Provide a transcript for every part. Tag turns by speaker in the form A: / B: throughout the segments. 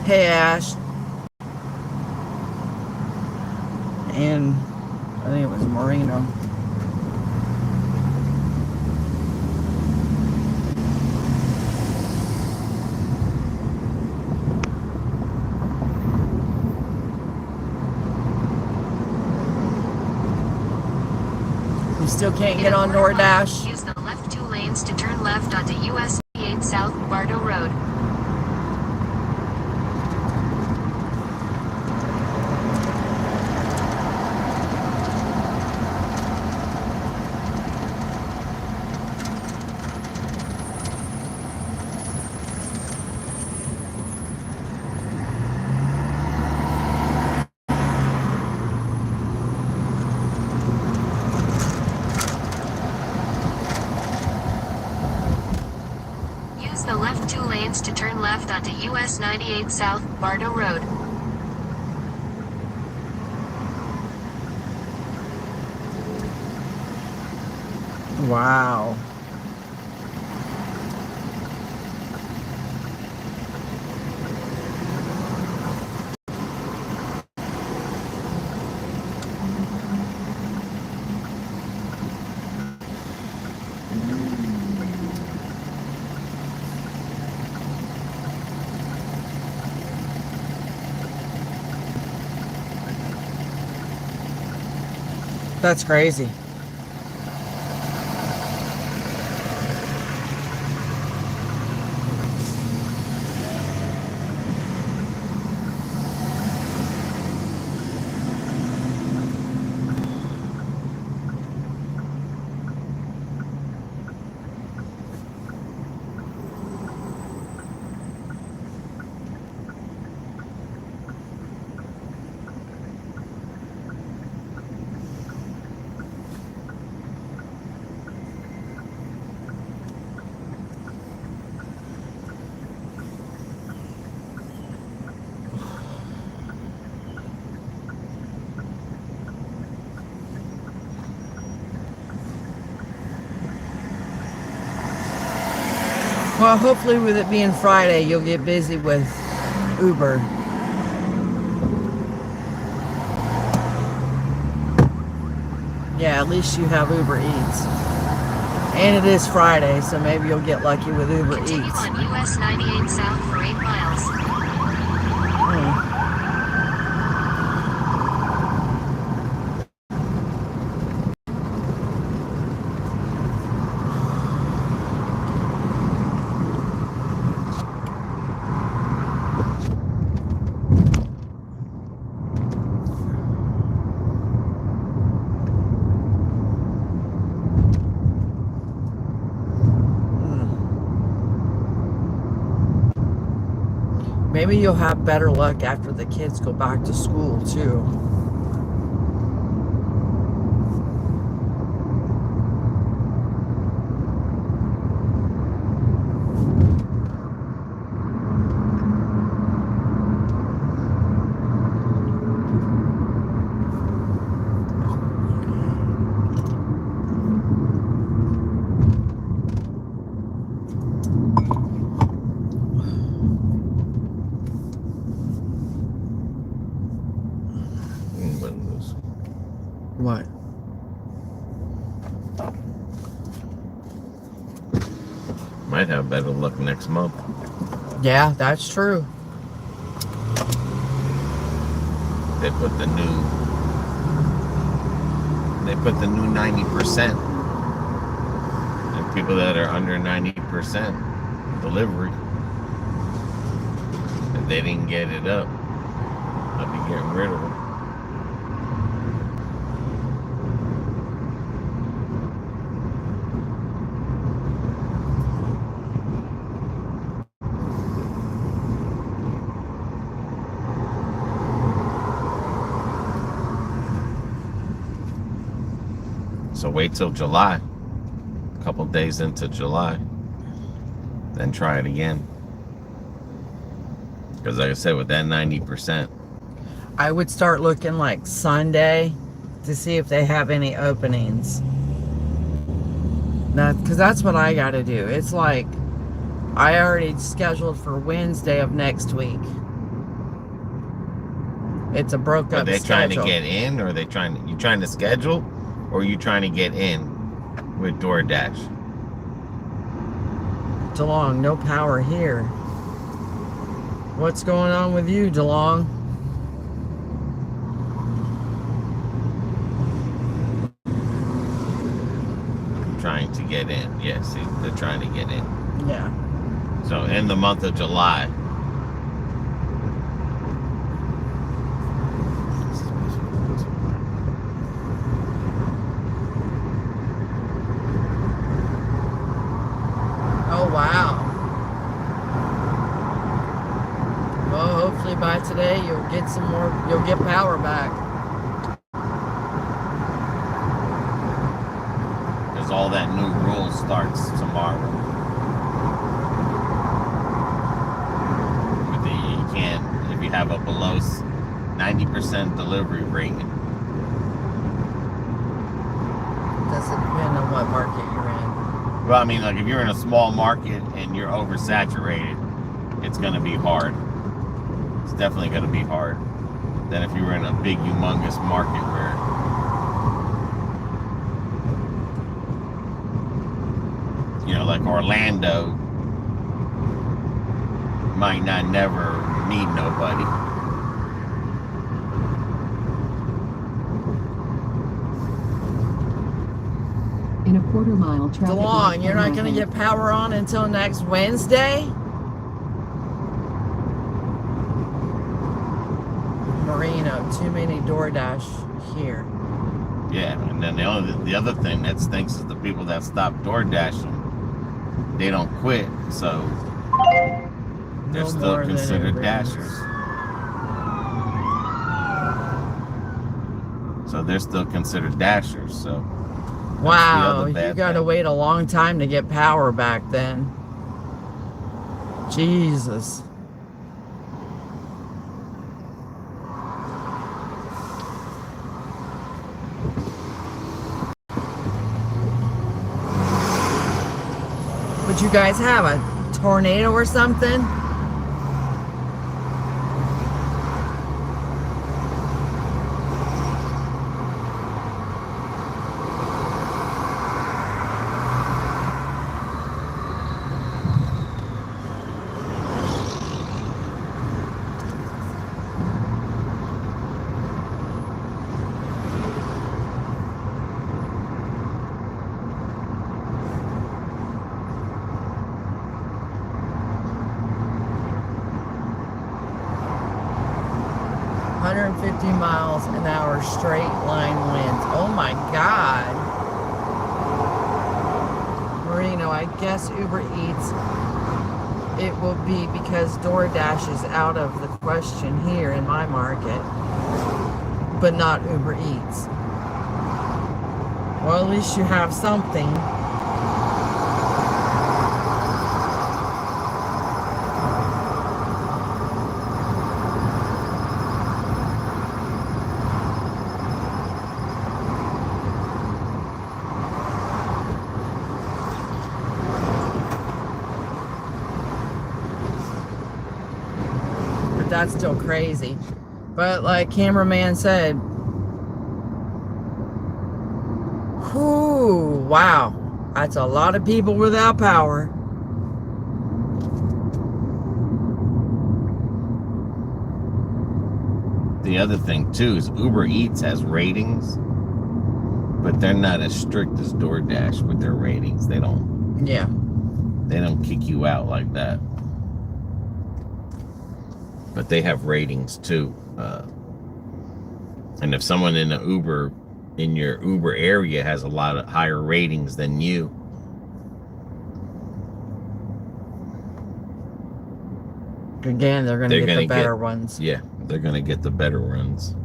A: Hey, Ash. And I think it was Marino. You still can't get on Doordash?
B: Use the left 2 lanes to turn left onto US 8 South Bardo Road. The left 2 lanes to turn left onto US 98 South Bardo Road.
A: Wow. That's crazy. Well, hopefully with it being Friday, you'll get busy with Uber. Yeah, at least you have Uber Eats. And it is Friday, so maybe you'll get lucky with Uber Eats.
B: Continue on US 98 South for 8 miles.
A: Maybe you'll have better luck after the kids go back to school, too.
C: Might have better luck next month.
A: Yeah, that's true.
C: They put the new 90%. And people that are under 90% delivery, if they didn't get it up, I'll be getting rid of them. So wait till July, a couple days into July, then try it again. Because like I said, with that 90%,
A: I would start looking like Sunday to see if they have any openings. Because that's what I got to do. It's like I already scheduled for Wednesday of next week. It's a broke up schedule.
C: Are they trying to get in, or are they you trying to schedule, or are you trying to get in with Doordash?
A: DeLong, no power here. What's going on with you, DeLong?
C: Trying to get in. Yes, they're trying to get in.
A: Yeah.
C: So in the month of July.
A: Oh, wow. Well, hopefully by today you'll get some more, you'll get power back.
C: Because all that new rule starts tomorrow. You can't, if you have a below 90% delivery rate.
A: Does it depend on what market you're in?
C: Well, I mean, like if you're in a small market and you're oversaturated, it's going to be hard. It's definitely going to be hard than if you were in a big, humongous market where like Orlando might not never need nobody.
D: In a quarter-mile traffic.
A: DeLong, you're not going to get power on until next Wednesday? Marino, too many Doordash here.
C: Yeah, and then the other thing that stinks is the people that stop DoorDashing. They don't quit, so they're
A: No
C: still
A: more than
C: considered
A: it
C: dashers. So they're still considered dashers. So
A: wow, you got to wait a long time to get power back then. Jesus. Would you guys have a tornado or something? Miles an hour straight line winds. Oh my God. Marino, I guess Uber Eats, it will be because DoorDash is out of the question here in my market, but not Uber Eats. Well, at least you have something. That's still crazy. But like cameraman said, whoo, wow, that's a lot of people without power.
C: the other thing too is Uber Eats has ratings, but they're not as strict as DoorDash with their ratings. They don't kick you out like that. But they have ratings too. And if someone in your Uber area has a lot of higher ratings than you,
A: again, they're gonna get the better ones.
C: Yeah, they're gonna get the better ones.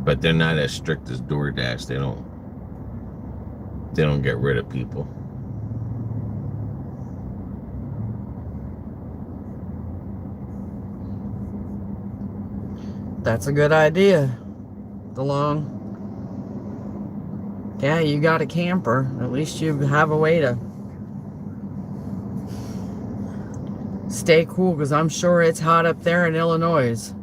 C: But they're not as strict as DoorDash. They don't get rid of people.
A: That's a good idea. Yeah, you got a camper. At least you have a way to stay cool, because I'm sure it's hot up there in Illinois.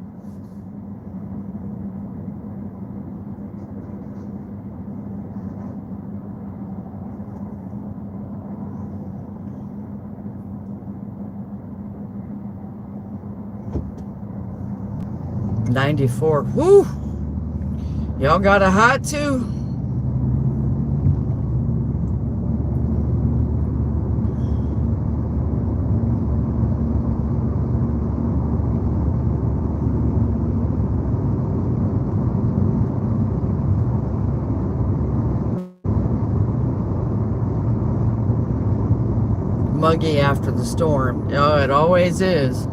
A: '94. Whoo! Y'all got a hot too? Muggy after the storm. Oh, it always is.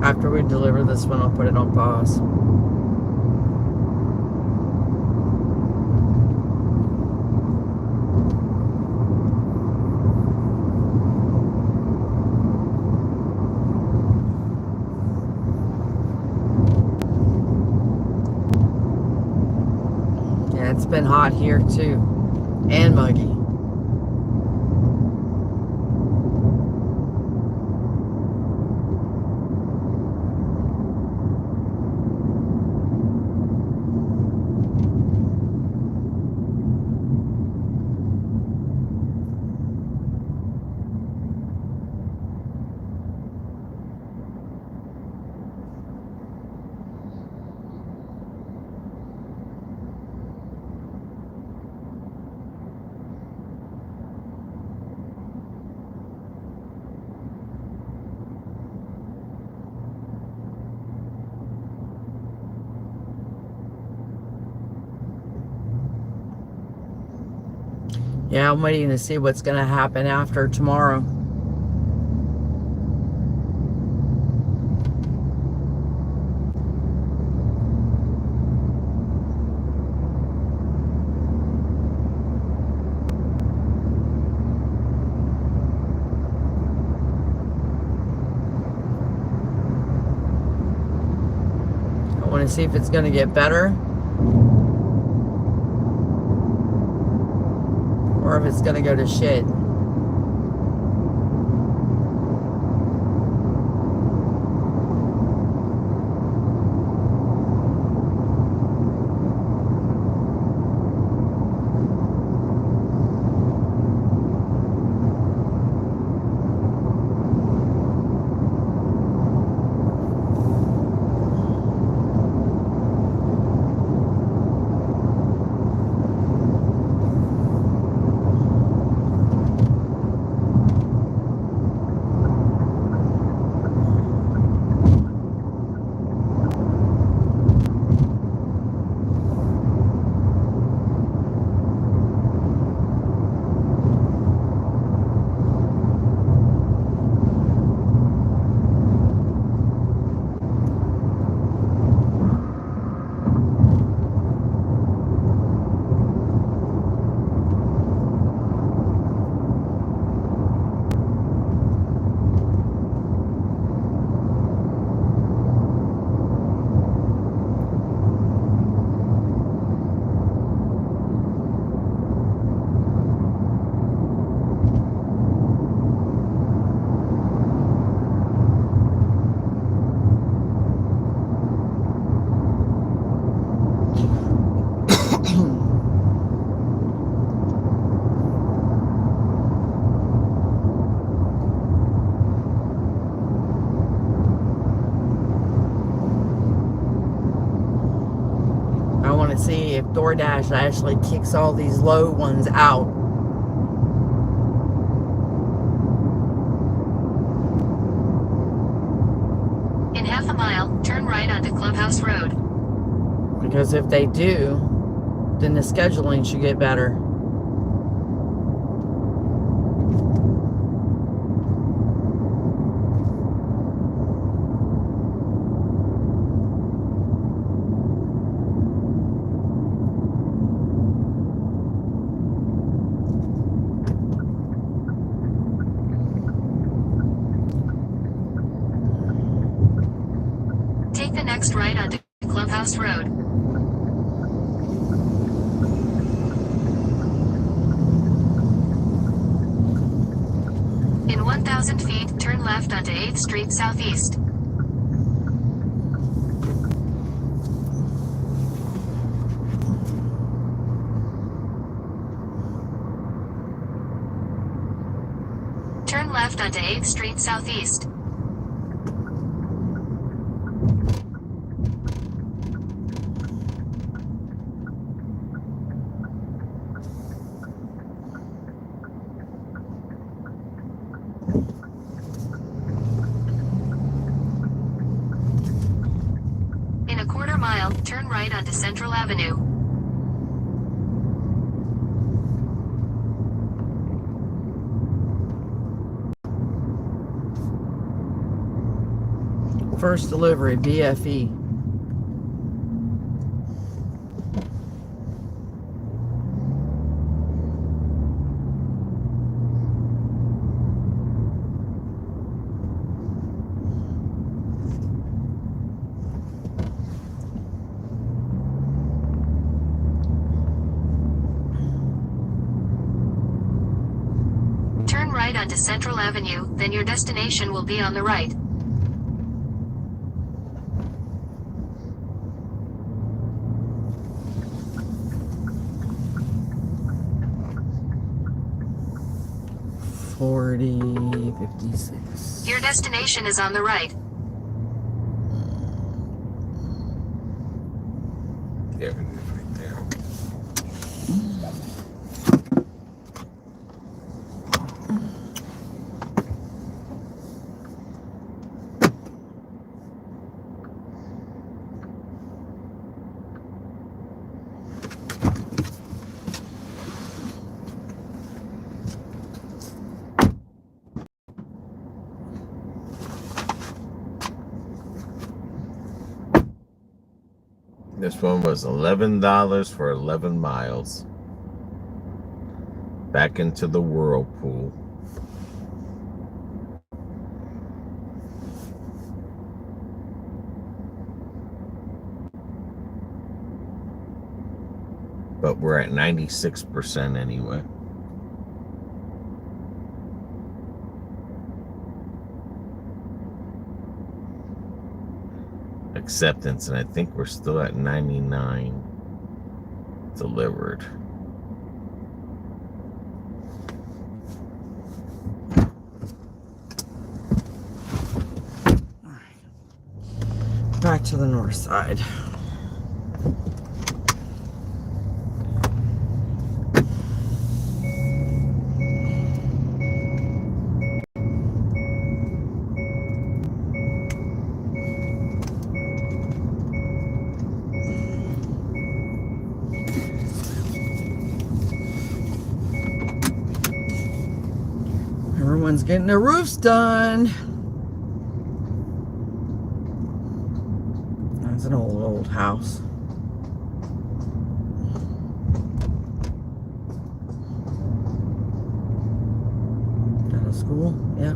A: After we deliver this one, I'll put it on pause. Yeah, it's been hot here too, and muggy. Yeah, I'm waiting to see what's going to happen after tomorrow. I want to see if it's going to get better, or if it's going to go to shit. want to see if DoorDash actually kicks all these low ones out.
B: In half a mile, turn right onto Clubhouse Road.
A: Because if they do, then the scheduling should get better.
B: Take the next right onto Clubhouse Road. In 1,000 feet, turn left onto 8th Street Southeast. Turn left onto 8th Street Southeast. In a quarter mile, turn right onto Central Avenue.
A: First delivery, BFE.
B: Turn right onto Central Avenue, then your destination will be on the right.
A: $40.56.
B: Your destination is on the right.
C: Yeah, right there. This one was $11 for 11 miles. Back into the whirlpool. But we're at 96% anyway. Acceptance, and I think we're still at 99 delivered.
A: Back to the north side. Everyone's getting their roofs done. That's an old house. Out of school? Yeah.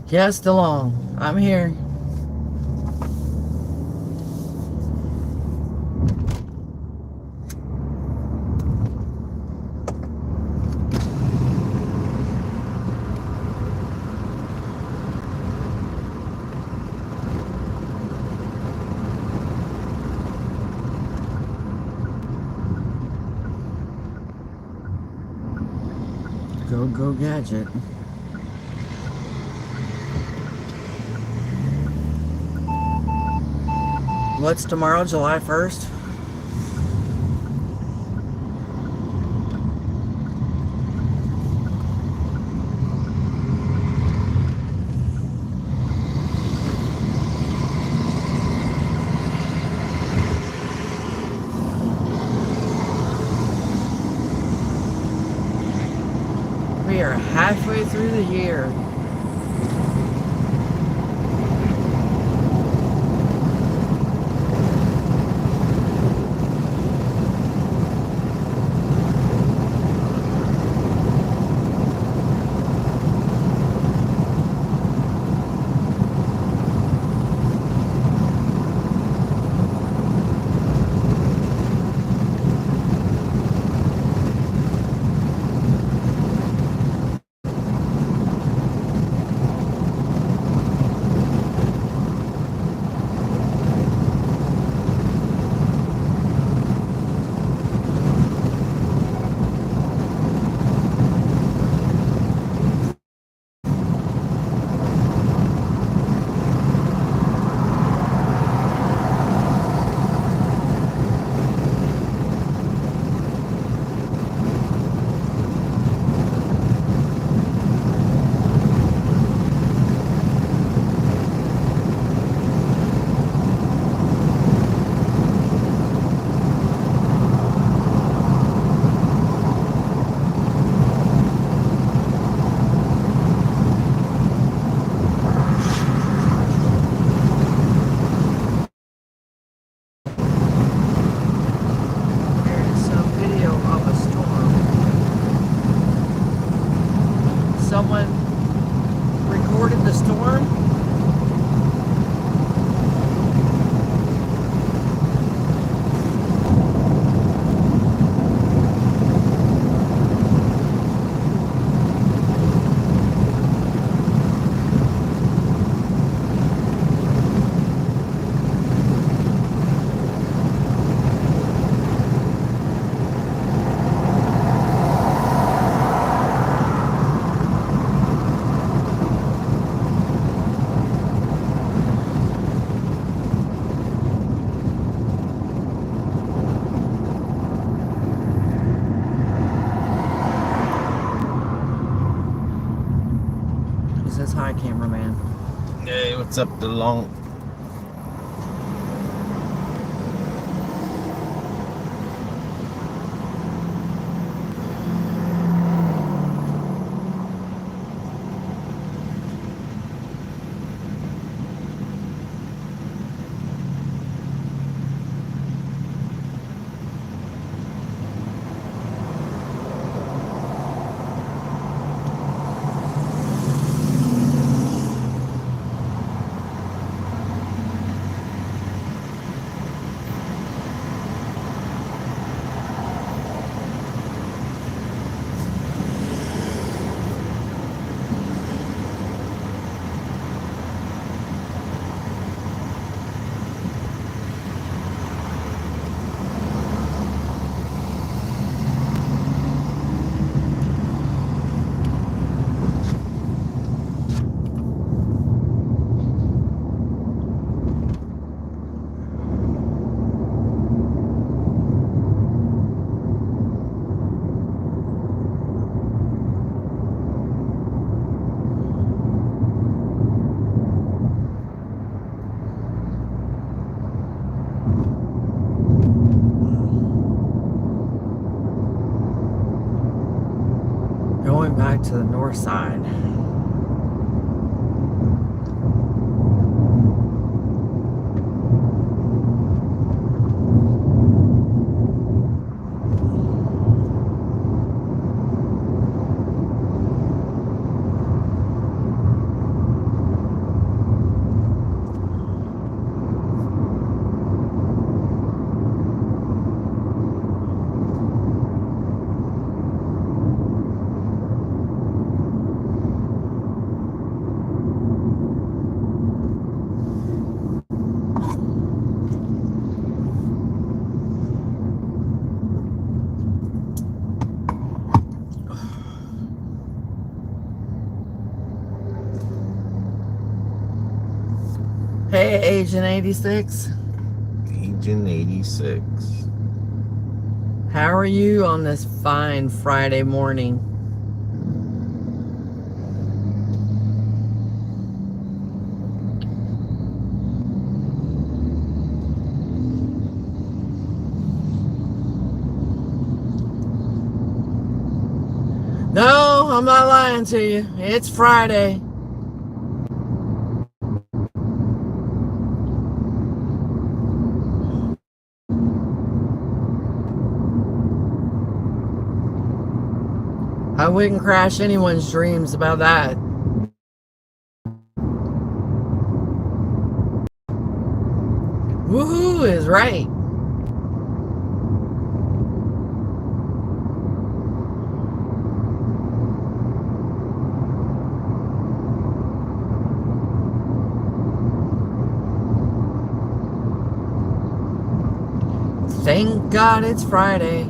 A: Yes, DeLong. I'm here. Go gadget. What's tomorrow, July 1st? We are halfway through the year. Someone recorded the storm. Says hi, cameraman.
C: Hey, what's up, DeLong? Going back to the north side.
A: Friday, Agent 86.
C: Agent 86.
A: How are you on this fine Friday morning? No, I'm not lying to you. It's Friday. I wouldn't crash anyone's dreams about that. Woohoo is right. Thank God it's Friday.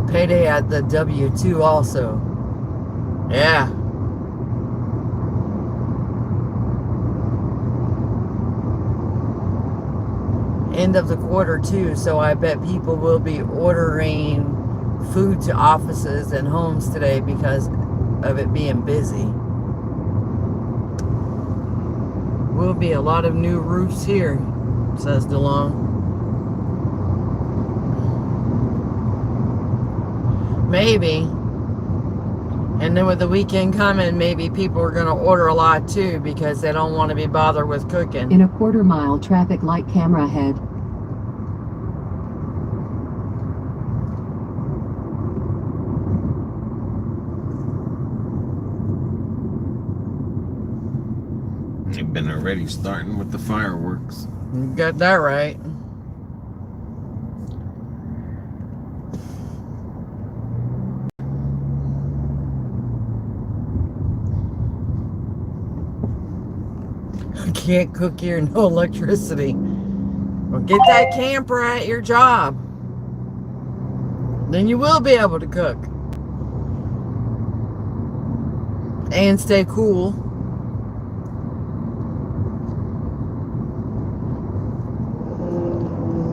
A: Payday at the W2 also. Yeah. End of the quarter too, so I bet people will be ordering food to offices and homes today because of it being busy. Will be a lot of new roofs here, says DeLong. Maybe. And then with the weekend coming, maybe people are going to order a lot too because they don't want to be bothered with cooking.
D: In a quarter-mile traffic light, camera ahead.
C: You've been already starting with the fireworks.
A: You got that right. Can't cook here, no electricity. Well, get that camper at your job. Then you will be able to cook. And stay cool.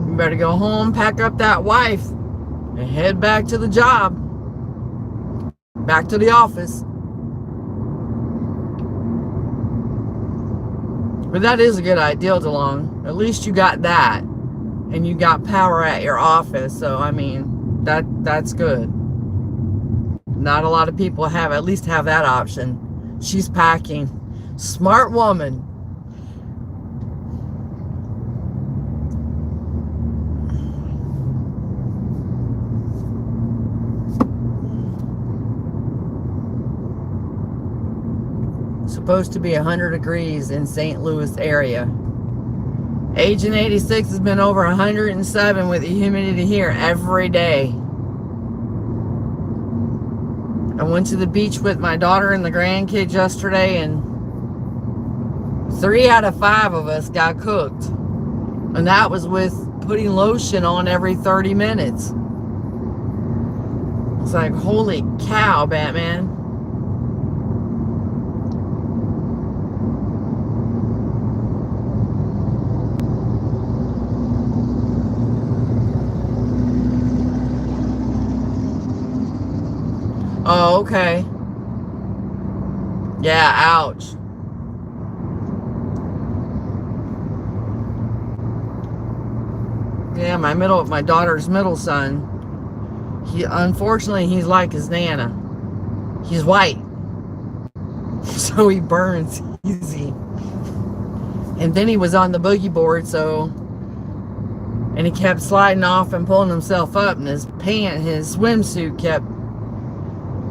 A: You better go home, pack up that wife, and head back to the job. Back to the office. But that is a good idea, DeLong. At least you got that. And you got power at your office. So, I mean, that's good. Not a lot of people at least have that option. She's packing. Smart woman. Supposed to be 100 degrees in St. Louis area. Agent 86 has been over 107 with the humidity here every day. I went to the beach with my daughter and the grandkids yesterday, and 3 out of 5 of us got cooked. And that was with putting lotion on every 30 minutes. It's like, holy cow, Batman. Oh, okay. Yeah, ouch. Yeah, my daughter's middle son. Unfortunately, he's like his Nana. He's white. So he burns easy. And then he was on the boogie board, and he kept sliding off and pulling himself up, and his swimsuit kept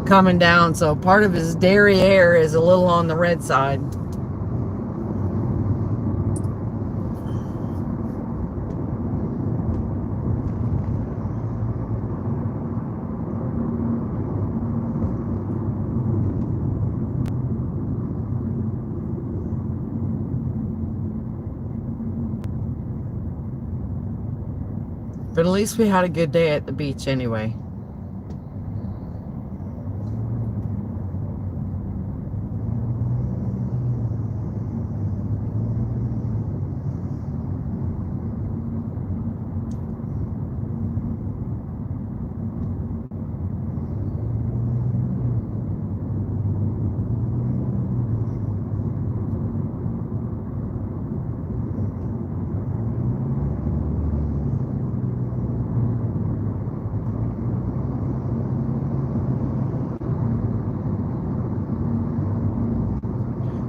A: coming down, so part of his derriere is a little on the red side. But at least we had a good day at the beach anyway.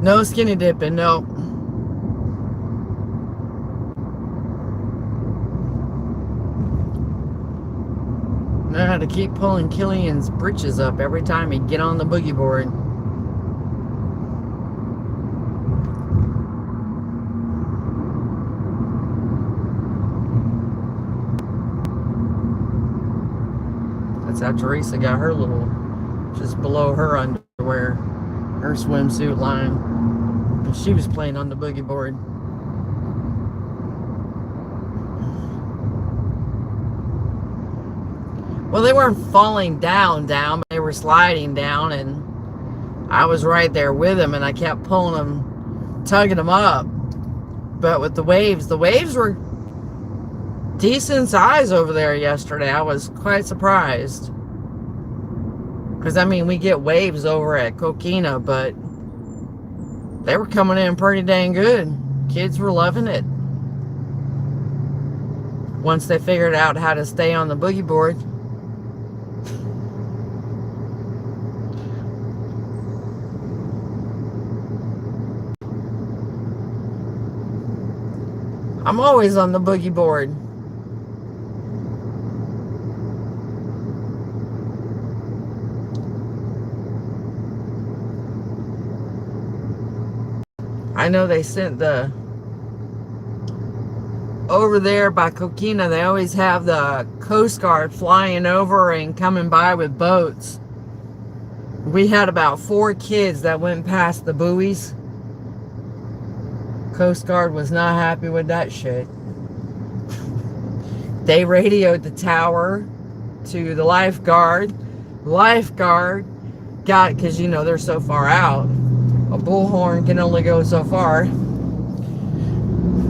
A: No skinny dipping, no. I had to keep pulling Killian's britches up every time he'd get on the boogie board. That's how Teresa got her little, just below her underwear, her swimsuit line. And she was playing on the boogie board. Well, they weren't falling down, but they were sliding down, and I was right there with them, and I kept pulling them, tugging them up. But with the waves were decent size over there yesterday. I was quite surprised. Because, I mean, we get waves over at Coquina, but they were coming in pretty dang good. Kids were loving it. Once they figured out how to stay on the boogie board. I'm always on the boogie board. I know they sent the, over there by Coquina, they always have the Coast Guard flying over and coming by with boats. We had about 4 kids that went past the buoys. Coast Guard was not happy with that shit. They radioed the tower to the lifeguard. Lifeguard got, because you know they're so far out, a bullhorn can only go so far.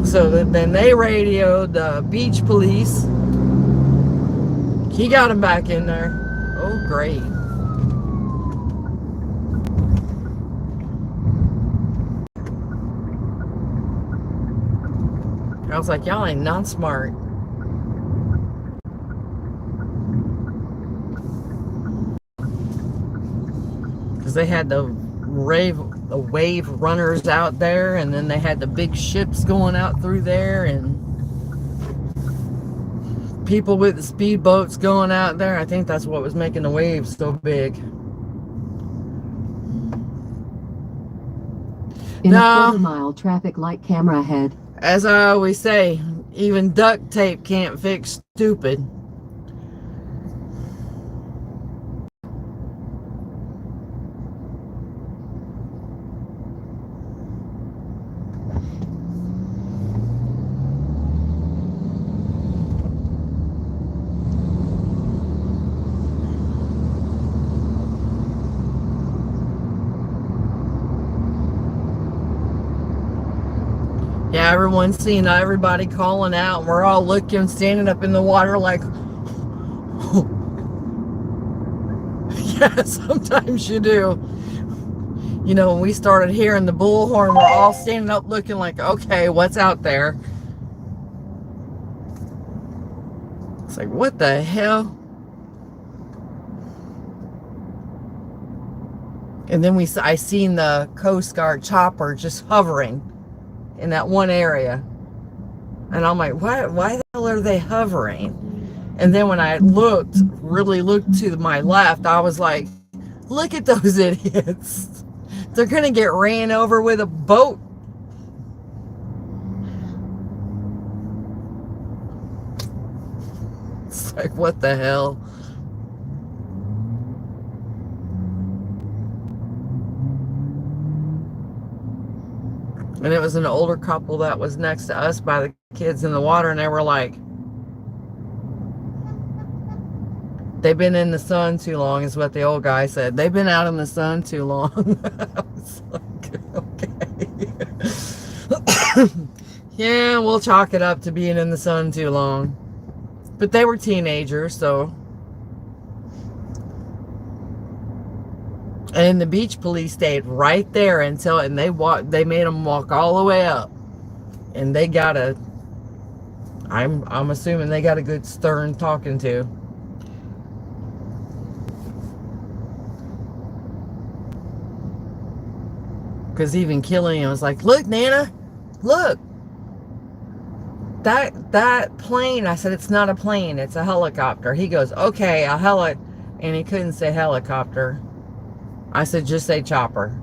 A: So then they radioed the beach police. He got him back in there. Oh, great. I was like, y'all ain't not smart. Because they had the wave runners out there, and then they had the big ships going out through there, and people with the speedboats going out there. I think that's what was making the waves so big.
D: In a quarter-mile traffic light camera ahead.
A: As I always say, even duct tape can't fix stupid. Yeah, everyone's seeing everybody calling out, and we're all looking, standing up in the water like, yeah, sometimes you do. You know, when we started hearing the bullhorn, we're all standing up looking like, okay, what's out there? It's like, what the hell? And then I seen the Coast Guard chopper just hovering in that one area, and I'm like, why the hell are they hovering? And then when I really looked to my left, I was like, look at those idiots. They're gonna get ran over with a boat. It's like, what the hell? And it was an older couple that was next to us by the kids in the water, and they were like, They've been in the sun too long, is what the old guy said. They've been out in the sun too long. I was like, okay. Yeah, we'll chalk it up to being in the sun too long. But they were teenagers, so. And the beach police stayed right there until, and they made them walk all the way up. And they got I'm assuming they got a good stern talking to. Because even Killian was like, look, Nana, look. That plane, I said, it's not a plane, it's a helicopter. He goes, okay, and he couldn't say helicopter. I said, just say chopper.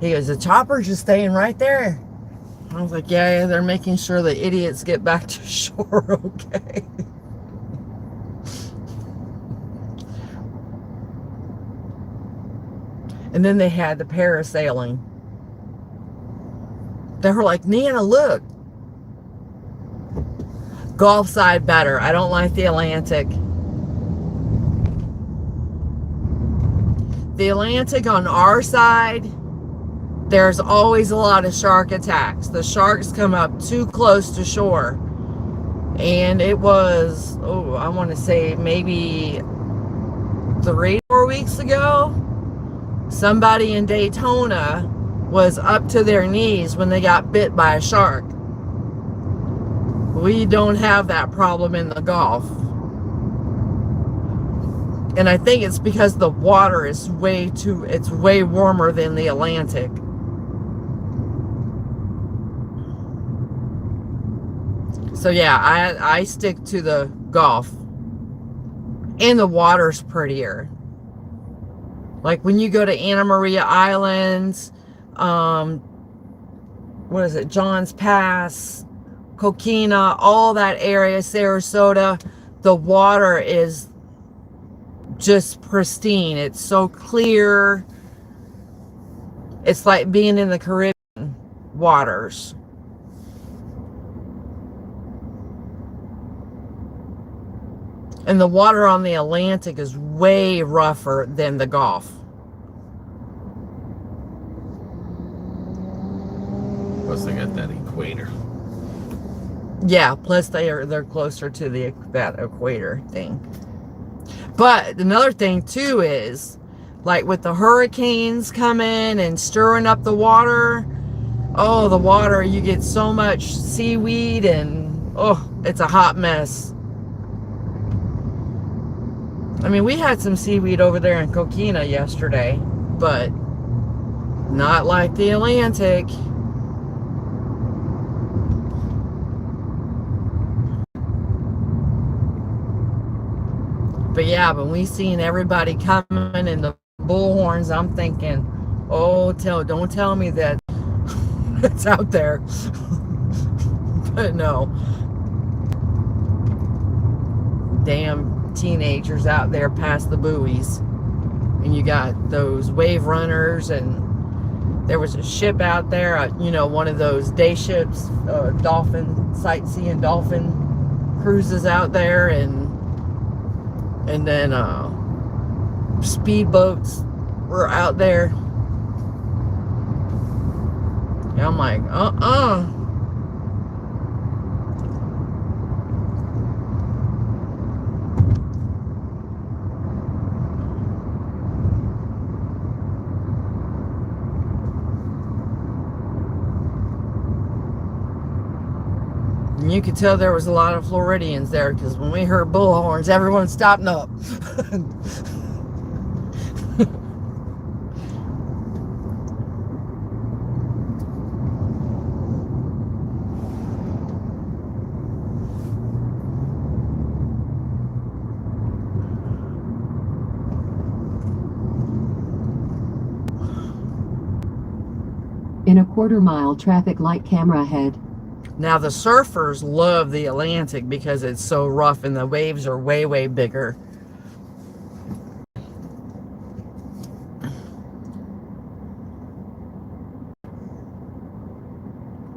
A: He goes, the chopper's just staying right there. I was like, yeah, they're making sure the idiots get back to shore, okay? And then they had the parasailing. They were like, Nana, look. Gulf side better. I don't like the Atlantic. The Atlantic on our side, there's always a lot of shark attacks. The sharks come up too close to shore. And it was, I want to say maybe 3-4 weeks ago, somebody in Daytona was up to their knees when they got bit by a shark. We don't have that problem in the Gulf. And I think it's because the water is it's way warmer than the Atlantic. So yeah, I stick to the Gulf. And the water's prettier. Like when you go to Anna Maria Islands, what is it, John's Pass, Coquina, all that area, Sarasota, the water is just pristine. It's so clear. It's like being in the Caribbean waters. And the water on the Atlantic is way rougher than the Gulf.
C: Plus they got that equator.
A: Yeah, plus they're closer to that equator thing. But another thing too is, like with the hurricanes coming and stirring up the water, oh, the water, you get so much seaweed and, oh, it's a hot mess. I mean, we had some seaweed over there in Coquina yesterday, but not like the Atlantic. But yeah, when we seen everybody coming and the bullhorns, I'm thinking, oh, don't tell me that it's out there. But no. Damn teenagers out there past the buoys. And you got those wave runners, and there was a ship out there, one of those day ships, sightseeing dolphin cruises out there, and then speedboats were out there. And I'm like, And you could tell there was a lot of Floridians there, because when we heard bullhorns, everyone stopped up.
D: In a quarter-mile traffic light camera ahead.
A: Now the surfers love the Atlantic because it's so rough and the waves are way, way bigger.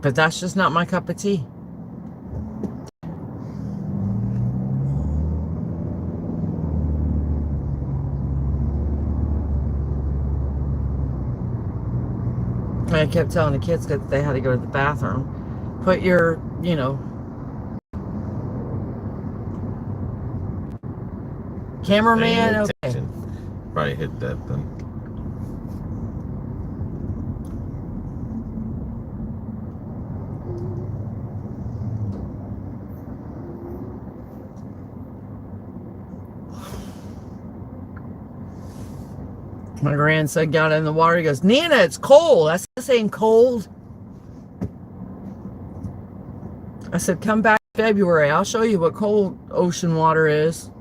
A: But that's just not my cup of tea. I kept telling the kids that they had to go to the bathroom. Put your, cameraman, okay.
C: Attention. Probably hit that then.
A: My grandson got in the water. He goes, Nana, it's cold. I said, this ain't cold. I said, come back in February. I'll show you what cold ocean water is.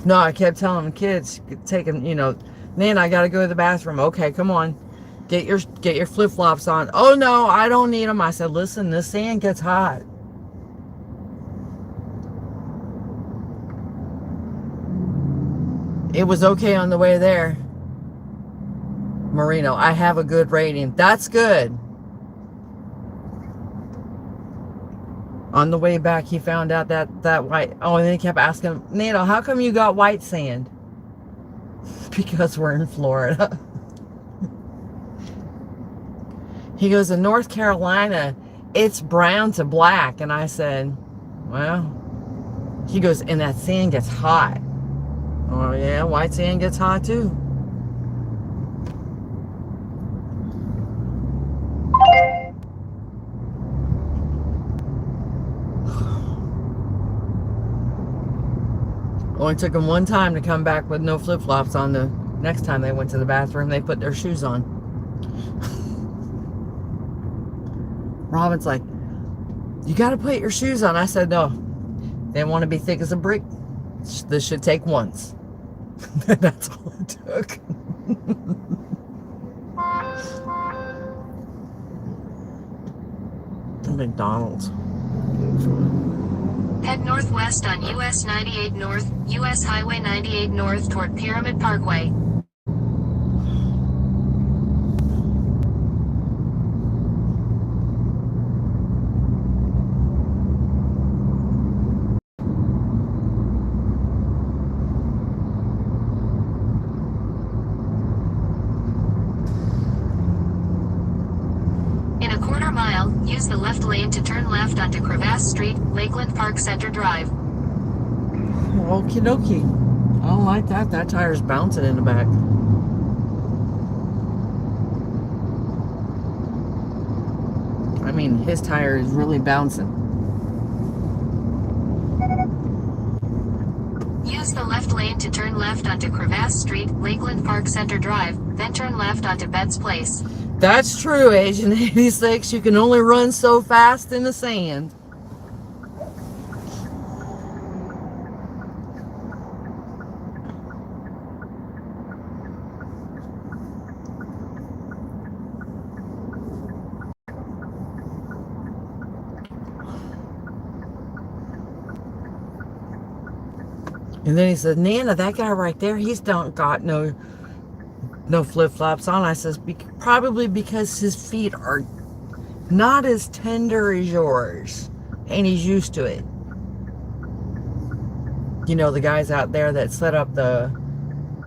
A: No, I kept telling the kids, taking, Nana, I got to go to the bathroom. Okay, come on. Get your flip-flops on. Oh, no, I don't need them. I said, listen, this sand gets hot. It was okay on the way there. Marino, I have a good rating. That's good. On the way back, he found out that white... Oh, and then he kept asking, Nano, how come you got white sand? Because we're in Florida. He goes, in North Carolina, it's brown to black. And I said, well... He goes, and that sand gets hot. Oh, yeah, white sand gets hot, too. Only took them one time to come back with no flip-flops on. The next time they went to the bathroom, they put their shoes on. Robin's like, you got to put your shoes on. I said, no. They want to be thick as a brick. This should take once. That's all it took. McDonald's.
B: Head northwest on US 98 North, US Highway 98 North toward Pyramid Parkway. Use the left lane to turn left onto Crevasse Street, Lakeland Park Center Drive.
A: Okie dokie. I don't like that. That tire's bouncing in the back. I mean, his tire is really bouncing.
B: Use the left lane to turn left onto Crevasse Street, Lakeland Park Center Drive, then turn left onto Betts Place.
A: That's true, Agent 86. You can only run so fast in the sand. And then he said, Nana, that guy right there, he's don't got no flip-flops on. I says, probably because his feet are not as tender as yours. And he's used to it. You know, the guys out there that set up the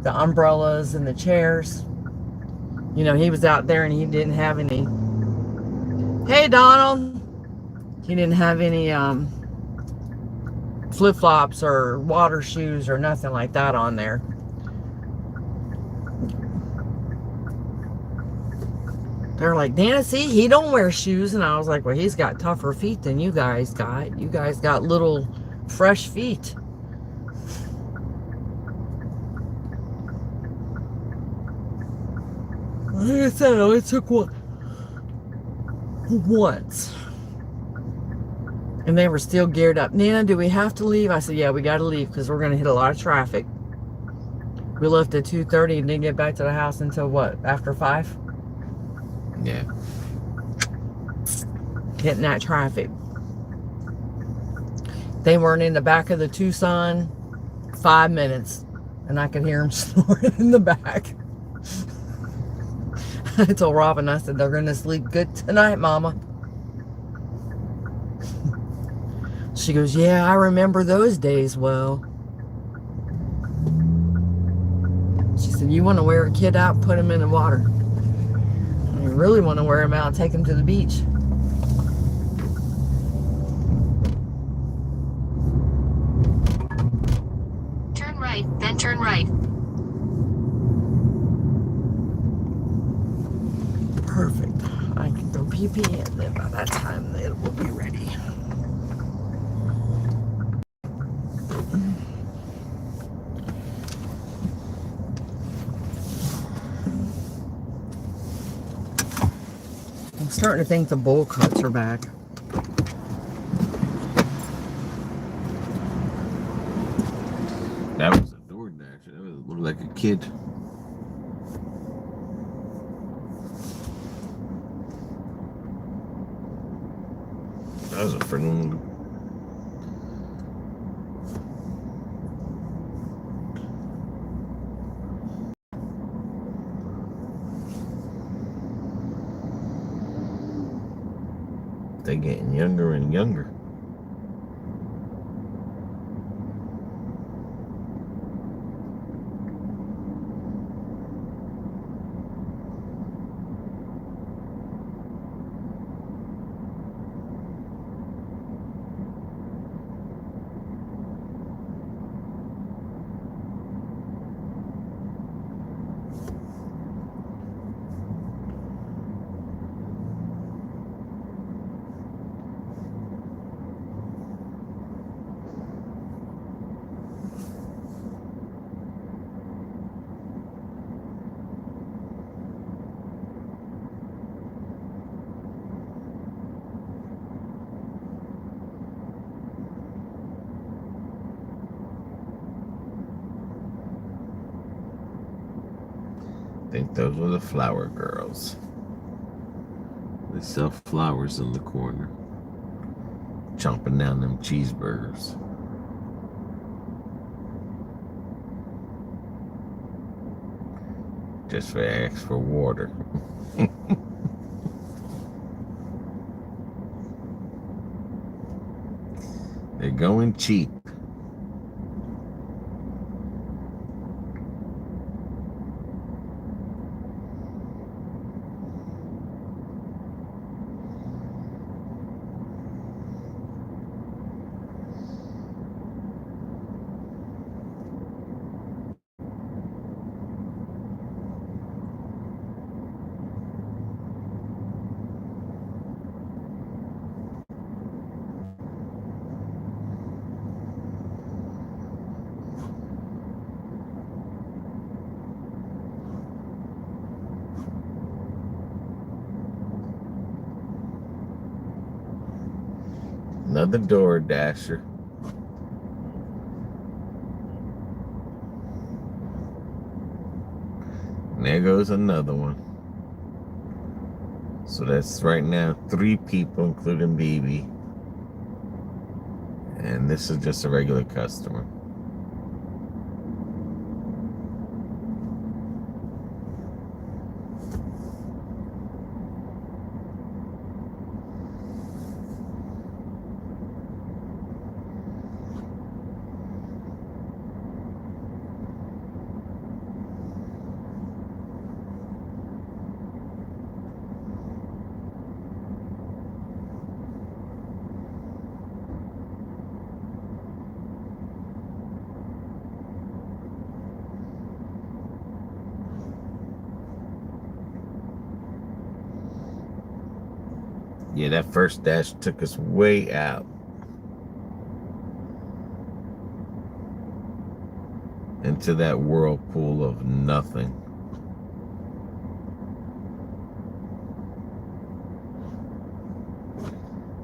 A: umbrellas and the chairs. You know, he was out there and he didn't have any. Hey, Donald. He didn't have any flip-flops or water shoes or nothing like that on there. They're like, Nana, see, he don't wear shoes. And I was like, well, he's got tougher feet than you guys got. You guys got little fresh feet. Like I said, it only took once. And they were still geared up. Nana, do we have to leave? I said, yeah, we got to leave because we're going to hit a lot of traffic. We left at 2:30 and didn't get back to the house until what? After 5?
C: Yeah.
A: Hitting that traffic. They weren't in the back of the Tucson 5 minutes. And I could hear them snoring in the back. I told Robin, I said, they're going to sleep good tonight, Mama. She goes, yeah, I remember those days well. She said, said, you want to wear a kid out, put him in the water. You really want to wear him out, take him to the beach.
B: Turn right, then turn right.
A: Perfect. I can go pee-pee, and then by that time it will be ready. I'm starting to think the bowl cuts are back.
C: That was a Doordash. That looked like a kid. That was a freaking. They're getting younger and younger. I think those were the flower girls. They sell flowers in the corner. Chomping down them cheeseburgers. Just for ask for water. They're going cheap. Another Doordasher. And there goes another one. So that's right now 3 people, including BB. And this is just a regular customer. Yeah, that first dash took us way out into that whirlpool of nothing.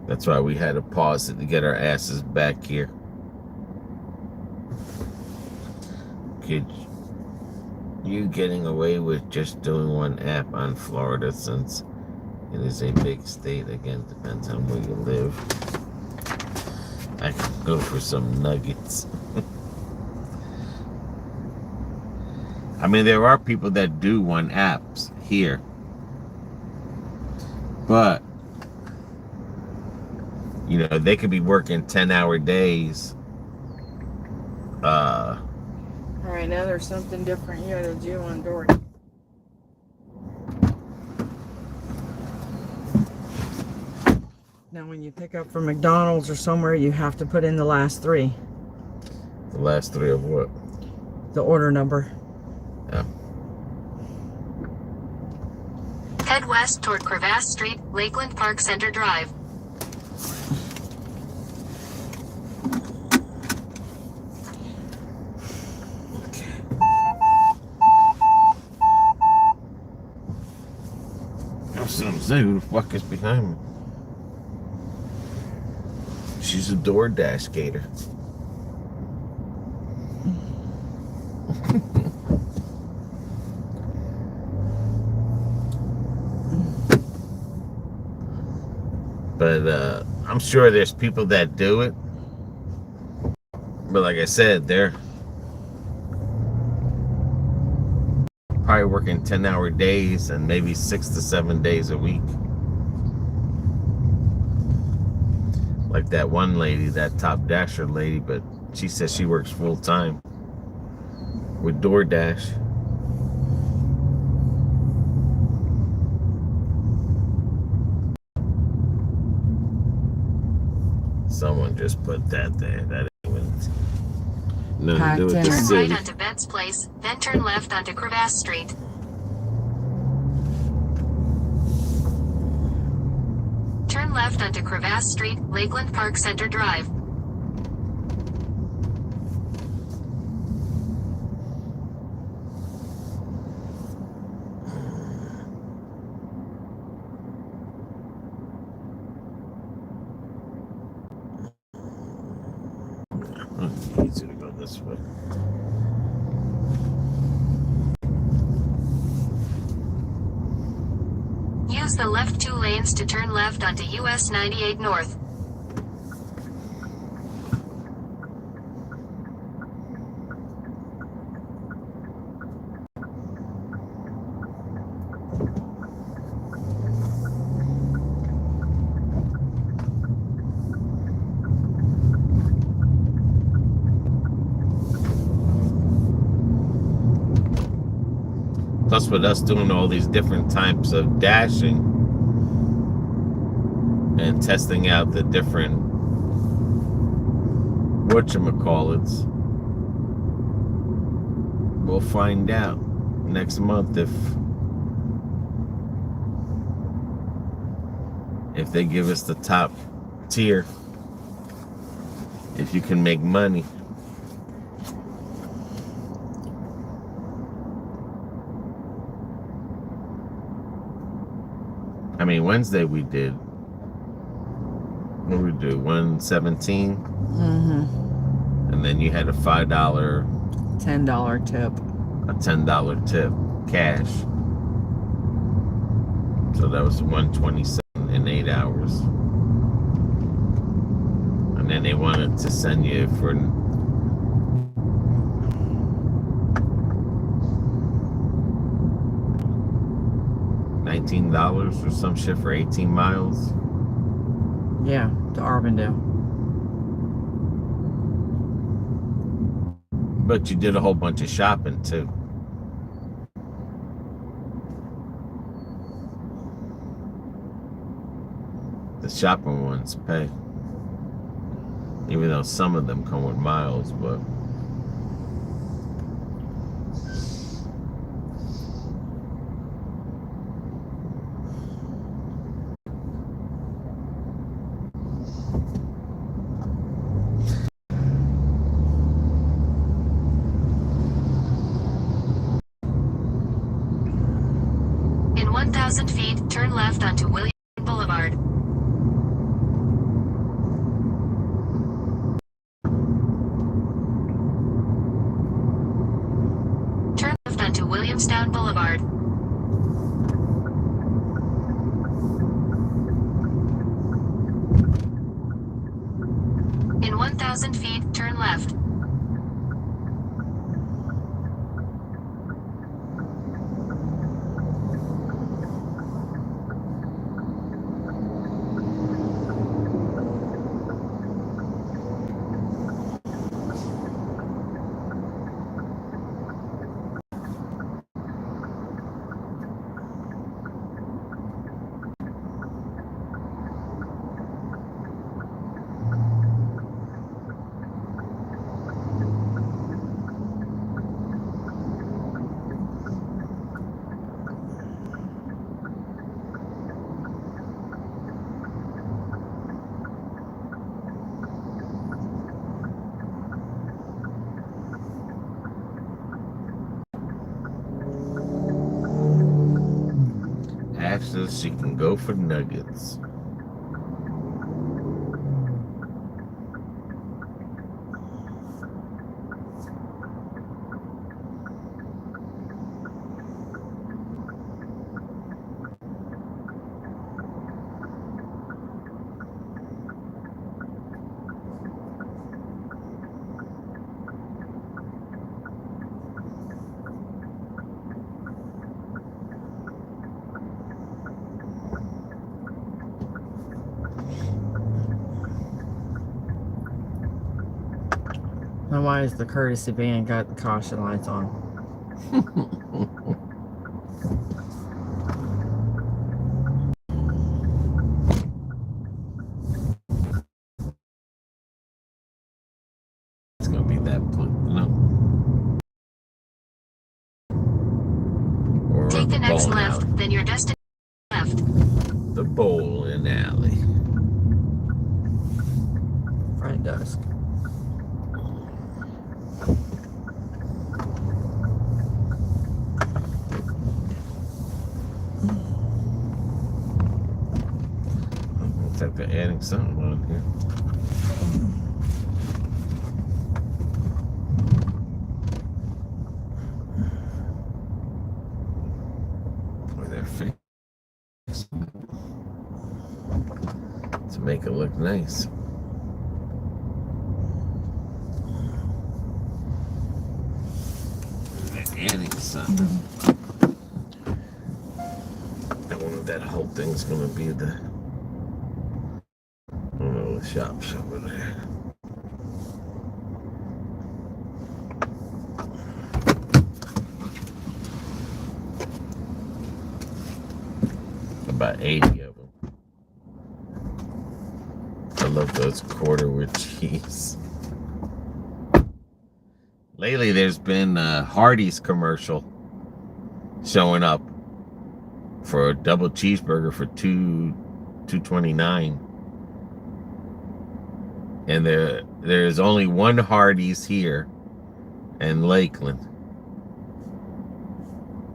C: That's why we had to pause it to get our asses back here. Kid, you getting away with just doing one app on Florida since it is a big state. Again, depends on where you live. I could go for some nuggets. I mean, there are people that do one apps here. But, you know, they could be working 10-hour days.
A: I Alright, now there's something different you gotta do on Dory. Now when you pick up from McDonald's or somewhere, you have to put in the last three.
C: The last three of what?
A: The order number.
C: Yeah.
B: Head west toward Crevasse Street, Lakeland Park Center Drive.
C: I was gonna say, who the fuck is behind me? She's a Doordash skater. But I'm sure there's people that do it. But like I said, they're probably working 10-hour days and maybe 6 to 7 days a week. Like that one lady, that top dasher lady, but she says she works full time with Doordash. Someone just put that there. That ain't even nothing to do with the
A: Packed in.
B: Turn
C: city.
B: right onto Betts Place, then turn left onto Crevasse Street. Turn left onto Crevasse Street, Lakeland Park Center Drive.
C: Easy to go this way.
B: Use the left 2 lanes to turn left onto US 98 North.
C: Plus, with us doing all these different types of dashing and testing out the different whatchamacallits, we'll find out next month if they give us the top tier, if you can make money. I mean, Wednesday we did. What did we do? 117, and then you had a $5,
A: $10 tip.
C: a $10 tip, cash. So that was 127 in 8 hours. And then they wanted to send you for $19 or some shit for 18 miles.
A: Yeah, to Arvindale.
C: But you did a whole bunch of shopping too. The shopping ones pay. Even though some of them come with miles, but
B: In 1,000 feet, turn left onto William Boulevard. Turn left onto Williamstown Boulevard. In 1,000 feet, turn left.
C: DoorDash so she can go for nuggets.
A: Now why is the courtesy van got the caution lights on?
C: It's gonna be that no. Or
B: Take the next
C: bowling
B: left,
C: alley.
B: then your destination left.
C: The bowling alley.
A: Front desk.
C: Looks like they're adding something on here. With their face. To make it look nice. They're adding something. I wonder if that whole thing's gonna be the the shops over there. About 80 of them. I love those quarter with cheese. Lately there's been a Hardee's commercial showing up for a double cheeseburger for $2.29. And there's only one Hardee's here in Lakeland.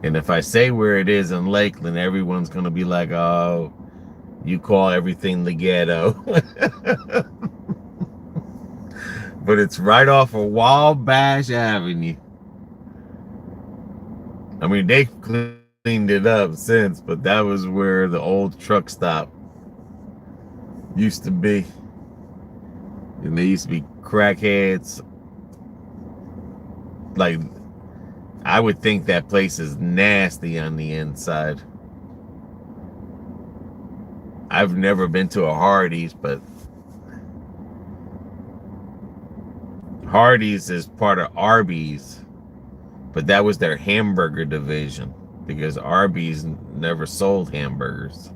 C: And if I say where it is in Lakeland, everyone's going to be like, oh, you call everything the ghetto. But it's right off of Wabash Avenue. I mean, they cleaned it up since, but that was where the old truck stop used to be. And they used to be crackheads. Like, I would think that place is nasty on the inside. I've never been to a Hardee's, but Hardee's is part of Arby's. But that was their hamburger division, because Arby's never sold hamburgers.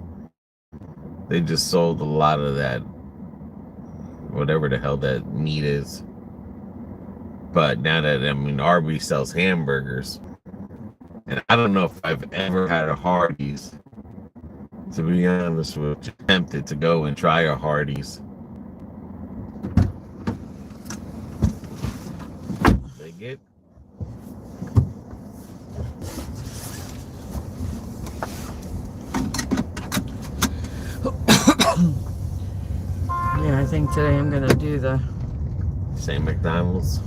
C: They just sold a lot of that, whatever the hell that meat is. But now that, I mean, Arby's sells hamburgers. And I don't know if I've ever had a Hardee's. To be honest with you, tempted to go and try a Hardee's. They get.
A: Yeah, I think today I'm gonna do the
C: Same McDonald's.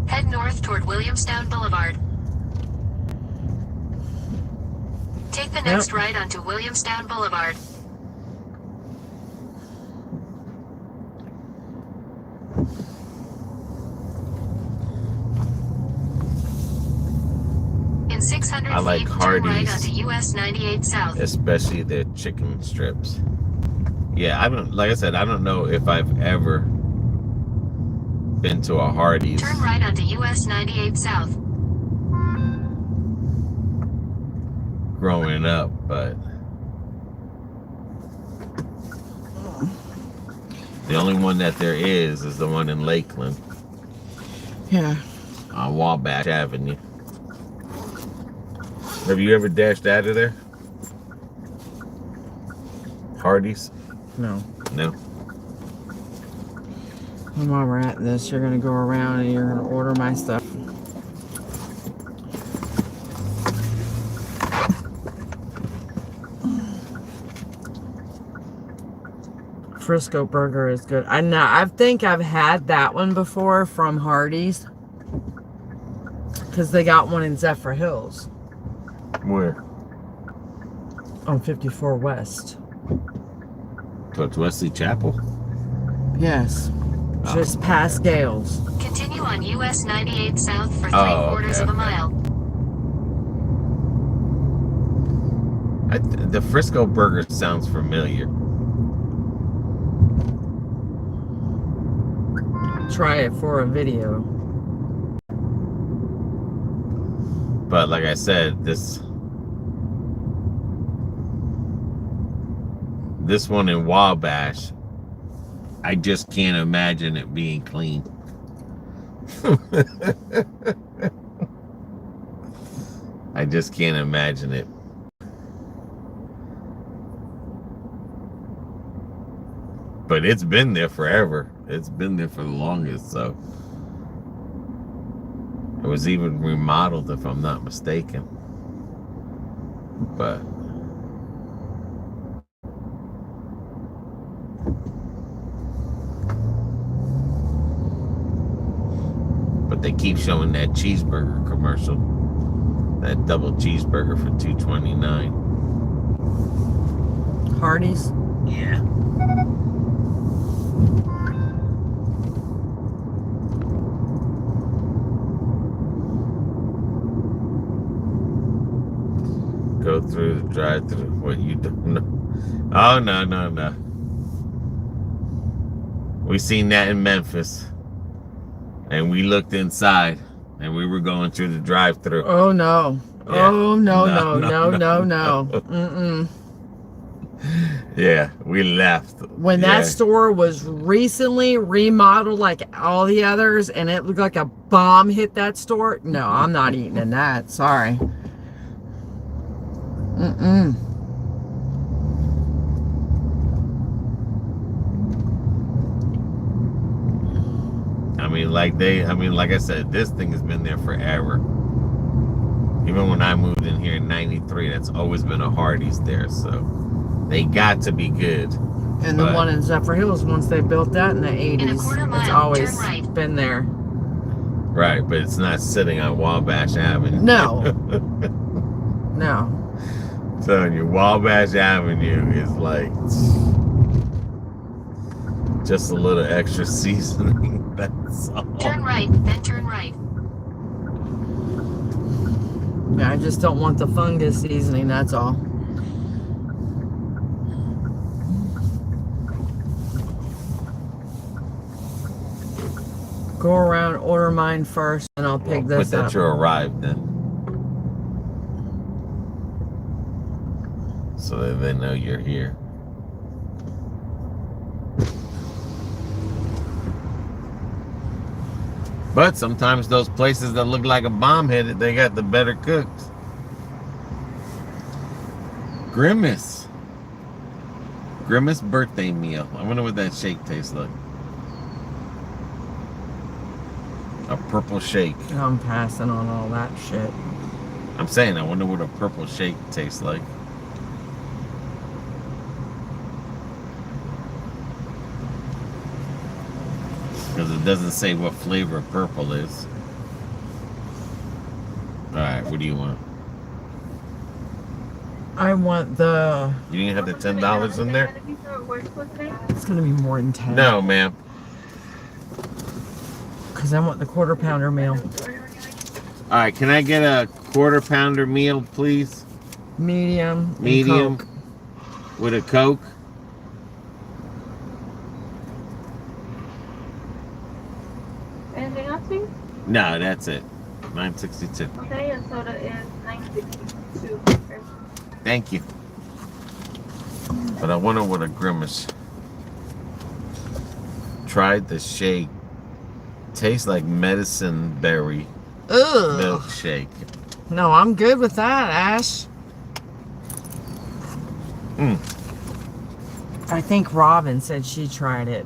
B: Head north toward Williamstown Boulevard. Take the next right onto Williamstown Boulevard. In 600
C: I like
B: feet, turn right
C: Hardee's.
B: onto US 98 South.
C: Especially their chicken strips. Yeah, like I said, I don't know if I've ever been to a Hardee's.
B: Turn right onto US 98 South.
C: Growing up, but the only one that there is the one in Lakeland.
A: yeah.
C: On Wabash Avenue. Have you ever dashed out of there? Hardee's?
A: No.
C: No.
A: And while we're at this, you're gonna go around and you're gonna order my stuff. Frisco burger is good. I think I've had that one before from Hardee's. Because they got one in Zephyr Hills.
C: Where?
A: On 54 West.
C: Towards Wesley Chapel?
A: Yes. Just past Gales.
B: Continue on US 98 South for 3/4
C: okay,
B: of a
C: okay.
B: mile.
C: The Frisco burger sounds familiar.
A: Try it for a video.
C: But like I said, this one in Wabash, I just can't imagine it being clean. I just can't imagine it. But it's been there forever. It's been there for the longest, so. It was even remodeled, if I'm not mistaken. But they keep showing that cheeseburger commercial. That double cheeseburger for $2.29.
A: Hardee's?
C: Yeah. Go through the drive-thru. What, you don't know? Oh, no. We seen that in Memphis. And we looked inside. And we were going through the drive-thru.
A: Oh, no.
C: Yeah.
A: Oh, no.
C: No.
A: Mm-mm.
C: Yeah, we left.
A: When that store was recently remodeled like all the others and it looked like a bomb hit that store, no, I'm not eating in that. Sorry. Mm-mm. like I said, this thing has been there forever. Even when I moved in here in '93, that's always been a Hardee's there, so they got to be good. And the one in Zephyr Hills, once they built that in the 80s,
B: it's
A: always
B: turn right.
A: been there.
C: Right, but it's not sitting on Wabash Avenue.
A: No. No.
C: Telling you, Wabash Avenue is like just a little extra seasoning. That's all.
B: Turn right, then turn right.
A: Yeah, I just don't want the fungus seasoning, that's all. Go around, order mine first, and I'll pick this
C: Put that
A: up.
C: you arrived then. So that they know you're here. But sometimes those places that look like a bomb hit it, they got the better cooks. Grimace birthday meal. I wonder what that shake tastes like. A purple shake.
A: I'm passing on all that shit.
C: I'm saying, I wonder what a purple shake tastes like. Because it doesn't say what flavor purple is. Alright, what do you want?
A: I want the...
C: You didn't have the $10 in there?
A: It's going to be more than 10.
C: No, ma'am.
A: Because I want the quarter pounder meal.
C: Alright, can I get a quarter pounder meal, please?
A: Medium. and
C: Medium.
A: Coke.
C: With a Coke?
E: Anything else, please?
C: No, that's it. $9.62.
E: Okay, and soda is $9.62.
C: Thank you. But I wonder what a Grimace. Tried the shake. Tastes like medicine berry
A: Ugh.
C: milkshake.
A: No, I'm good with that, Ash. I think Robin said she tried it.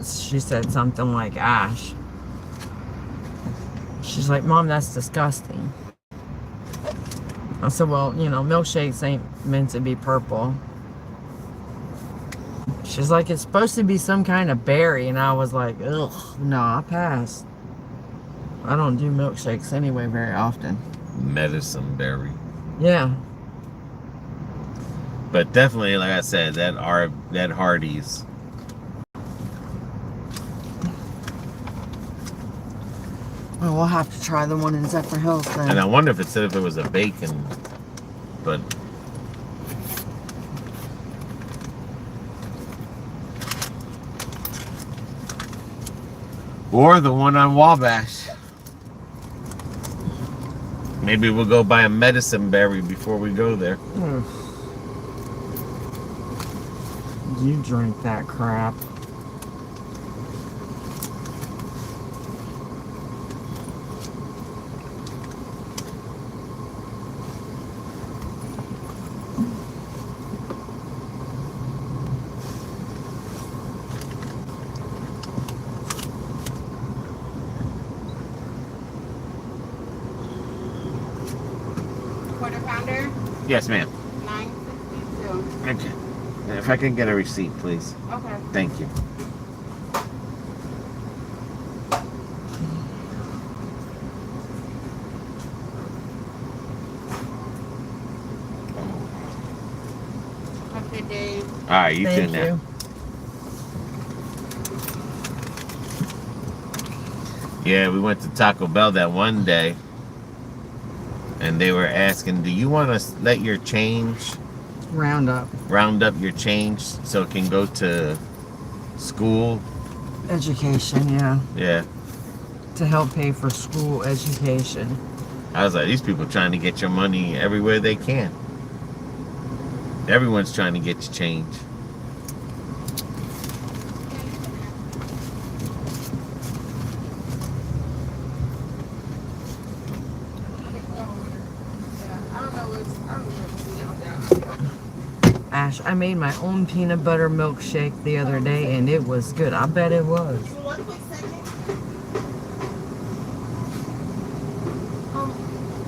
A: She said something like Ash. She's like, Mom, that's disgusting. I said, well, you know, milkshakes ain't meant to be purple. She's like, it's supposed to be some kind of berry. And I was like, ugh, no, I passed. I don't do milkshakes anyway very often.
C: Medicine berry.
A: Yeah.
C: But definitely, like I said, that Hardee's.
A: Well, we'll have to try the one in Zephyr Hills then.
C: And I wonder if it said if it was a bacon, but or the one on Wabash. Maybe we'll go buy a medicine berry before we go there.
A: You drink that crap.
E: Quarter pounder,
C: Yes, ma'am.
E: $9.62.
C: Okay. If I can get a receipt, please.
E: Okay.
C: Thank you.
E: Have a good day.
C: All right, you
A: Thank
C: too now.
A: you.
C: Yeah, we went to Taco Bell that one day, and they were asking, do you want to let your change,
A: Round up.
C: round up your change so it can go to school?
A: Education, yeah.
C: Yeah.
A: To help pay for school education.
C: I was like, these people trying to get your money everywhere they can. Everyone's trying to get you change.
A: Ash, I made my own peanut butter milkshake the other day and it was good. I bet it was.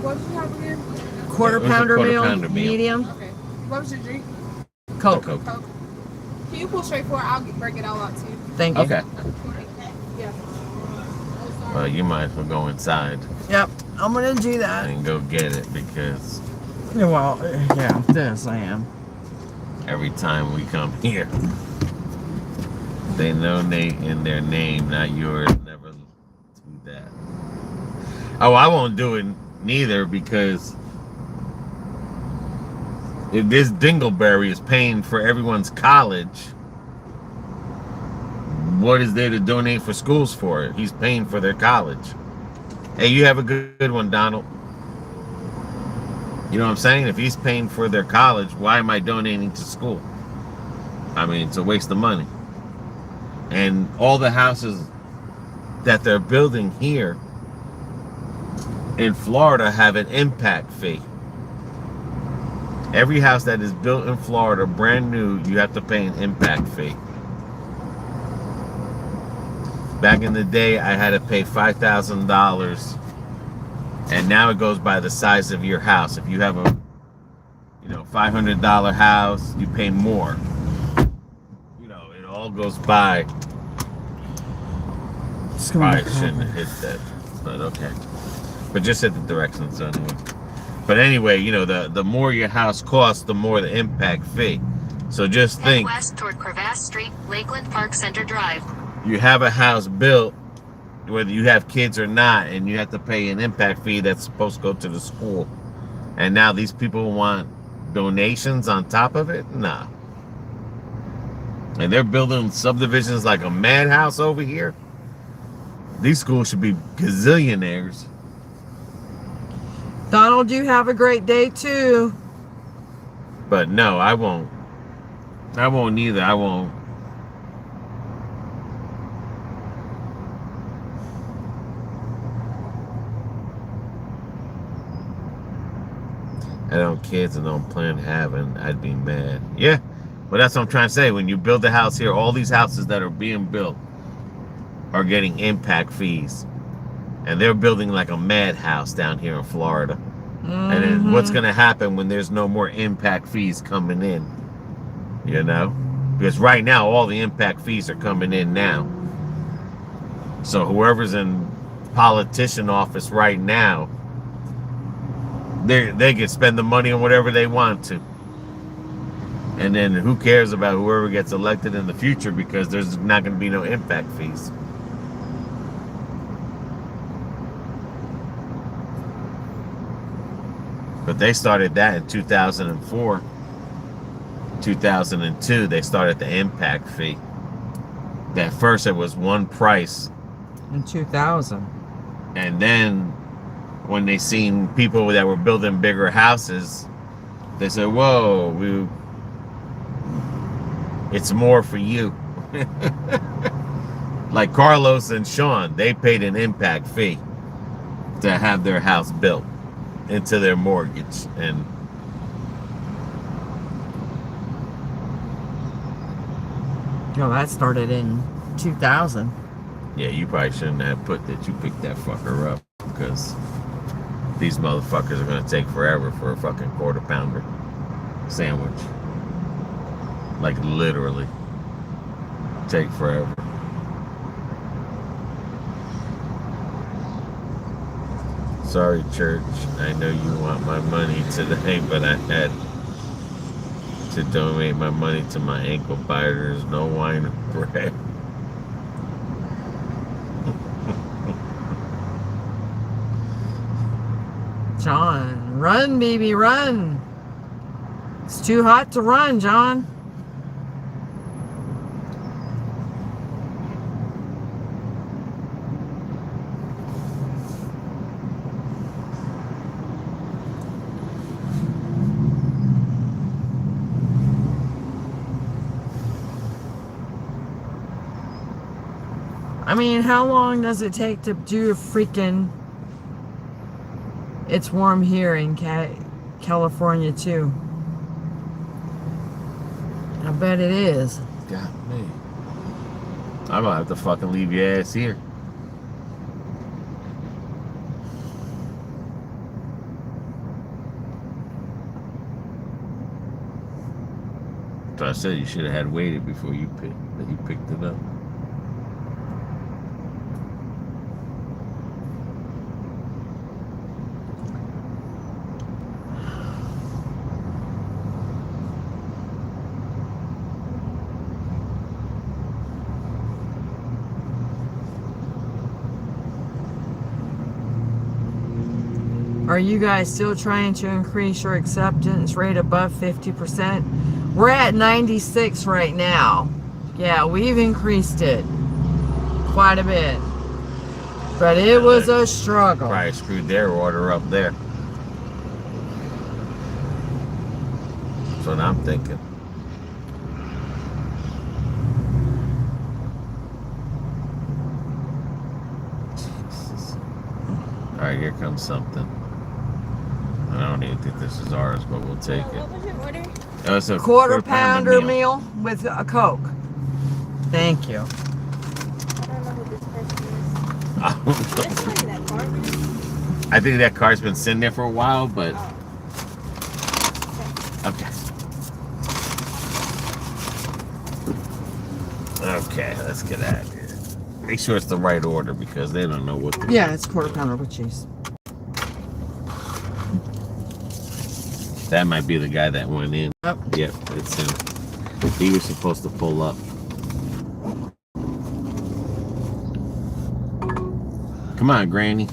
E: What did you have again?
A: Quarter
C: It was a
A: pounder
C: quarter
A: meal,
C: pounder meal.
A: medium,
E: Okay. What was your drink?
A: Coke.
C: Coke.
E: Coke. Can you pull straight forward? I'll break it all out too.
A: Thank you.
C: Okay.
E: Yeah.
C: Well, you might as well go inside
A: Yep, I'm gonna do that.
C: and go get it, because
A: Well, yeah, this I am.
C: every time we come here, they know in their name, not yours. Never do that. Oh, I won't do it neither, because if this Dingleberry is paying for everyone's college, what is there to donate for schools for it? He's paying for their college. Hey, you have a good one, Donald. You know what I'm saying? If he's paying for their college, why am I donating to school? I mean, it's a waste of money. And all the houses that they're building here in Florida have an impact fee. Every house that is built in Florida, brand new, you have to pay an impact fee. Back in the day, I had to pay $5,000, and now it goes by the size of your house. If you have a, $500 house, you pay more. It all goes by. Probably shouldn't have hit that, but okay. But just hit the directions anyway. But anyway, the more your house costs, the more the impact fee. So just
B: Head
C: think,
B: west toward Crevasse Street, Lakeland Park Center Drive.
C: you have a house built, whether you have kids or not, and you have to pay an impact fee that's supposed to go to the school. And now these people want donations on top of it? Nah. And they're building subdivisions like a madhouse over here. These schools should be gazillionaires.
A: Donald, you have a great day too.
C: But no, I won't. I won't either. I won't. I don't kids and don't plan having, I'd be mad. Yeah, but that's what I'm trying to say. When you build a house here, all these houses that are being built are getting impact fees. And they're building like a madhouse down here in Florida. And then what's going to happen when there's no more impact fees coming in? Because right now, all the impact fees are coming in now. So whoever's in politician office right now, they can spend the money on whatever they want to. And then who cares about whoever gets elected in the future, because there's not going to be no impact fees. But they started that in 2004. 2002, they started the impact fee. At first, it was one price.
A: In 2000.
C: And then, when they seen people that were building bigger houses, they said, whoa, it's more for you. Like Carlos and Sean, they paid an impact fee to have their house built into their mortgage. And
A: No, that started in 2000.
C: yeah, you probably shouldn't have put that you picked that fucker up, because these motherfuckers are going to take forever for a fucking quarter pounder sandwich. Like literally take forever. Sorry, church. I know you want my money today, but I had to donate my money to my ankle biters. No wine or bread.
A: John, run, baby, run. It's too hot to run, John. I mean, how long does it take to do a freaking... It's warm here in California, too. I bet it is.
C: God, man. I'm gonna have to fucking leave your ass here. So I said you should have had waited before you picked it up.
A: Are you guys still trying to increase your acceptance rate above 50%? We're at 96 right now. Yeah, we've increased it quite a bit. But it was a struggle.
C: Probably screwed their order up there. That's what I'm thinking. Jesus. Alright, here comes something. I don't even think this is ours, but we'll take it.
E: What was your order?
C: Oh, it's a
A: Quarter pounder meal with a Coke. Thank you.
E: I don't know who this person is.
C: I don't know.
E: There's somebody that car, man.
C: I think that car's been sitting there for a while, but
E: Oh.
C: okay, let's get out of here. Make sure it's the right order, because they don't know what to do.
A: Yeah, it's quarter pounder with cheese.
C: That might be the guy that went in.
A: Yep.
C: Yep, it's him. He was supposed to pull up. Come on, Granny.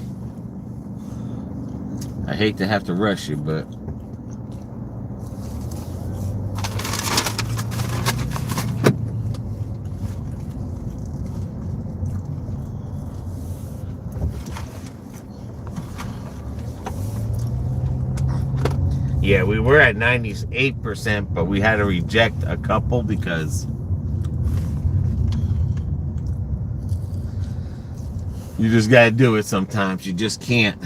C: I hate to have to rush you, but yeah, we were at 98%, but we had to reject a couple because you just gotta do it sometimes. You just can't.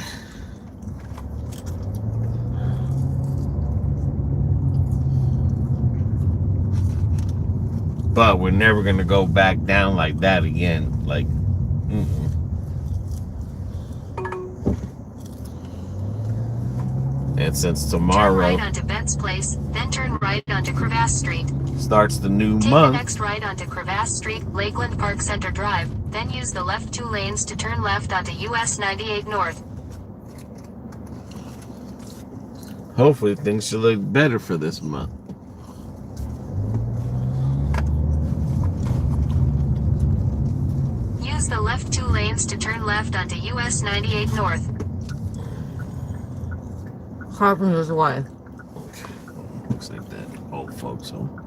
C: But we're never gonna go back down like that again. Like, And since
B: Turn
C: tomorrow
B: right onto Betts Place, then turn right onto Crevasse Street.
C: starts the new
B: Take the
C: month,
B: next right onto Crevasse Street, Lakeland Park Center Drive, then use the left 2 lanes to turn left onto US 98 North.
C: hopefully things should look better for this month.
B: Use the left 2 lanes to turn left onto US 98 North.
A: Carpenter's Way.
C: Looks like that old folks home.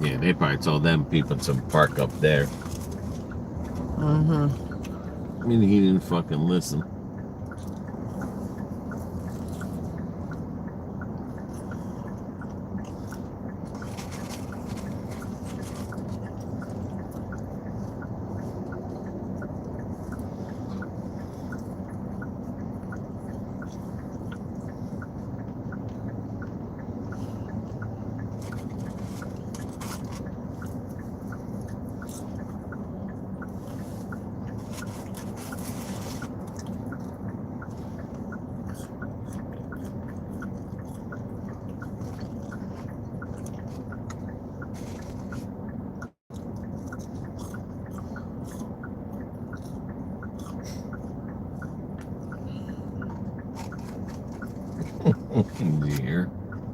C: Yeah, they probably told them people to park up there.
A: Mm-hmm.
C: I mean, he didn't fucking listen. Did you hear?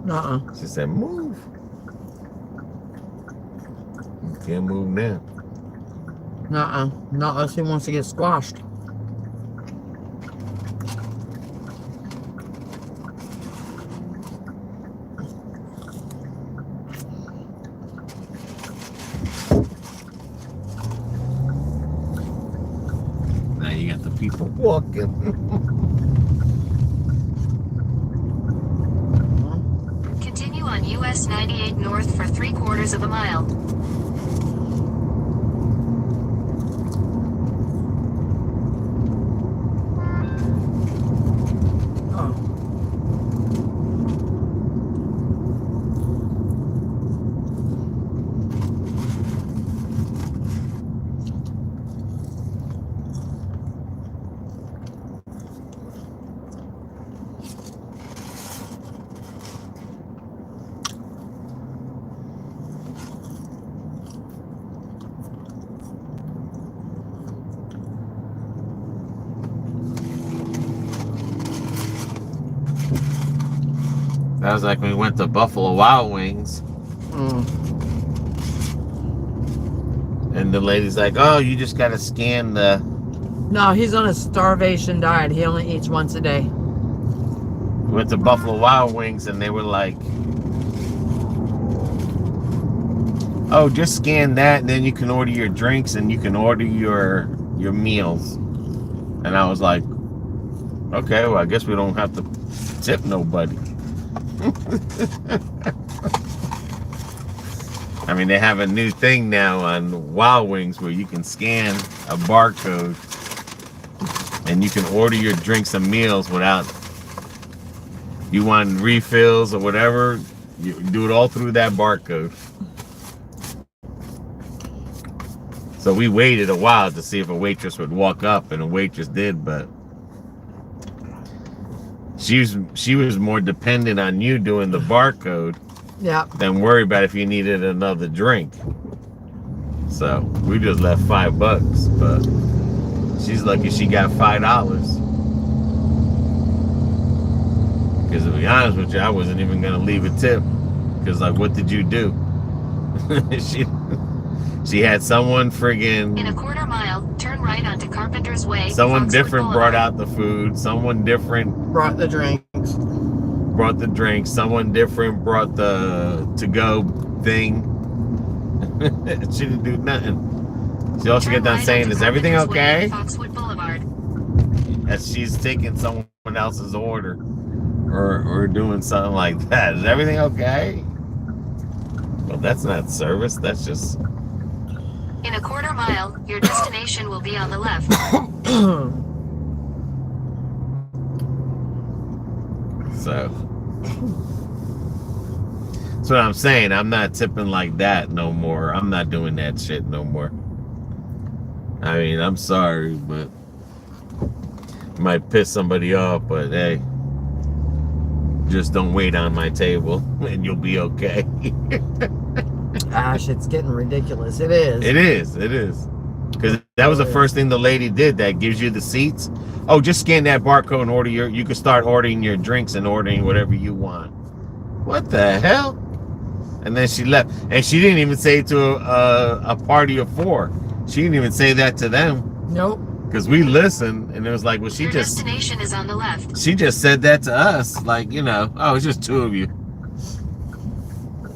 A: Uh-uh.
C: She said, move. You can't move now.
A: Uh-uh. Not unless he wants to get squashed.
C: Now you got the people walking.
B: Continue on US 98 North for 3/4 of a mile.
C: That was like when we went to Buffalo Wild Wings. And the lady's like, oh, you just got to scan the...
A: No, he's on a starvation diet. He only eats once a day.
C: We went to Buffalo Wild Wings and they were like, oh, just scan that and then you can order your drinks and you can order your meals. And I was like, okay, well, I guess we don't have to tip nobody. I mean, they have a new thing now on Wild Wings where you can scan a barcode and you can order your drinks and meals without, you want refills or whatever, you do it all through that barcode. So we waited a while to see if a waitress would walk up, and a waitress did, but she was more dependent on you doing the barcode than worry about if you needed another drink. So we just left $5, but she's lucky she got $5. Because to be honest with you, I wasn't even gonna leave a tip. Because like, what did you do? She had someone friggin'...
B: In a 1/4 mile, turn right right onto Carpenter's Way.
C: Someone
B: Foxwood
C: different brought
B: Boulevard.
C: out the food. Someone different
A: Brought the drinks.
C: brought the drink. Someone different brought the to-go thing. She didn't do nothing. She also
B: Turn
C: get done
B: right
C: saying,
B: onto
C: "Is everything
B: Carpenter's Way,
C: okay?"
B: Foxwood Boulevard.
C: As she's taking someone else's order, or doing something like that. Is everything okay? Well, that's not service. That's just.
B: In a quarter mile, your destination will be on the left.
C: So. That's what I'm saying. I'm not tipping like that no more. I'm not doing that shit no more. I mean, I'm sorry, but might piss somebody off, but hey, just don't wait on my table and you'll be okay.
A: Ash, it's getting ridiculous. It is.
C: It is. Because that was the first thing the lady did that gives you the seats. Oh, just scan that barcode and order you can start ordering your drinks and ordering whatever you want. What the hell? And then she left. And she didn't even say it to a party of 4. She didn't even say that to them.
A: Nope.
C: Because we listened, and it was like, well,
B: Your destination is on the left.
C: she just said that to us. Like, oh, it's just 2 of you.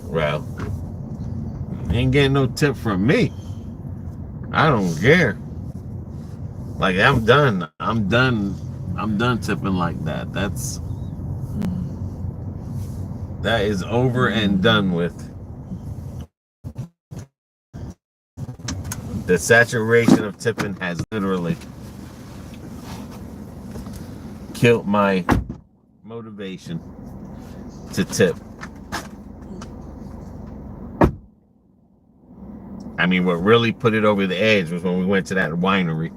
C: Well, ain't getting no tip from me. I don't care. Like, I'm done tipping like that. That is over and done with. The saturation of tipping has literally killed my motivation to tip. I mean, what really put it over the edge was when we went to that winery.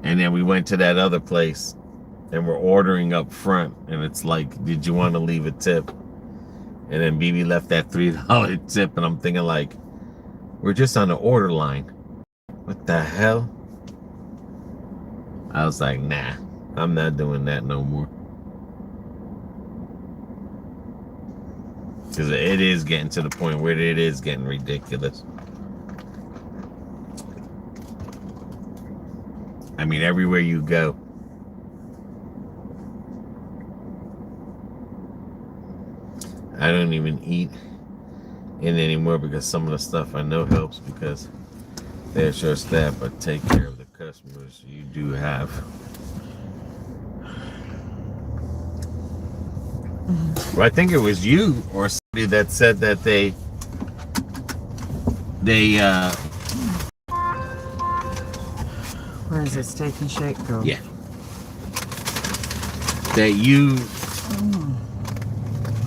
C: And then we went to that other place and we're ordering up front. And it's like, did you want to leave a tip? And then BB left that $3 tip. And I'm thinking like, we're just on the order line. What the hell? I was like, nah, I'm not doing that no more. Because it is getting to the point where it is getting ridiculous. I mean, everywhere you go. I don't even eat in anymore because some of the stuff I know helps because they're short staffed, but take care of the customers you do have. Well, I think it was you or somebody that said that they
A: Where is this Steak and Shake go?
C: yeah, that you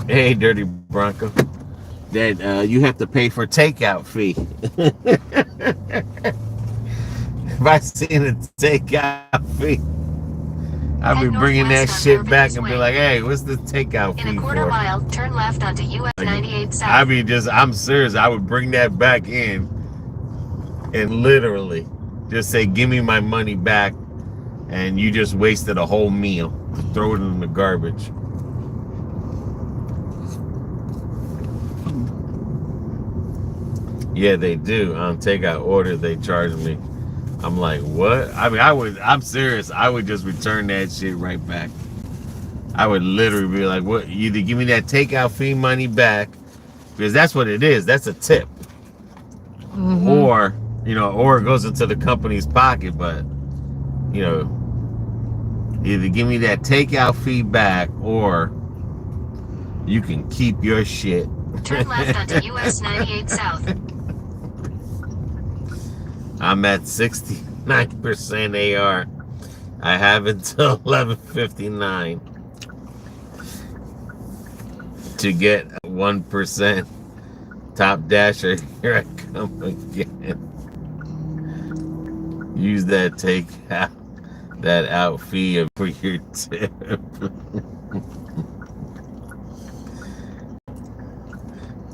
C: hey Dirty Bronco, that you have to pay for takeout fee. If I seen a takeout fee, I'd be bringing that shit back and be like, hey, what's the takeout fee for?
B: In a quarter mile, turn left onto US 98 South.
C: I'm serious. I would bring that back in and literally just say, give me my money back. And you just wasted a whole meal. Throw it in the garbage. Yeah, they do. On takeout order, they charge me. I'm like, what? I mean, I'm serious. I would just return that shit right back. I would literally be like, what? Either give me that takeout fee money back, because that's what it is. That's a tip. Mm-hmm. Or it goes into the company's pocket, but, either give me that takeout fee back or you can keep your shit.
B: Turn left onto US 98 South.
C: I'm at 69% AR. I have until 11:59 to get 1% top dasher. Here I come again. Use that out fee for your tip.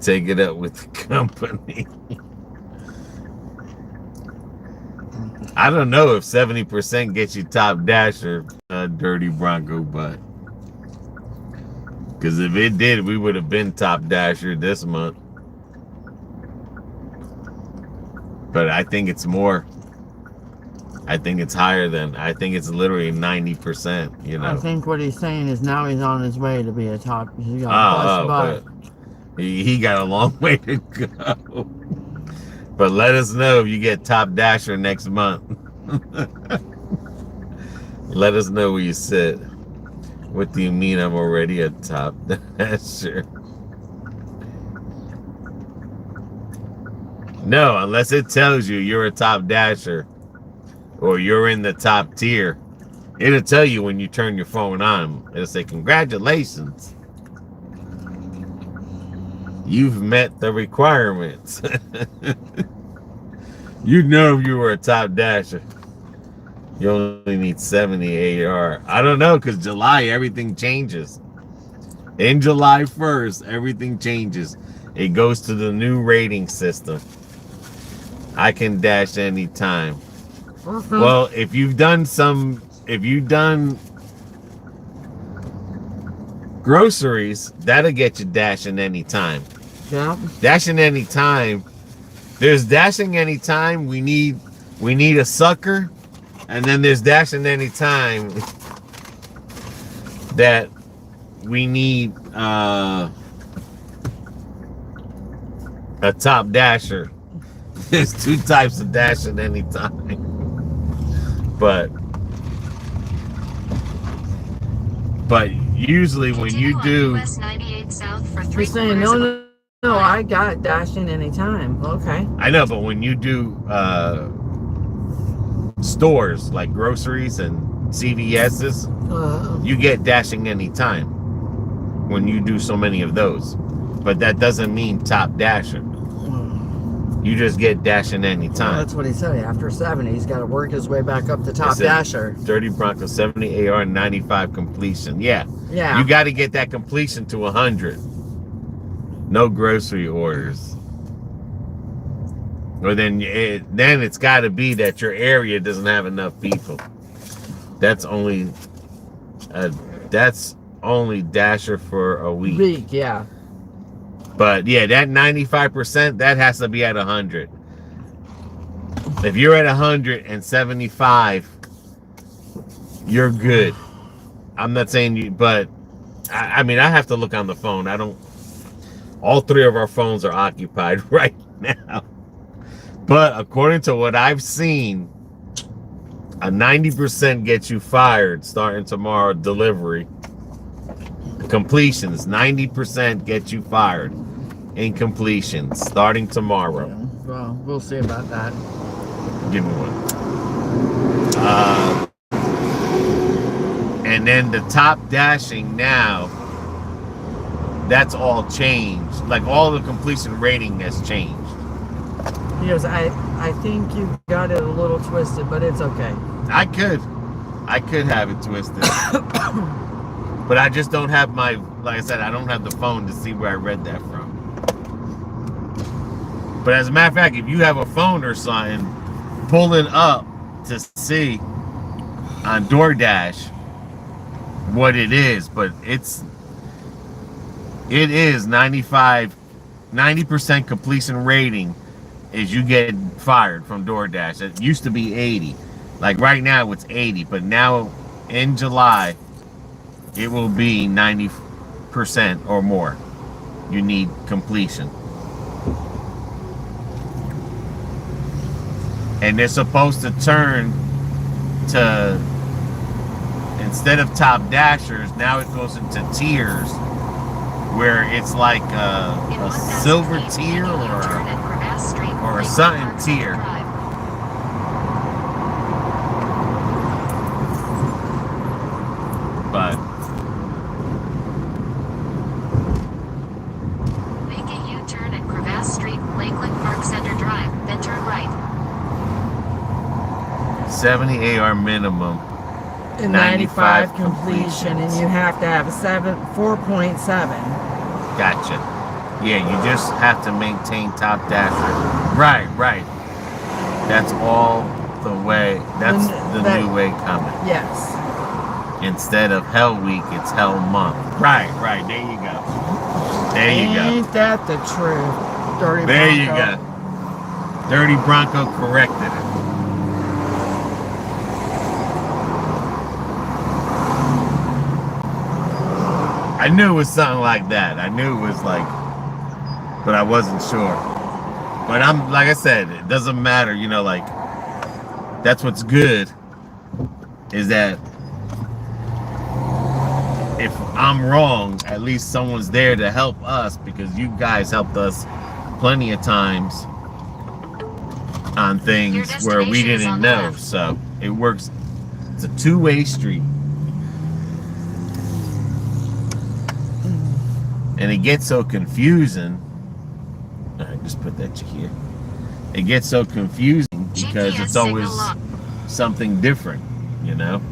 C: Take it up with the company. I don't know if 70% gets you top dasher, Dirty Bronco, but because if it did, we would have been top dasher this month. But I think it's more. I think it's higher than. I think it's literally 90%. You know.
A: I think what he's saying is now he's on his way to be a top. He got
C: but he got a long way to go. But let us know if you get Top Dasher next month. Let us know where you sit. What do you mean I'm already a Top Dasher? No, unless it tells you you're a Top Dasher or you're in the top tier. It'll tell you when you turn your phone on. It'll say, congratulations. You've met the requirements. You know if you were a Top Dasher. You only need 70 AR. I don't know, because July, everything changes. In July 1st, everything changes. It goes to the new rating system. I can dash anytime.
A: Mm-hmm.
C: Well, if you've done groceries, that'll get you dashing anytime.
A: Yeah.
C: Dashing anytime. There's dashing anytime. We need a sucker, and then there's dashing anytime that we need a Top Dasher. There's two types of dashing anytime. But usually when you do,
B: US 98 south for
A: You're saying no, I got dashing anytime. Okay.
C: I know, but when you do stores like groceries and CVS's, you get dashing anytime when you do so many of those. But that doesn't mean Top Dasher. You just get dashing anytime.
A: Well, that's what he said. After 70, he's got to work his way back up to Top Dasher.
C: 30 Bronco, 70 AR, 95 completion. Yeah.
A: Yeah.
C: You got to get that completion to 100. No grocery orders. Or then it's got to be that your area doesn't have enough people. That's only Dasher for a week.
A: Yeah.
C: But yeah, that 95%, that has to be at 100. If you're at 175, you're good. I'm not saying you, but I mean, I have to look on the phone. All three of our phones are occupied right now. But according to what I've seen, a 90% gets you fired starting tomorrow. Delivery completions, 90% get you fired in completions starting tomorrow.
A: Yeah. Well, we'll see about that.
C: Give me one. And then the Top Dashing now, that's all changed. Like all the completion rating has changed.
A: He goes, I think you got it a little twisted, but it's okay.
C: I could have it twisted. But I just don't have like I said, I don't have the phone to see where I read that from. But as a matter of fact, if you have a phone or something, pull it up to see on Doordash what it is. But it is 90% completion rating is you get fired from Doordash. It used to be 80. Like right now it's 80, but now in July it will be 90% or more. You need completion. And they're supposed to turn to, instead of Top Dashers, now it goes into tiers where it's like a silver tier or a something tier. But
B: make a U-turn at Crevasse Street, Lakeland Park Center Drive, then turn right.
C: 70 AR minimum.
A: And 95 completion, and you have to have a 4.7.
C: Gotcha. Yeah, you just have to maintain Top Dasher. Right. That's all the way. That's the new way coming.
A: Yes.
C: Instead of Hell Week, it's Hell Month. Right. There you go. There you go.
A: Ain't that the truth? Dirty
C: There you
A: Bronco.
C: go. Dirty Bronco corrected it. I knew it was something like that. I knew it was like, but I wasn't sure. But I'm, like I said, it doesn't matter, you know, like, that's what's good, is that if I'm wrong, at least someone's there to help us, because you guys helped us plenty of times on things where we didn't know. So it works. It's a two-way street. And it gets so confusing. I just put that here. It gets so confusing because it's always something different, you know?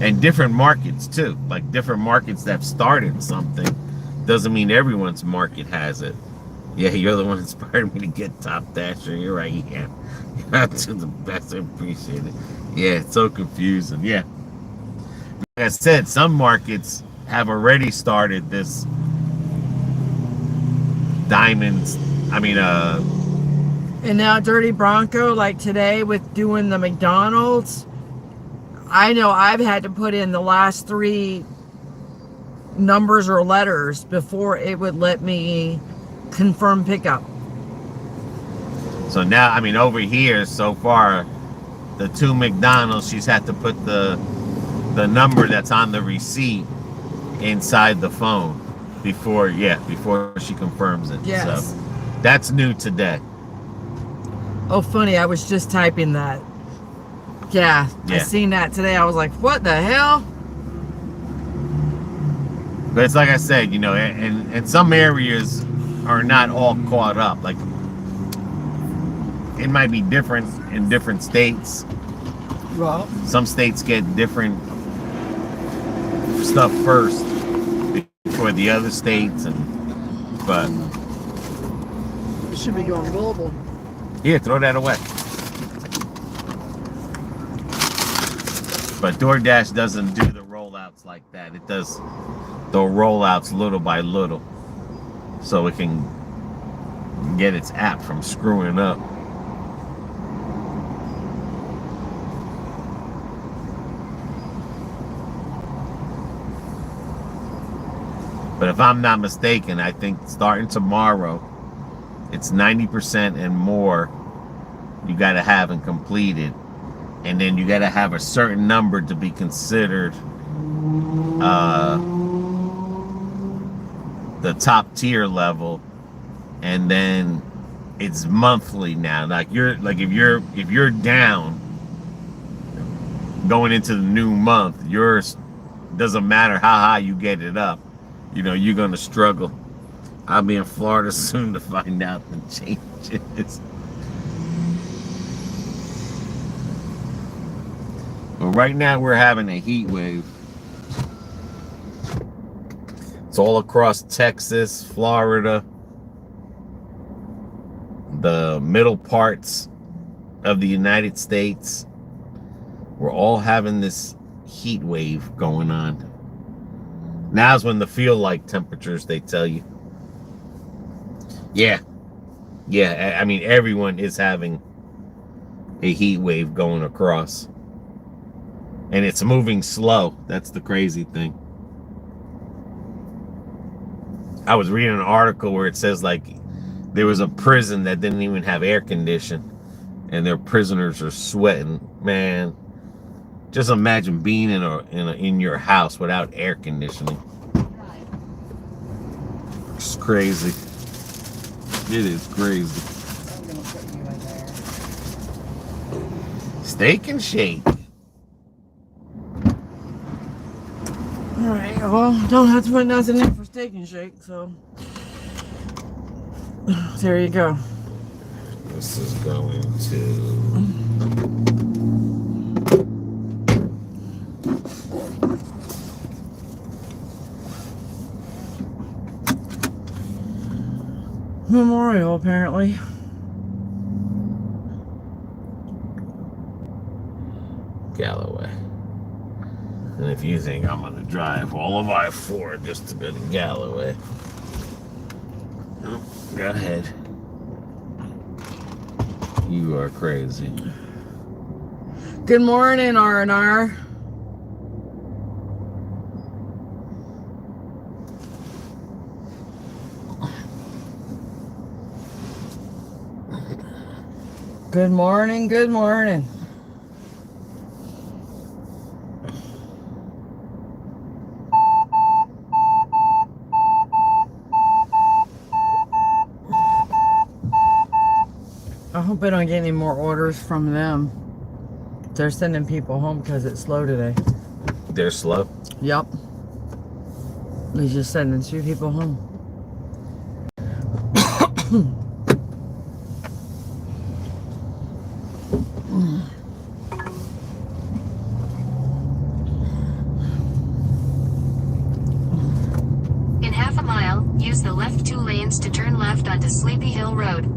C: And different markets too. Like different markets that have started something doesn't mean everyone's market has it. Yeah, you're the one that inspired me to get Top Dasher. You're right, yeah. You're to the best. I appreciate it. Yeah, it's so confusing. Yeah. Like I said, some markets have already started this diamonds.
A: And now Dirty Bronco, like today with doing the McDonald's, I know I've had to put in the last 3 numbers or letters before it would let me confirm pickup.
C: So now, over here so far, the 2 McDonald's, she's had to put the number that's on the receipt inside the phone before she confirms it.
A: Yes.
C: So that's new today.
A: Oh, funny, I was just typing that. Yeah, I seen that today. I was like, what the hell?
C: But it's like I said, you know, and some areas are not all caught up. Like, it might be different in different states.
A: Well,
C: some states get different stuff first before the other states, but
A: it should be going global.
C: Here, throw that away. But DoorDash doesn't do the rollouts like that. It does the rollouts little by little, so it can get its app from screwing up. But if I'm not mistaken, I think starting tomorrow, it's 90% and more you got to have and completed. And then you got to have a certain number to be considered the top tier level. And then it's monthly now. Like if you're down going into the new month, yours doesn't matter how high you get it up. You know, you're going to struggle. I'll be in Florida soon to find out the changes. But right now we're having a heat wave. It's all across Texas, Florida, the middle parts of the United States. We're all having this heat wave going on. Now's when the feel-like temperatures, they tell you. Yeah, everyone is having a heat wave going across. And it's moving slow. That's the crazy thing. I was reading an article where it says, like, there was a prison that didn't even have air conditioning, and their prisoners are sweating. Man, just imagine being in your house without air conditioning. It's crazy. It is crazy.
A: I'm gonna put you in there.
C: Steak and Shake.
A: Alright, well, don't have to put nothing in for Steak and Shake, so there you go.
C: This is going to
A: Memorial, apparently.
C: Galloway. And if you think I'm going to drive all of I-4 just to go to Galloway, no, go ahead. You are crazy.
A: Good morning, R&R. Good morning, good morning. I hope I don't get any more orders from them. They're sending people home because it's slow today.
C: They're slow.
A: Yep. They're just sending 2 people home.
B: In half a mile, use the left 2 lanes to turn left onto Sleepy Hill Road.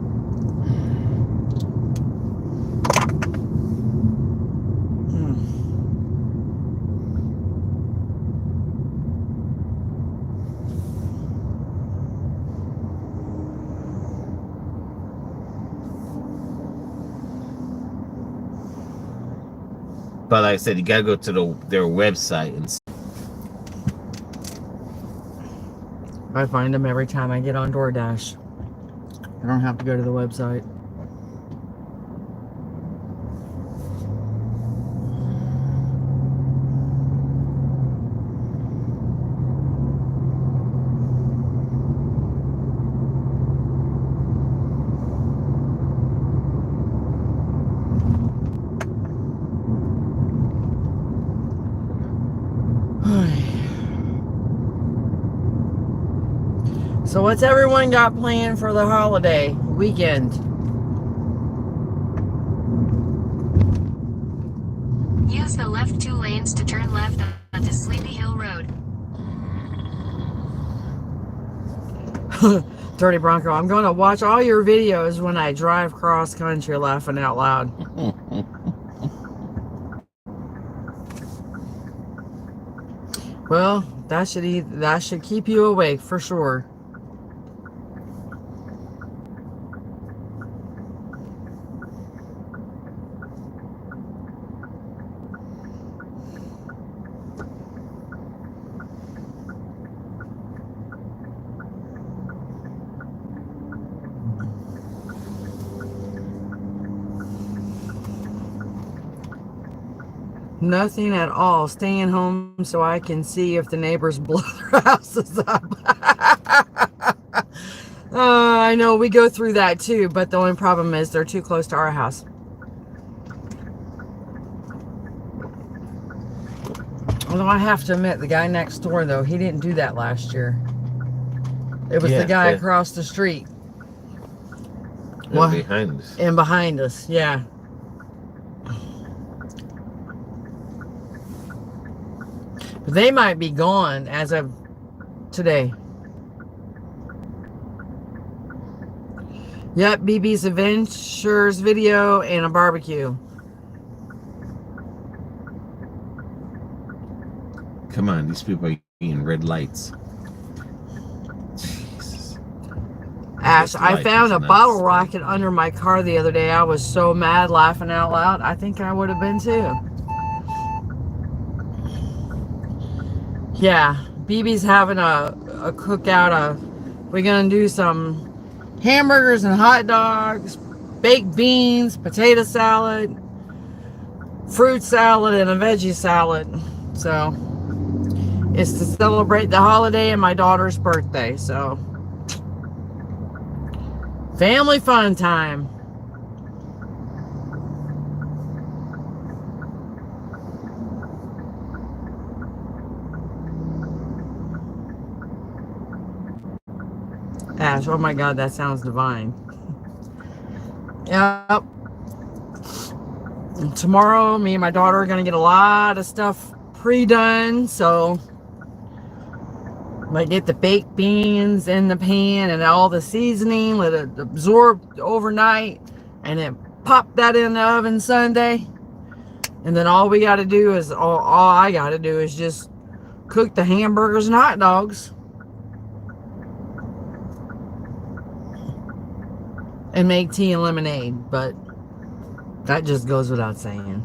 C: But like I said, you gotta go to their website and see.
A: I find them every time I get on Doordash. I don't have to go to the website. So what's everyone got planned for the holiday weekend?
B: Use the left 2 lanes to turn left onto Sleepy Hill Road.
A: Dirty Bronco, I'm going to watch all your videos when I drive cross country, laughing out loud. Well, that should keep you awake for sure. Nothing at all. Staying home so I can see if the neighbors blow their houses up. I know we go through that too, but the only problem is they're too close to our house. Although I have to admit, the guy next door, though, he didn't do that last year. It was the guy across the street.
C: And behind us.
A: And behind us, yeah. But they might be gone as of today. Yep, BB's Adventures video and a barbecue.
C: Come on, these people are eating red lights. Jesus.
A: Ash, I found a bottle rocket under my car the other day. I was so mad, laughing out loud. I think I would have been too. Yeah, BB's having a cookout. We're going to do some hamburgers and hot dogs, baked beans, potato salad, fruit salad, and a veggie salad. So, it's to celebrate the holiday and my daughter's birthday. So, family fun time. Ash, oh my God, that sounds divine. Yep. And tomorrow, me and my daughter are going to get a lot of stuff pre-done, so might get the baked beans in the pan and all the seasoning, let it absorb overnight, and then pop that in the oven Sunday. And then all we got to do is, all I got to do is just cook the hamburgers and hot dogs. And make tea and lemonade, but That just goes without saying.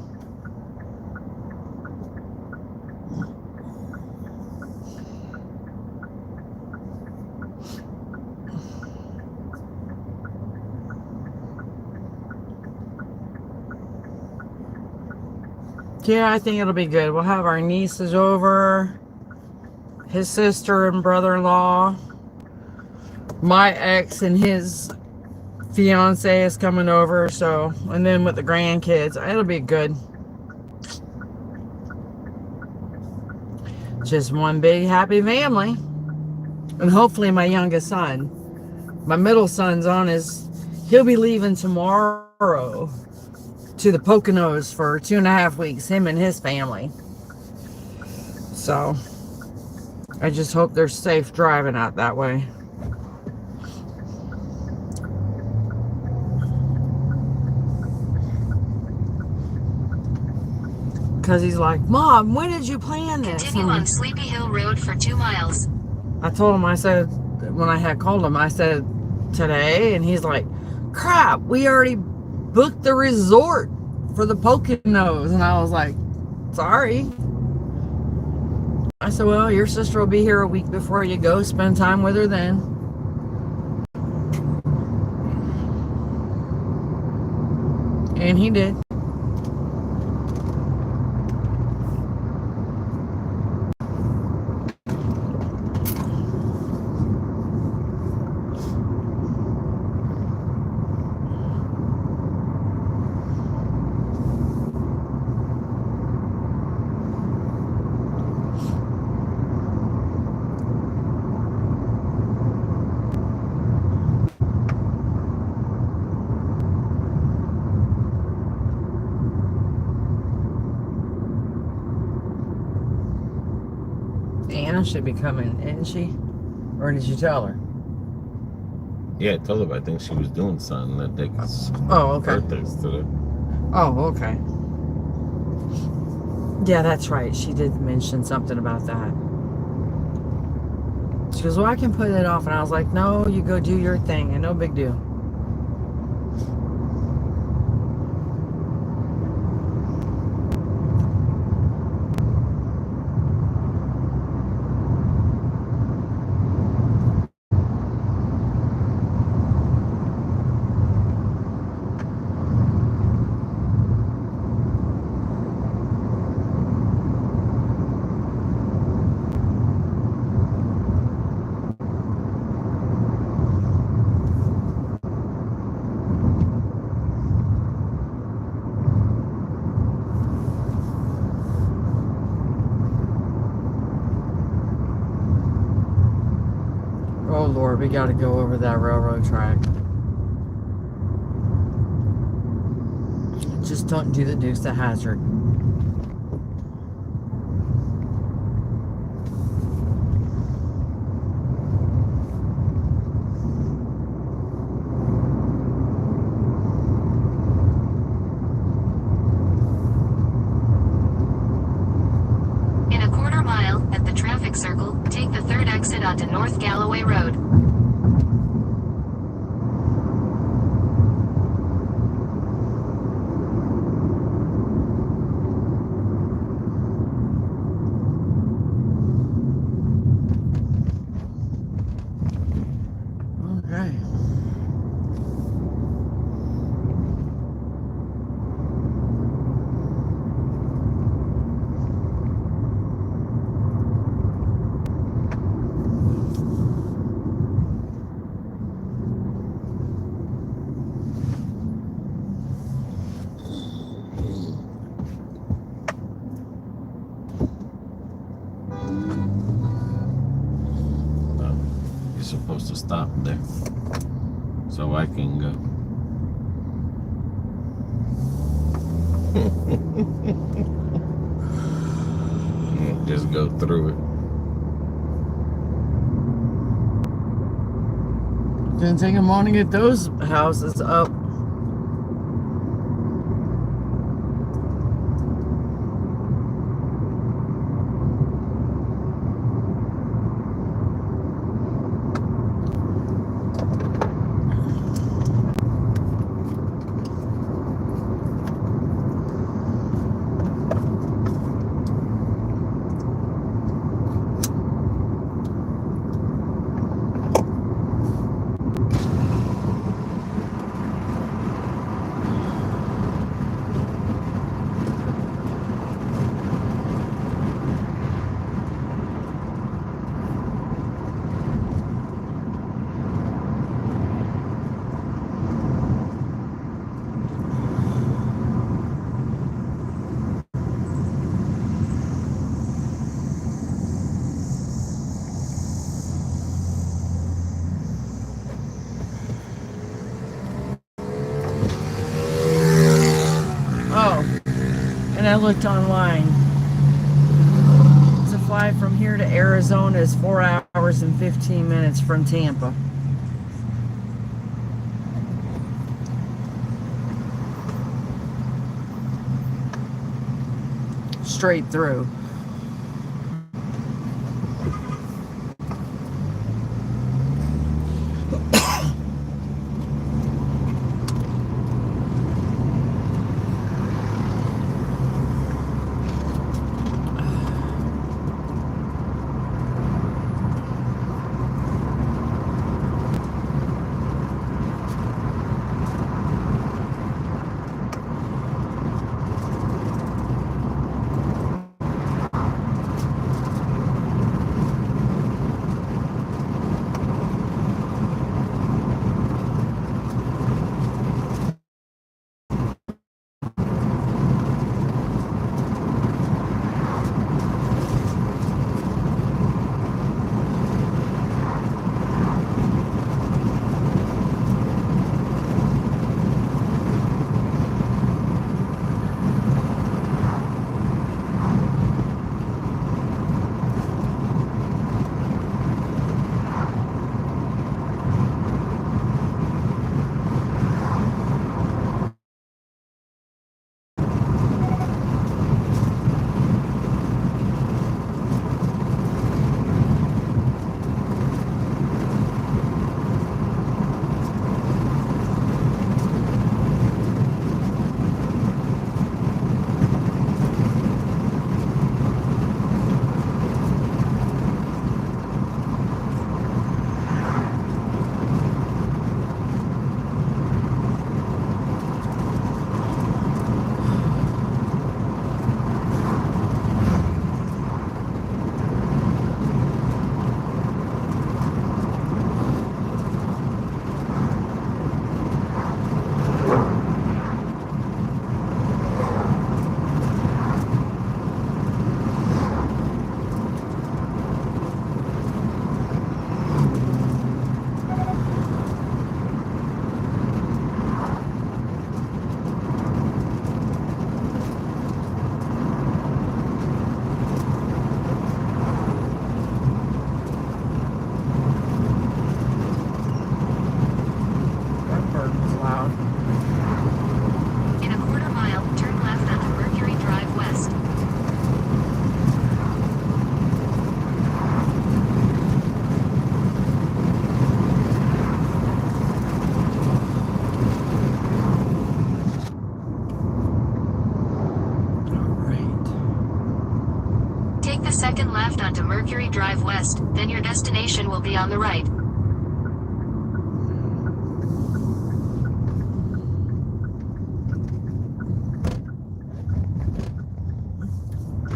A: Yeah, I think it'll be good. We'll have our nieces over, his sister and brother-in-law. My ex and his fiance is coming over, so, and then with the grandkids, it'll be good. Just one big happy family. And hopefully my youngest son, my middle son's he'll be leaving tomorrow to the Poconos for 2.5 weeks, him and his family. So, I just hope they're safe driving out that way. Because he's like, Mom, when did you plan this?
B: Continue on Sleepy Hill Road for 2 miles.
A: I told him, I said, when I had called him, I said, today? And he's like, crap, we already booked the resort for the Poconos. And I was like, sorry. I said, well, your sister will be here a week before you go. Spend time with her then. And he did. Anna should be coming, isn't she? Or did you tell her?
C: Yeah, I told her, but I think she was doing something. I think it's
A: okay.
C: birthdays today.
A: Oh, okay. Yeah, that's right. She did mention something about that. She goes, well, I can put it off. And I was like, no, you go do your thing. And no big deal. Oh, Lord, we got to go over that railroad track. Just don't do the Dukes of Hazzard.
B: In a quarter mile, at the traffic circle, take the third exit onto North Galloway Road.
A: Okay.
C: You're supposed to stop there so I can go. Just go through it.
A: Didn't take him long to get those houses up. looked online. To fly from here to Arizona is 4 hours and 15 minutes from Tampa. Straight through.
B: In a quarter mile, turn left onto Mercury Drive West. Take the second left onto Mercury Drive West, then your destination will be on the right.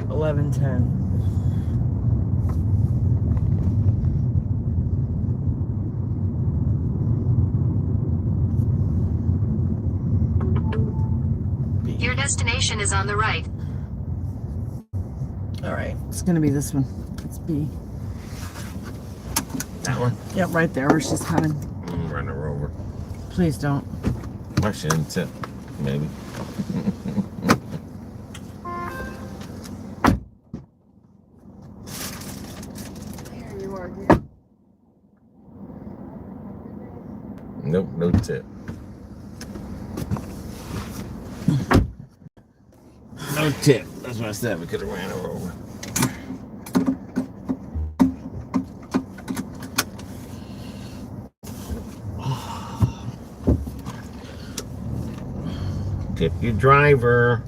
A: $11.10.
B: Your destination is on the right.
A: All right, it's gonna be this one. It's B.
C: That one?
A: Yep, right there where she's coming.
C: Run her over.
A: Please don't.
C: I shouldn't tip, maybe.
A: Here you are, dear.
C: Nope, no tip. No tip. That's what I said. We could have ran her over. Tip your driver.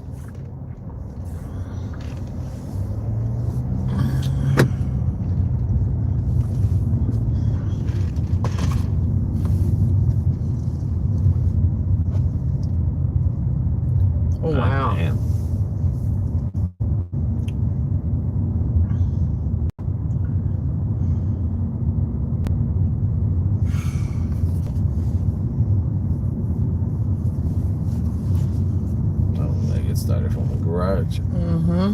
A: Oh, wow.
C: Man. It started from the garage.
A: Mm-hmm.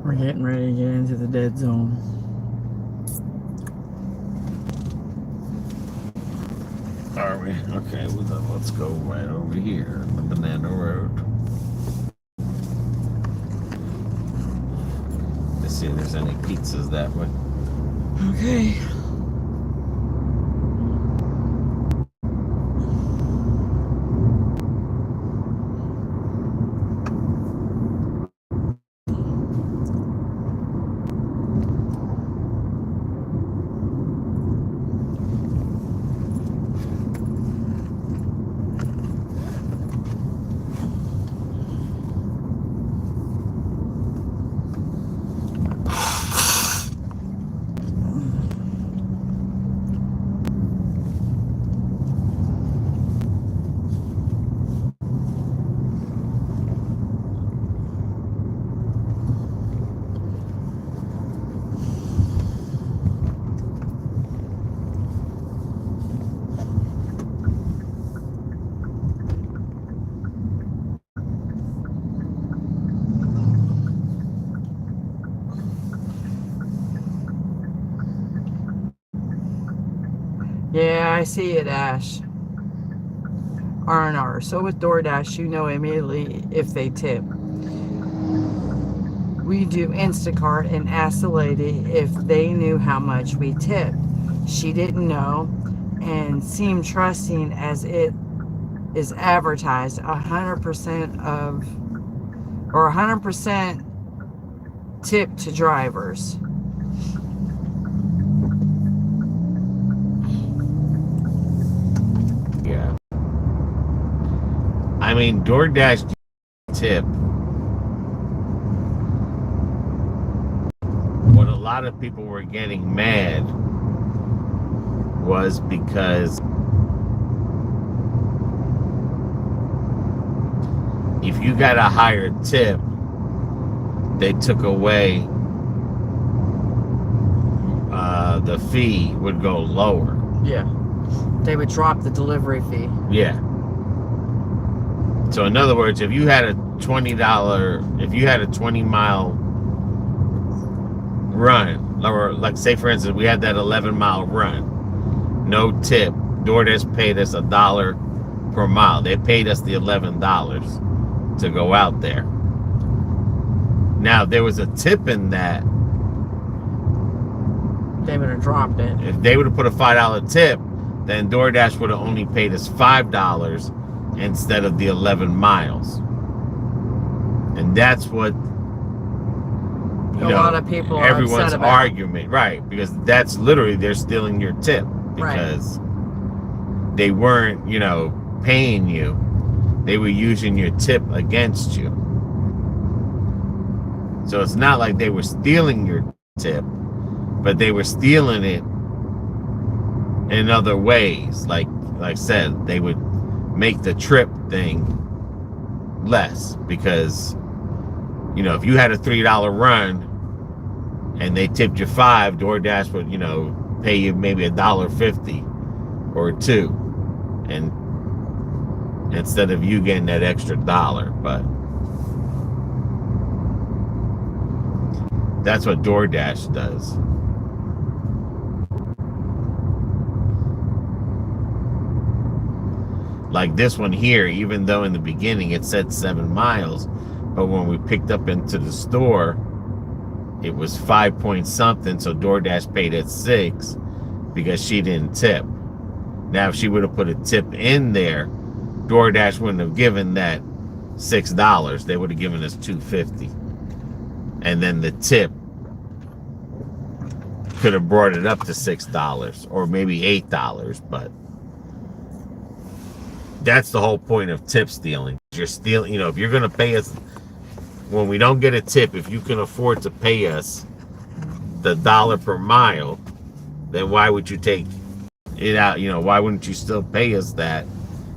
A: We're getting ready to get into the dead zone.
C: Are we? Okay, well then let's go right over here, the Banana Road. Let's see if there's any pizzas that way.
A: Okay. Yeah, I see it, Ash. R&R. So with DoorDash, you know immediately if they tip. We do Instacart and ask the lady if they knew how much we tipped. She didn't know and seemed trusting as it is advertised 100% of, or 100% tip to drivers.
C: Yeah. I mean, DoorDash tip. What a lot of people were getting mad was because if you got a higher tip, they took away the fee would go lower.
A: Yeah. They would drop the delivery fee.
C: Yeah. So in other words, if you had a $20, if you had a 20-mile run, or like say for instance, we had that 11-mile run, no tip. DoorDash paid us $1 per mile. They paid us the $11 to go out there. Now, if there was a tip in that,
A: they would have dropped it.
C: If they would have put a $5 tip, then DoorDash would have only paid us $5 instead of the 11 miles. And that's what
A: a lot of people are
C: everyone's
A: upset about.
C: argument, right? Because that's literally they're stealing your tip because they weren't, paying you. They were using your tip against you. So it's not like they were stealing your tip, but they were stealing it in other ways. Like I said, they would make the trip thing less because, if you had a $3 run and they tipped you $5, DoorDash would, pay you maybe $1.50 or $2, and instead of you getting that extra $1, but that's what DoorDash does. Like this one here, even though in the beginning it said 7 miles, but when we picked up into the store, it was 5 point something, so DoorDash paid at 6 because she didn't tip. Now, if she would have put a tip in there, DoorDash wouldn't have given that $6. They would have given us $2.50. And then the tip could have brought it up to $6 or maybe $8, but that's the whole point of tip stealing. You're stealing, if you're going to pay us, when we don't get a tip, if you can afford to pay us the $1 per mile, then why would you take it out? Why wouldn't you still pay us that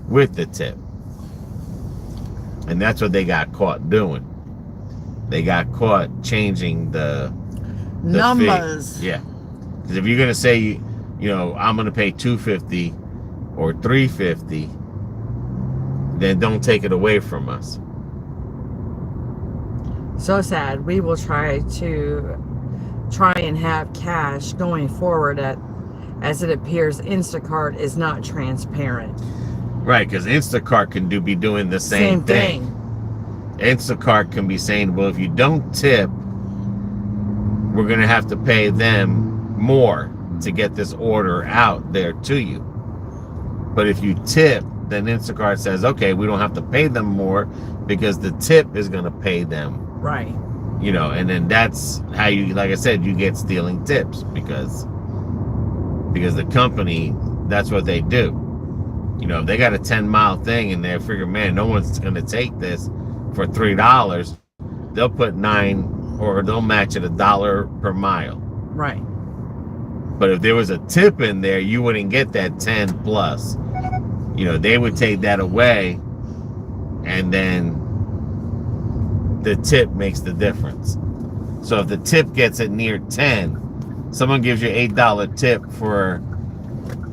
C: with the tip? And that's what they got caught doing. They got caught changing the
A: numbers.
C: Fee. Yeah. Because if you're going to say, I'm going to pay $2.50 or $3.50, then don't take it away from us.
A: So sad. We will try and have cash going forward as it appears Instacart is not transparent.
C: Right, because Instacart can be doing the same thing. Instacart can be saying, well, if you don't tip, we're going to have to pay them more to get this order out there to you. But if you tip, then Instacart says, okay, we don't have to pay them more because the tip is going to pay them.
A: Right.
C: You know, and then that's how you, like I said, you get stealing tips because the company, that's what they do. You know, if they got a 10-mile thing and they figure, man, no one's going to take this for $3, they'll put $9 or they'll match it $1 per mile.
A: Right.
C: But if there was a tip in there, you wouldn't get that 10 plus. You know, they would take that away, and then the tip makes the difference. So if the tip gets it near 10, someone gives you $8 tip for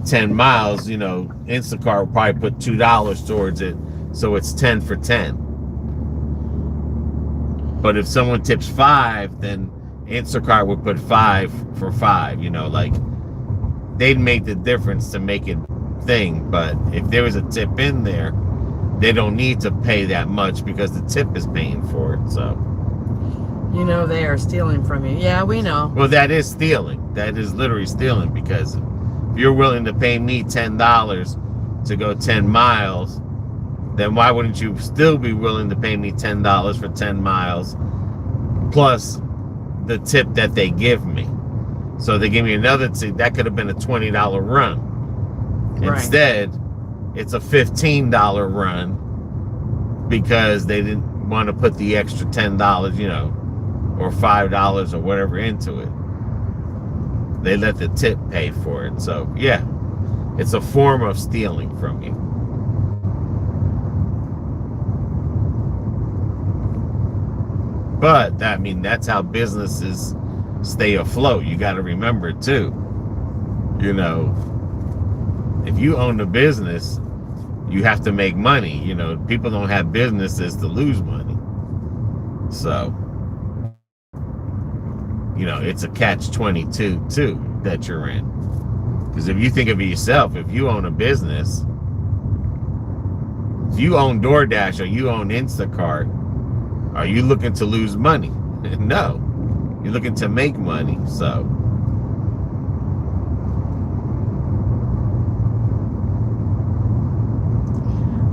C: 10 miles, you know, Instacart will probably put $2 towards it, so it's 10 for 10. But if someone tips 5, then Instacart would put 5 for 5, you know, like they'd make the difference to make it thing. But if there was a tip in there, they don't need to pay that much because the tip is paying for it. So,
A: you know, they are stealing from you. Yeah, we know.
C: Well, that is stealing. That is literally stealing, because if you're willing to pay me $10 to go 10 miles, then why wouldn't you still be willing to pay me $10 for 10 miles plus the tip that they give me? So they give me another tip. That could have been a $20 run.
A: Right.
C: Instead, it's a $15 run because they didn't want to put the extra $10, you know, or $5 or whatever into it. They let the tip pay for it. So, yeah, it's a form of stealing from you. But, I mean, that's how businesses stay afloat. You got to remember, too, you know, if you own a business, you have to make money. You know, people don't have businesses to lose money. So, you know, it's a catch-22 too that you're in. Because if you think of it yourself, if you own a business, if you own Doordash or you own Instacart, are you looking to lose money? No, you're looking to make money. So,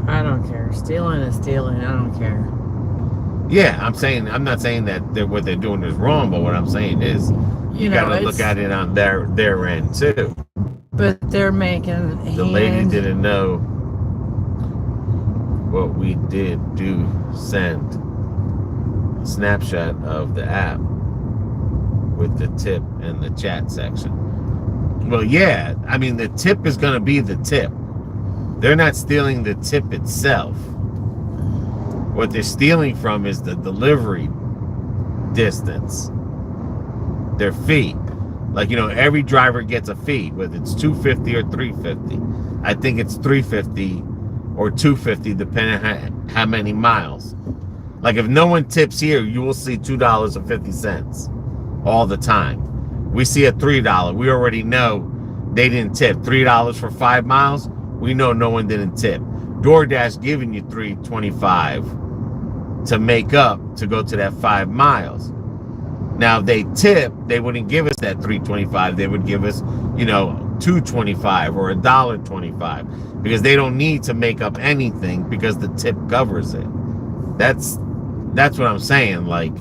A: I don't care. Stealing is stealing. I don't care.
C: yeah, I'm not saying that what they're doing is wrong, but what I'm saying is you got to look at it on their end too.
A: But they're making
C: The lady didn't know what we did send a snapshot of the app with the tip in the chat section. Well, yeah, I mean, the tip is going to be the tip. They're not stealing the tip itself. What they're stealing from is the delivery distance, their fee. Like, you know, every driver gets a fee, whether it's $2.50 or $3.50. I think it's $3.50 or $2.50, depending on how many miles. Like, if no one tips here, you will see $2.50 all the time. We see a $3. We already know they didn't tip. $3 for 5 miles. We know no one didn't tip. DoorDash giving you $3.25 to make up to go to that 5 miles. Now, if they tip, they wouldn't give us that $3.25. They would give us, you know, $2.25 or $1.25 because they don't need to make up anything because the tip covers it. That's what I'm saying. Like,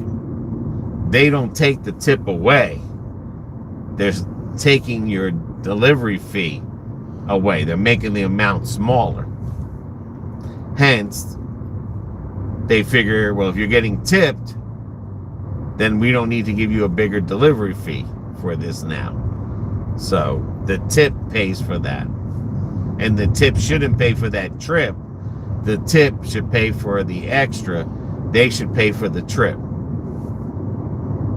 C: they don't take the tip away. They're taking your delivery fee away. They're making the amount smaller. Hence, they figure, well, if you're getting tipped, then we don't need to give you a bigger delivery fee for this now. So the tip pays for that. And the tip shouldn't pay for that trip. The tip should pay for the extra. They should pay for the trip.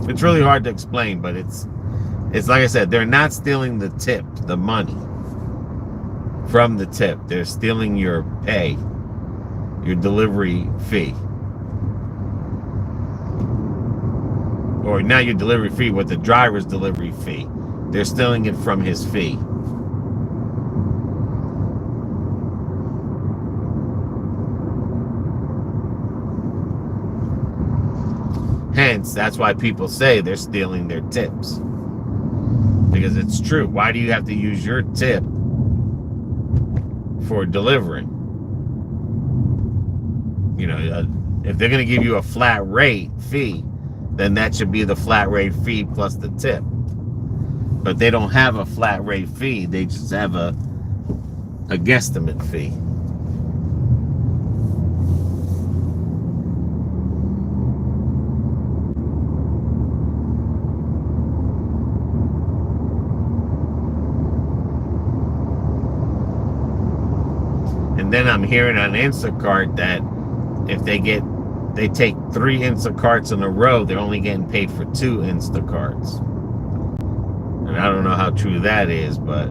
C: It's really hard to explain, but it's like I said, they're not stealing the tip, the money from the tip. They're stealing your pay, your delivery fee. or not your delivery fee, but the driver's delivery fee. They're stealing it from his fee. Hence, that's why people say they're stealing their tips. Because it's true. Why do you have to use your tip for delivering? You know, if they're going to give you a flat rate fee, then that should be the flat rate fee plus the tip. But they don't have a flat rate fee. They just have a guesstimate fee. And then I'm hearing on Instacart that if they take 3 Instacarts in a row, they're only getting paid for 2 Instacarts. And I don't know how true that is, but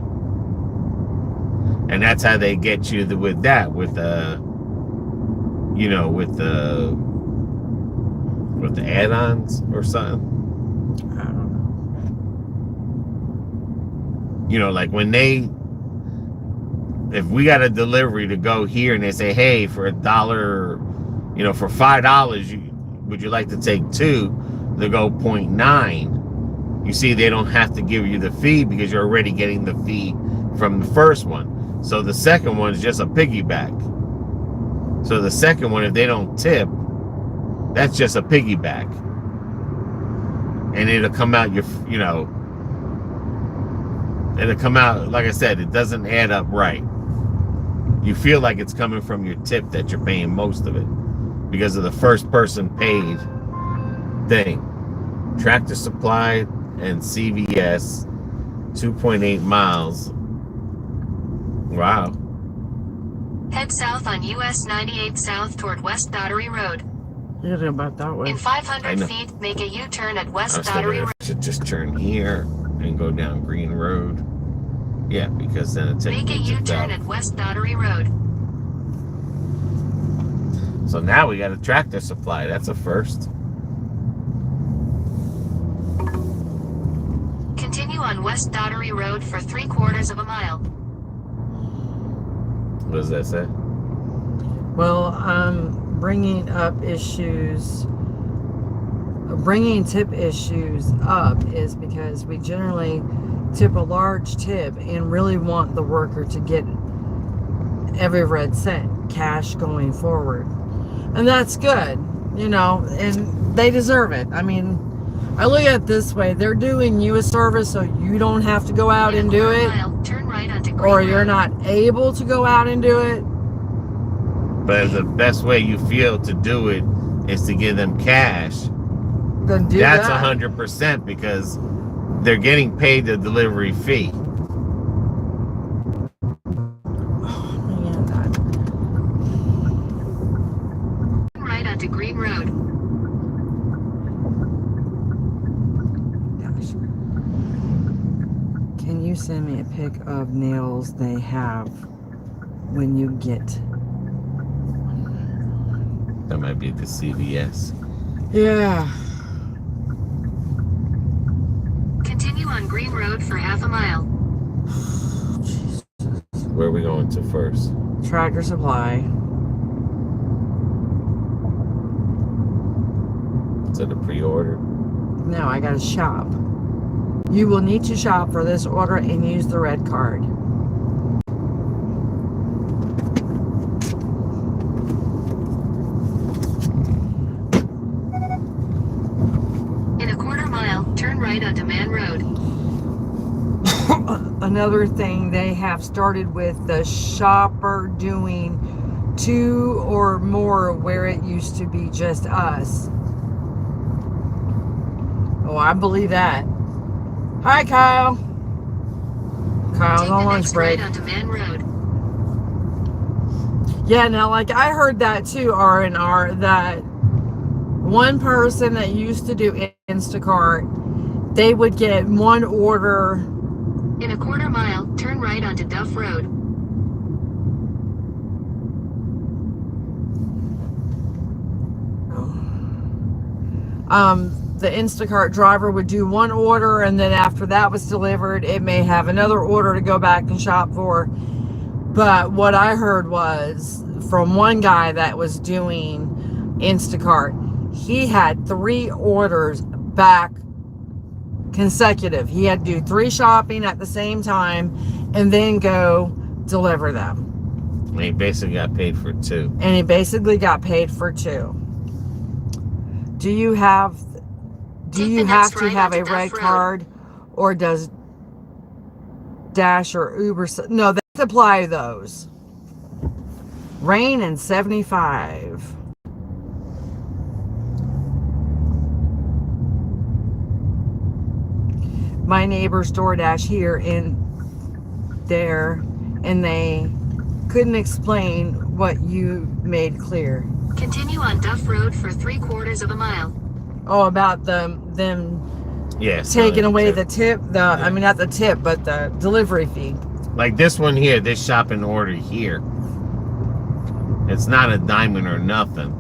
C: and that's how they get you with the add-ons or something.
A: I don't know.
C: You know, like when if we got a delivery to go here and they say, hey, for $1, you know, for $5, would you like to take 2 to go 0.9? You see, they don't have to give you the fee because you're already getting the fee from the first one. So the second one is just a piggyback. So the second one, if they don't tip, that's just a piggyback. And it'll come out it'll come out, like I said, it doesn't add up right. You feel like it's coming from your tip that you're paying most of it because of the first person paid thing. Tractor Supply and CVS, 2.8 miles. Wow.
B: Head south on US 98 south toward West Daughtery Road.
A: You know about that way.
B: In 500 feet, make a U-turn at West
C: I was thinking
B: Daughtery
C: I
B: Road.
C: should just turn here and go down Green Road. Yeah, because then it takes
B: Make a
C: me to
B: U-turn at West Daughtery Road.
C: So now we got a Tractor Supply. That's a first.
B: Continue on West Daughtery Road for 3/4 of a mile.
C: What does that say?
A: Well, bringing tip issues up is because we generally tip a large tip and really want the worker to get every red cent cash going forward. And that's good, you know, and they deserve it. I mean, I look at it this way. They're doing you a service so you don't have to go out and do it.
B: Turn right onto Green
A: Or
B: Road.
A: you're not able to go out and do it.
C: But the best way you feel to do it is to give them cash.
A: Then do
C: That's
A: that.
C: 100% because they're getting paid the delivery fee.
A: Man,
B: Turn right onto Green Road.
A: gosh. Can you send me a pic of nails they have when you get?
C: That might be the CVS.
A: Yeah.
B: Continue on Green Road for half a mile.
C: Where are we going to first?
A: Tractor Supply.
C: To the pre-order.
A: No, I gotta shop. You will need to shop for this order and use the red card.
B: In a 1/4 mile, turn right onto Man Road.
A: Another thing they have started with the shopper doing 2 or more where it used to be just us. Oh, I believe that. Hi, Kyle. Kyle's
B: Take
A: on
B: the
A: lunch
B: next
A: break.
B: right onto Man Road.
A: Yeah, now, like, I heard that too, R&R, that one person that used to do Instacart, they would get one order.
B: In a 1/4 mile, turn right onto Duff Road.
A: the Instacart driver would do one order, and then after that was delivered, it may have another order to go back and shop for. But what I heard was from one guy that was doing Instacart, he had 3 orders back consecutive. He had to do 3 shopping at the same time and then go deliver them.
C: And he basically got paid for 2.
A: And he basically got paid for 2. Do you have to have a red card, or does Dash or Uber? No, they supply those. Rain and 75. My neighbor's Doordash here in there, and they couldn't explain what you made clear.
B: Continue on Duff Road for 3/4 of a mile.
A: Oh, about them
C: Yes.
A: taking away the tip, I mean not the tip, but the delivery fee.
C: Like this one here, this shopping order here. It's not a diamond or nothing.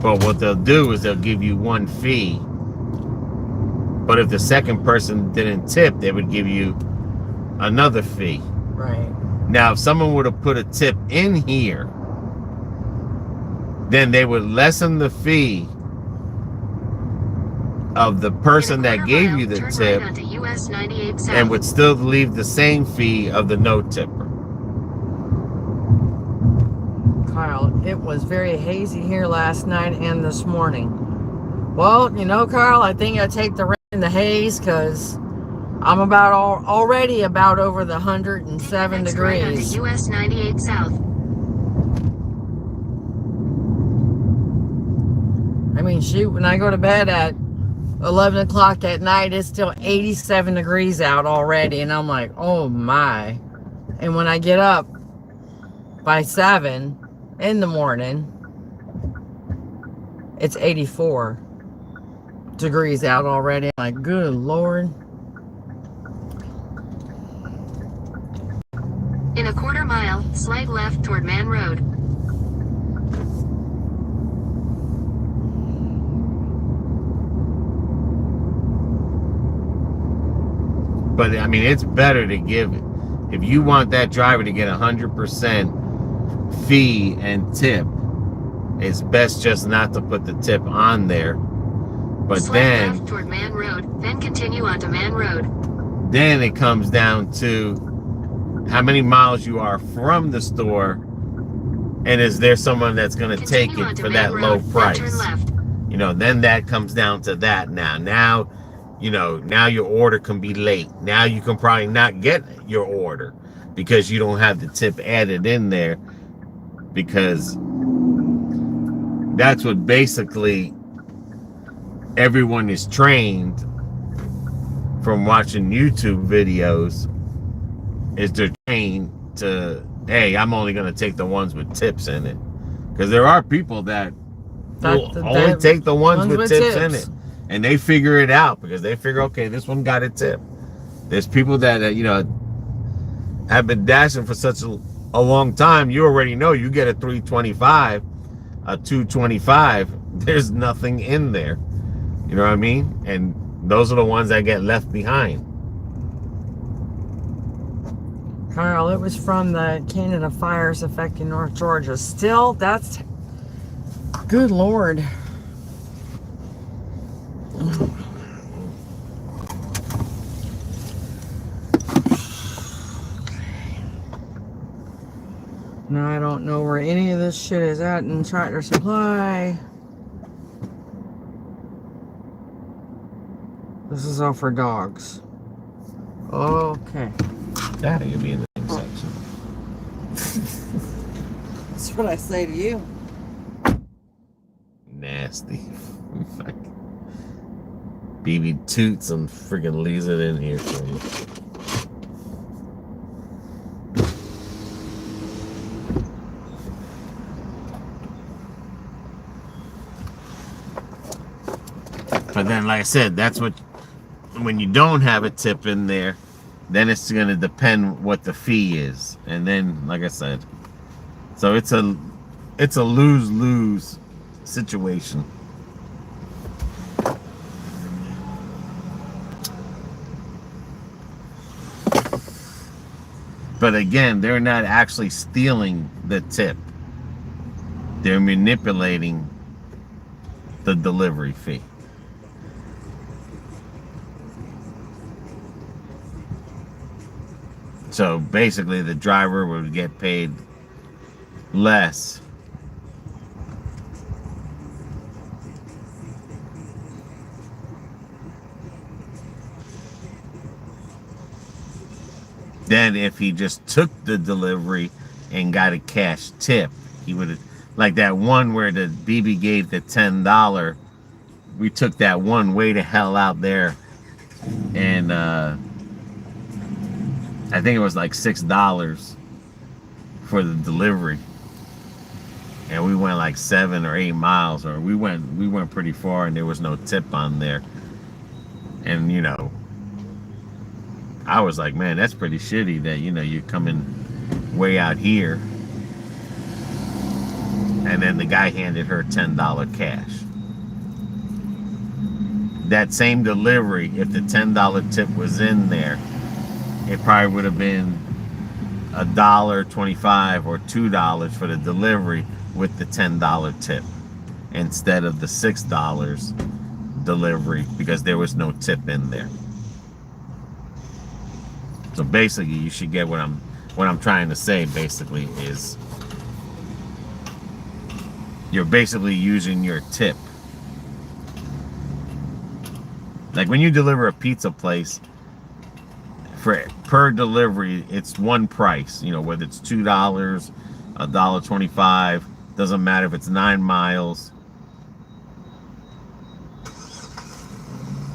C: But what they'll do is they'll give you 1 fee. But if the second person didn't tip, they would give you another fee.
A: Right.
C: Now, if someone would have put a tip in here, then they would lessen the fee of the person that gave you the tip, and would still leave the same fee of the no tipper.
A: Kyle, it was very hazy here last night and this morning. Well, you know, Kyle, I think I take the rain and the haze, because I'm already about over the 107 degrees.
B: US 98 South.
A: I mean, shoot, when I go to bed at 11 o'clock at night, it's still 87 degrees out already, and I'm like, oh my. And when I get up by 7 in the morning, it's 84 degrees out already. I'm like, good Lord.
B: In a 1/4 mile, slide left toward Man Road.
C: But I mean, it's better to give, if you want that driver to get 100% fee and tip, it's best just not to put the tip on there. But
B: Slide
C: then
B: left toward Man Road, then continue onto Man Road.
C: then it comes down to how many miles you are from the store, and is there someone that's going to take
B: Continue
C: it
B: onto
C: for
B: Man
C: that
B: Road,
C: low
B: then
C: price.
B: turn left.
C: You know, then that comes down to that. Now, you know, now your order can be late. Now you can probably not get your order because you don't have the tip added in there, because that's what basically everyone is trained from watching YouTube videos, is they're trained to, hey, I'm only going to take the ones with tips in it. Because there are people that will only take the ones with tips in it. And they figure it out, because they figure, okay, this one got a tip. There's people that, you know, have been dashing for such a long time. You already know you get a 325, a 225. There's nothing in there. You know what I mean? And those are the ones that get left behind.
A: Kyle, it was from the Canada fires affecting North Georgia. Still, that's good Lord. Now I don't know where any of this shit is at in Tractor Supply. This is all for dogs. Okay.
C: That could be in the same section.
A: That's what I say to you.
C: Nasty. BB toots and freaking leaves it in here for you. But then, like I said, that's what, when you don't have a tip in there, then it's going to depend what the fee is. And then, like I said, so it's a lose-lose situation. But again, they're not actually stealing the tip. They're manipulating the delivery fee. So basically the driver would get paid less than if he just took the delivery and got a cash tip. He would have, like that one where the BB gave the $10. We took that one way to hell out there, and I think it was like $6 for the delivery, and we went like 7 or 8 miles, or we went pretty far, and there was no tip on there. And you know, I was like, man, that's pretty shitty that, you know, you're coming way out here. And then the guy handed her $10 cash. That same delivery, if the $10 tip was in there, it probably would have been $1.25 or $2 for the delivery with the $10 tip instead of the $6 delivery, because there was no tip in there. So basically, you should get what I'm trying to say. Basically, is you're basically using your tip. Like when you deliver a pizza place, per delivery, it's one price. You know, whether it's $2, $1.25, doesn't matter if it's 9 miles.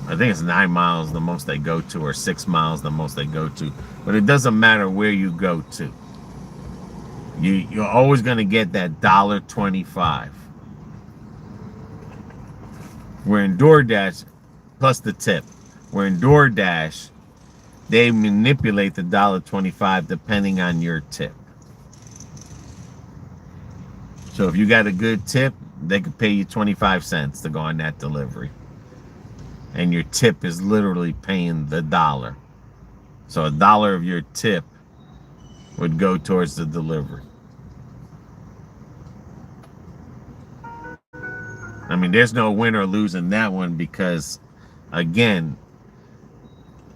C: I think it's 9 miles the most they go to, or 6 miles the most they go to. But it doesn't matter where you go to. You're always going to get that $1.25. We're in Doordash, plus the tip. We're in Doordash, they manipulate the $1.25 depending on your tip. So if you got a good tip, they could pay you 25 cents to go on that delivery. And your tip is literally paying the $1. So $1 of your tip would go towards the delivery. I mean, there's no win or lose in that one, because, again,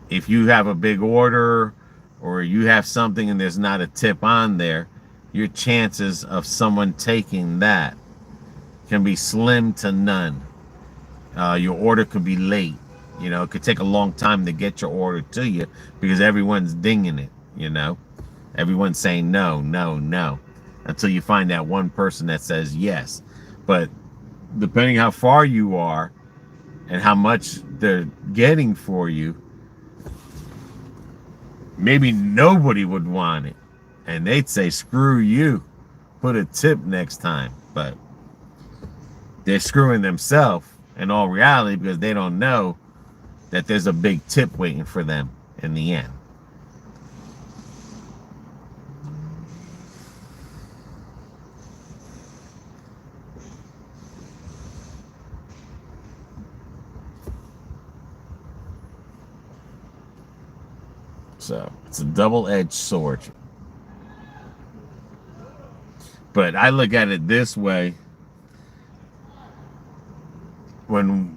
C: if you have a big order or you have something and there's not a tip on there, your chances of someone taking that can be slim to none. Your order could be late. You know, it could take a long time to get your order to you because everyone's dinging it, you know. Everyone's saying no, no, no, until you find that one person that says yes. But depending how far you are and how much they're getting for you, maybe nobody would want it. And they'd say, screw you, put a tip next time. But they're screwing themselves in all reality, because they don't know that there's a big tip waiting for them in the end. So it's a double-edged sword. But I look at it this way. When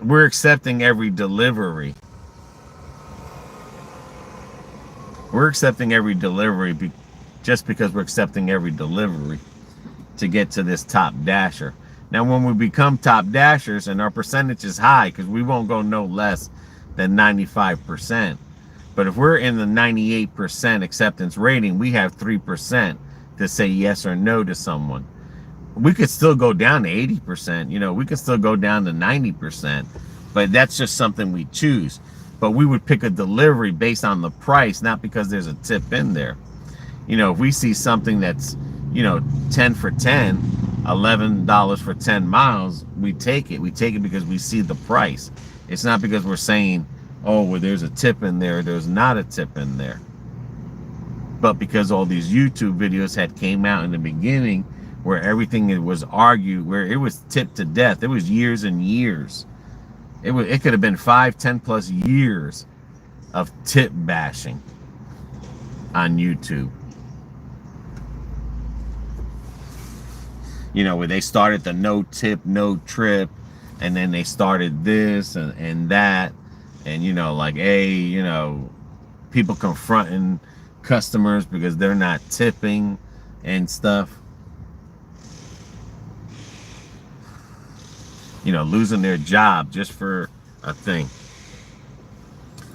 C: we're accepting every delivery, just because we're accepting every delivery to get to this top dasher. Now, when we become top dashers and our percentage is high, because we won't go no less than 95%. But if we're in the 98% acceptance rating, we have 3% to say yes or no to someone. We could still go down to 80%, you know, we could still go down to 90%, but that's just something we choose. But we would pick a delivery based on the price, not because there's a tip in there. You know, if we see something that's, you know, 10 for 10, $11 for 10 miles, we take it. We take it because we see the price. It's not because we're saying, oh, well, there's a tip in there, there's not a tip in there. But because all these YouTube videos had came out in the beginning, where everything was argued, where it was tipped to death. It was years and years. It could have been 5, 10 plus years of tip bashing. on YouTube. You know, where they started the no tip, no trip, and then they started this and that, and you know, like, hey, you know, people confronting customers because they're not tipping and stuff. You know, losing their job just for a thing.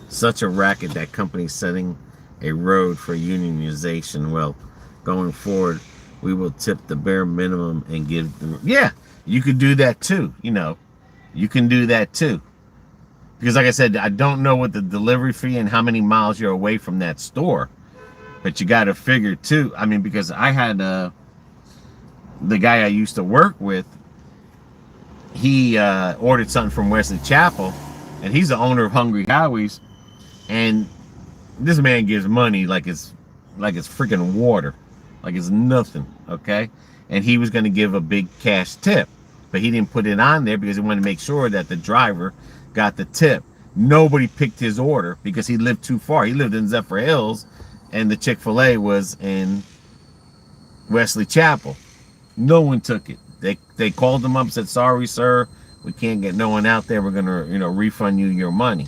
C: Such a racket that company's setting a road for unionization. Well, going forward, we will tip the bare minimum and give them. Yeah, you could do that too. You know, you can do that too. Because like I said, I don't know what the delivery fee and how many miles you're away from that store. But you got to figure too. I mean, because I had the guy I used to work with, he ordered something from Wesley Chapel, and he's the owner of Hungry Howie's, and this man gives money like it's freaking water, like it's nothing, okay? And he was going to give a big cash tip, but he didn't put it on there because he wanted to make sure that the driver got the tip. Nobody picked his order because he lived too far. He lived in Zephyr Hills, and the Chick-fil-A was in Wesley Chapel. No one took it. They called him up, said, sorry, sir, we can't get no one out there. We're going to, you know, refund you your money.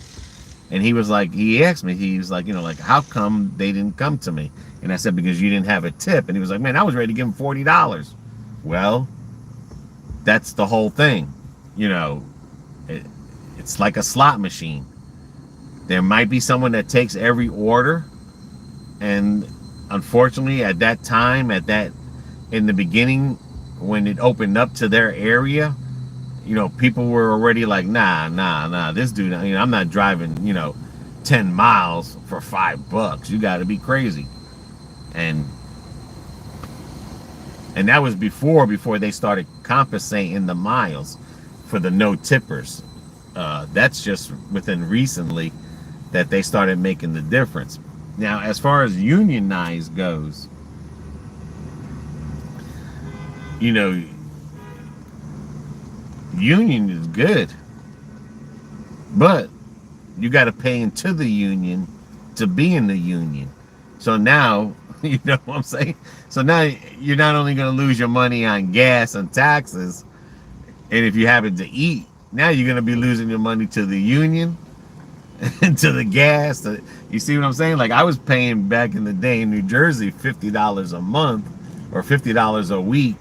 C: And he was like, he asked me, he was like, you know, like, how come they didn't come to me? And I said, because you didn't have a tip. And he was like, man, I was ready to give him $40. Well, that's the whole thing. You know, it's like a slot machine. There might be someone that takes every order. And unfortunately, at that time, in the beginning, when it opened up to their area, you know, people were already like, nah, this dude, you know, I'm not driving, you know, 10 miles for $5. You got to be crazy. And that was before they started compensating the miles for the no tippers. That's just within recently that they started making the difference. Now, as far as unionized goes, you know, union is good, but you got to pay into the union to be in the union. So now, you know what I'm saying? So now you're not only going to lose your money on gas and taxes, and if you happen to eat, now you're going to be losing your money to the union and to the gas. You see what I'm saying? Like, I was paying back in the day in New Jersey $50 a month or $50 a week,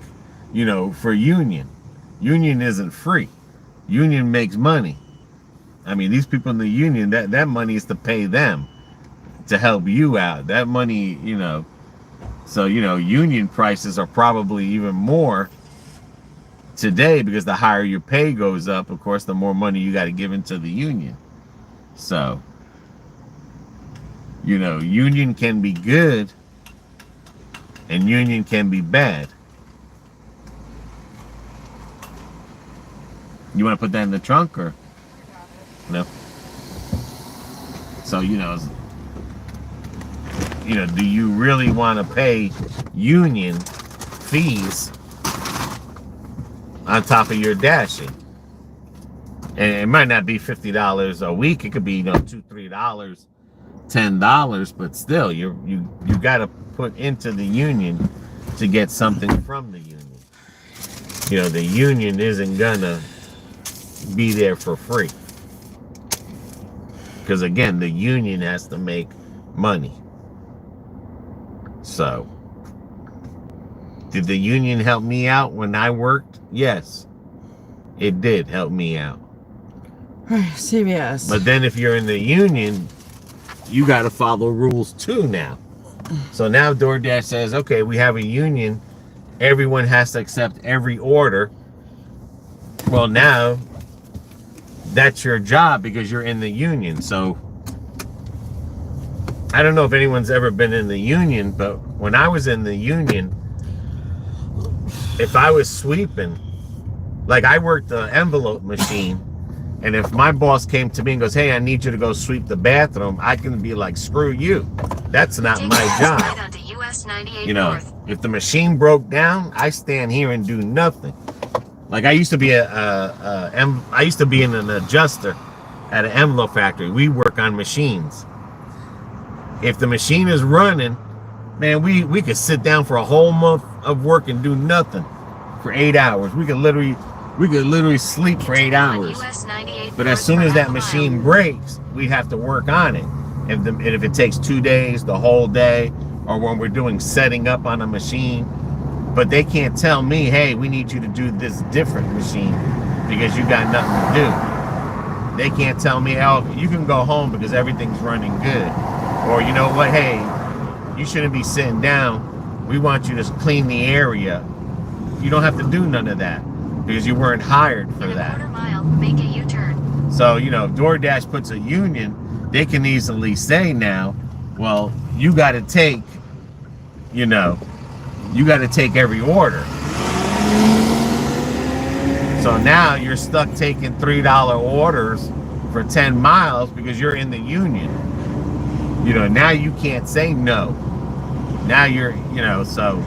C: you know, for union. Union isn't free. Union makes money. I mean, these people in the union, that money is to pay them to help you out. That money, you know, so, you know, union prices are probably even more today because the higher your pay goes up, of course, the more money you got to give into the union. So, you know, union can be good and union can be bad. You want to put that in the trunk or no? So, you know, do you really want to pay union fees on top of your dashing? And it might not be $50 a week. It could be, you know, $2, $3, $10, but still, you got to put into the union to get something from the union. You know, the union isn't gonna be there for free, because again, the union has to make money. So, did the union help me out when I worked? Yes, it did help me out.
A: CBS.
C: But then if you're in the union, you got to follow rules too now. So now DoorDash says, okay, we have a union. Everyone has to accept every order. Well, now that's your job because you're in the union. So I don't know if anyone's ever been in the union, but when I was in the union, if I was sweeping, like I worked the envelope machine, and if my boss came to me and goes, hey, I need you to go sweep the bathroom, I can be like, screw you. That's not my job. You know, if the machine broke down, I stand here and do nothing. Like I used to be I used to be an adjuster at an envelope factory. We work on machines. If the machine is running, man, we could sit down for a whole month of work and do nothing for 8 hours. We could literally sleep for 8 hours. But as soon as that machine breaks, we have to work on it. If it takes 2 days, the whole day, or when we're doing setting up on a machine, but they can't tell me, hey, we need you to do this different machine because you got nothing to do. They can't tell me, oh, you can go home because everything's running good. Or you know what, hey, you shouldn't be sitting down. We want you to clean the area. You don't have to do none of that because you weren't hired for that.
B: In a quarter mile, make a U-turn.
C: So, you know, if DoorDash puts a union, they can easily say now, well, you got to take, you know, you got to take every order. So now you're stuck taking $3 orders for 10 miles because you're in the union. You know, now you can't say no. Now you're, you know, so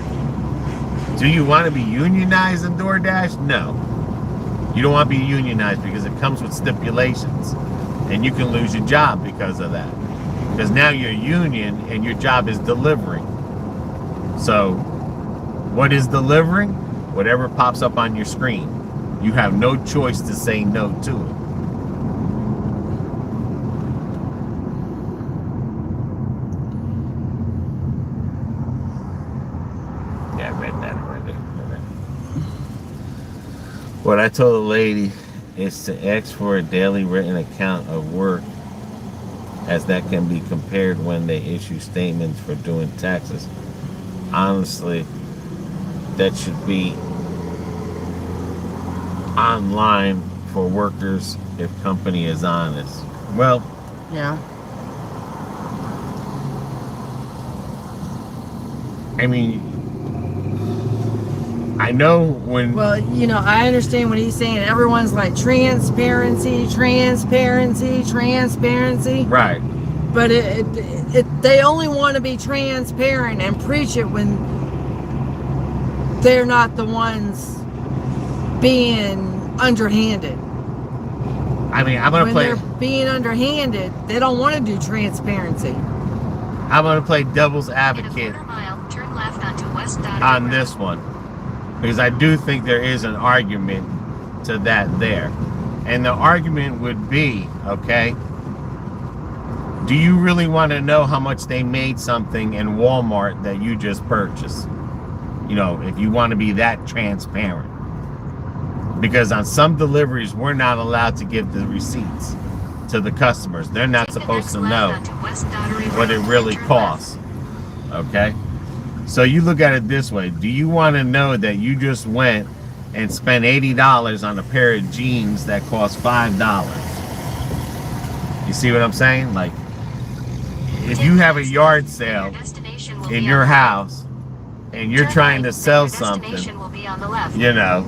C: do you want to be unionized in DoorDash? No. You don't want to be unionized because it comes with stipulations and you can lose your job because of that. Because now you're a union and your job is delivering. So what is delivering? Whatever pops up on your screen. You have no choice to say no to it. Yeah, I read that already. What I told the lady is to ask for a daily written account of work, as that can be compared when they issue statements for doing taxes. Honestly, that should be online for workers if company is honest. Well,
A: Yeah.
C: I mean, I know when...
A: Well, you know, I understand what he's saying. Everyone's like transparency, transparency, transparency.
C: Right.
A: But they only want to be transparent and preach it when they're not the ones being underhanded.
C: I mean, I'm going to
A: When
C: play...
A: they're being underhanded, they don't want to do transparency.
C: I'm going to play devil's
B: In a
C: advocate
B: quarter mile, turn left onto West Doordash.
C: on this one, because I do think there is an argument to that there. And the argument would be, okay, do you really want to know how much they made something in Walmart that you just purchased? You know, if you want to be that transparent. Because on some deliveries, we're not allowed to give the receipts to the customers. They're not supposed to know what it really costs. Okay? So you look at it this way. Do you want to know that you just went and spent $80 on a pair of jeans that cost $5? You see what I'm saying? Like, if you have a yard sale in your house and you're trying to sell something, you know,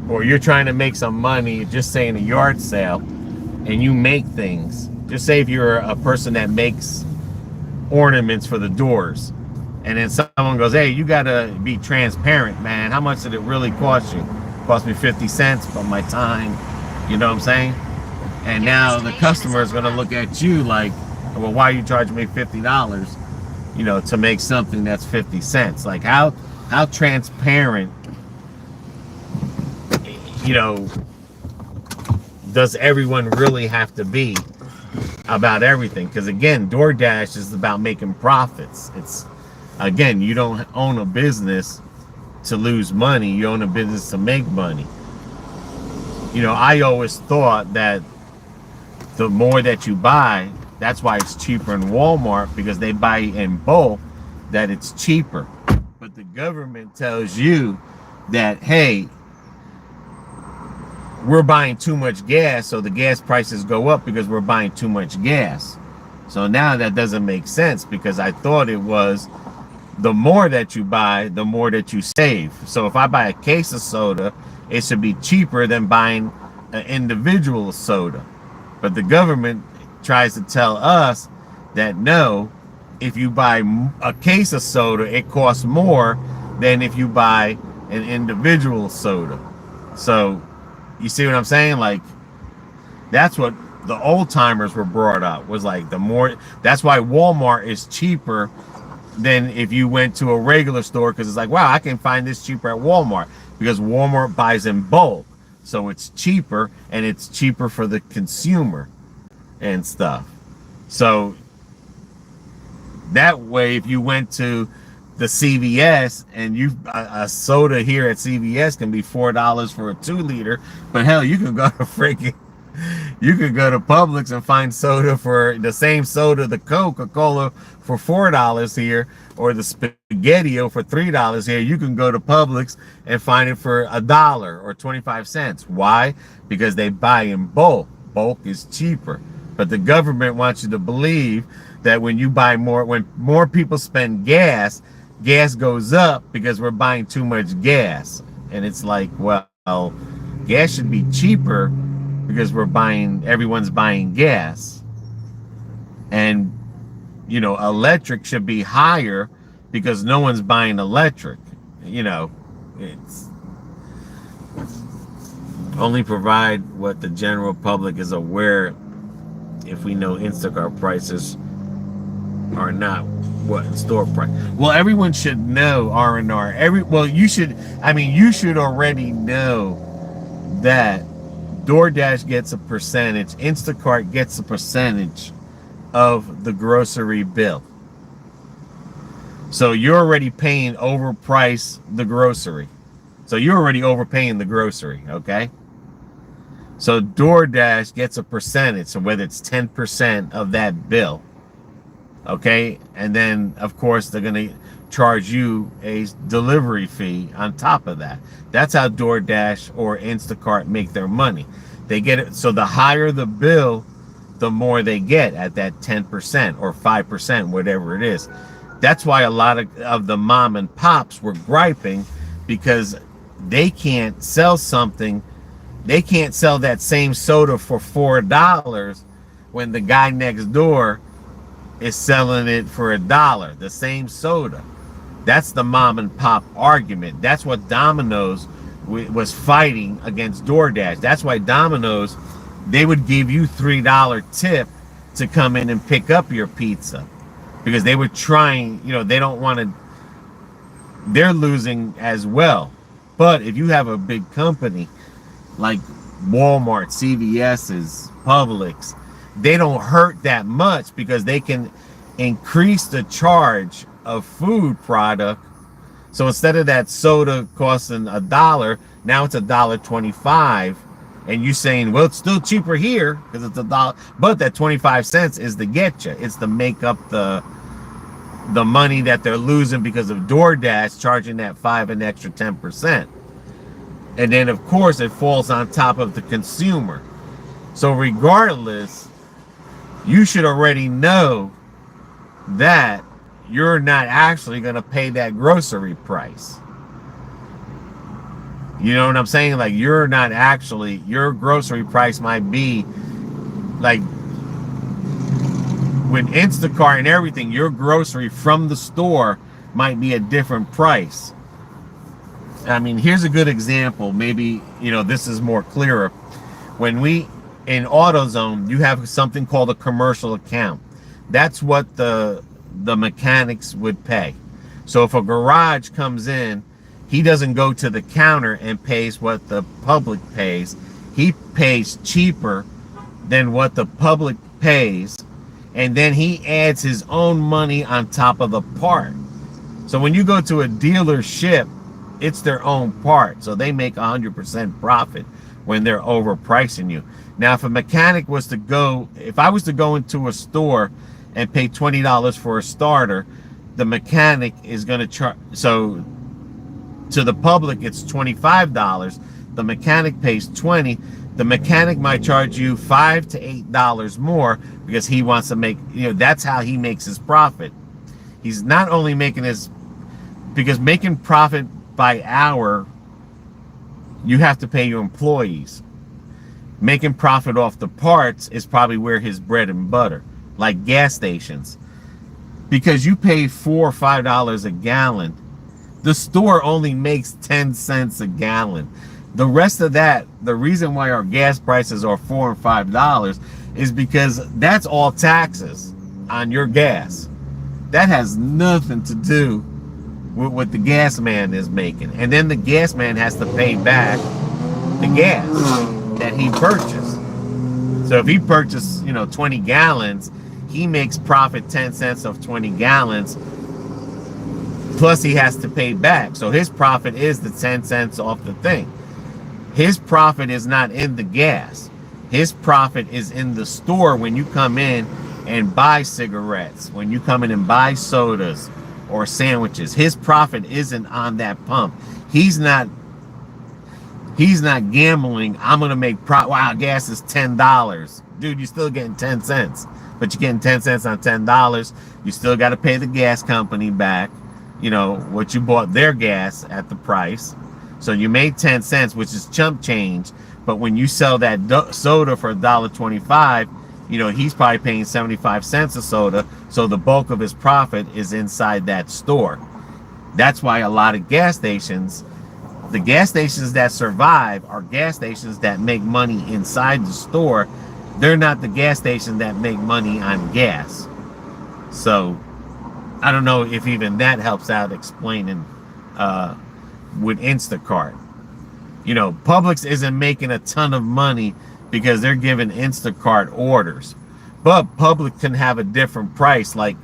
C: or you're trying to make some money, just saying a yard sale, and you make things. Just say if you're a person that makes ornaments for the doors, and then someone goes, hey, you gotta be transparent, man. How much did it really cost you? It cost me 50 cents, but my time, you know what I'm saying? And now the customer is gonna look at you like, well, why are you charging me $50, you know, to make something that's 50 cents? Like, how transparent, you know, does everyone really have to be about everything? Because again, DoorDash is about making profits. It's, again, you don't own a business to lose money. You own a business to make money. You know, I always thought that the more that you buy, that's why it's cheaper in Walmart, because they buy in bulk, that it's cheaper. But the government tells you that, hey, we're buying too much gas, so the gas prices go up because we're buying too much gas. So now that doesn't make sense, because I thought it was the more that you buy, the more that you save. So if I buy a case of soda, it should be cheaper than buying an individual soda. But the government tries to tell us that no, if you buy a case of soda, it costs more than if you buy an individual soda. So you see what I'm saying? Like, that's what the old timers were brought up, was like the more, that's why Walmart is cheaper than if you went to a regular store, because it's like, wow, I can find this cheaper at Walmart, because Walmart buys in bulk, so it's cheaper, and it's cheaper for the consumer and stuff. So that way, if you went to the CVS and a soda here at CVS can be $4 for a 2-liter, but hell, you can go to Publix and find soda for the same soda, the Coca-Cola, for $4 here, or the Spaghetti-O for $3 here. You can go to Publix and find it for $1 or 25 cents. Why? Because they buy in bulk. Bulk is cheaper. But the government wants you to believe that when you buy more, when more people spend gas goes up because we're buying too much gas. And it's like, well, gas should be cheaper because everyone's buying gas. And, you know, electric should be higher because no one's buying electric. You know, it's only provide what the general public is aware. If we know Instacart prices are not what store price. Well, everyone should know R&R. Well, you should already know that Doordash gets a percentage, Instacart gets a percentage of the grocery bill. So you're already paying overprice the grocery. So you're already overpaying the grocery, okay? So Doordash gets a percentage, so whether it's 10% of that bill, okay? And then, of course, they're going to charge you a delivery fee on top of that. That's how DoorDash or Instacart make their money. They get it. So the higher the bill, the more they get at that 10% or 5%, whatever it is. That's why a lot of the mom and pops were griping, because they can't sell something. They can't sell that same soda for $4 when the guy next door is selling it for $1. The same soda. That's the mom and pop argument. That's what Domino's was fighting against DoorDash. That's why Domino's, they would give you $3 tip to come in and pick up your pizza, because they were trying, you know, they don't want to, they're losing as well. But if you have a big company like Walmart, CVS's, Publix, they don't hurt that much because they can increase the charge of food product. So instead of that soda costing $1, now it's $1.25, and you saying, well, it's still cheaper here because it's $1, but that 25 cents is to get you. It's to make up the money that they're losing because of DoorDash charging that 5 and extra 10%. And then, of course, it falls on top of the consumer. So regardless, you should already know that you're not actually going to pay that grocery price. You know what I'm saying? Like, you're not actually, your grocery price might be like, with Instacart and everything, your grocery from the store might be a different price. I mean, here's a good example. Maybe, you know, this is more clearer. When we, in AutoZone, you have something called a commercial account. That's what the mechanics would pay. So if a garage comes in, he doesn't go to the counter and pays what the public pays. He pays cheaper than what the public pays, and then he adds his own money on top of the part. So when you go to a dealership, it's their own part. So they make 100% profit when they're overpricing you. Now, if a mechanic was to go, if I was to go into a store and pay $20 for a starter, the mechanic is going to charge, so to the public, it's $25. The mechanic pays $20. The mechanic might charge you $5 to $8 more because he wants to make, you know, that's how he makes his profit. He's not only making his, because making profit by hour, you have to pay your employees. Making profit off the parts is probably where his bread and butter, like gas stations. Because you pay $4 or $5 a gallon, the store only makes 10 cents a gallon. The rest of that, the reason why our gas prices are $4 and $5 is because that's all taxes on your gas. That has nothing to do with what the gas man is making. And then the gas man has to pay back the gas that he purchased. So if he purchased, 20 gallons, he makes profit 10 cents of 20 gallons. Plus he has to pay back. So his profit is the 10 cents off the thing. His profit is not in the gas. His profit is in the store when you come in and buy cigarettes, when you come in and buy sodas or sandwiches. His profit isn't on that pump. He's not gambling. I'm going to make wow, gas is $10. Dude, you're still getting 10 cents. But you're getting 10 cents on $10. You still got to pay the gas company back, what you bought their gas at the price. So you made 10 cents, which is chump change. But when you sell that soda for $1.25, he's probably paying 75 cents a soda. So the bulk of his profit is inside that store. That's why a lot of gas stations, the gas stations that survive are gas stations that make money inside the store. They're not the gas stations that make money on gas. So I don't know if even that helps out explaining with Instacart. Publix isn't making a ton of money because they're giving Instacart orders. But Publix can have a different price. Like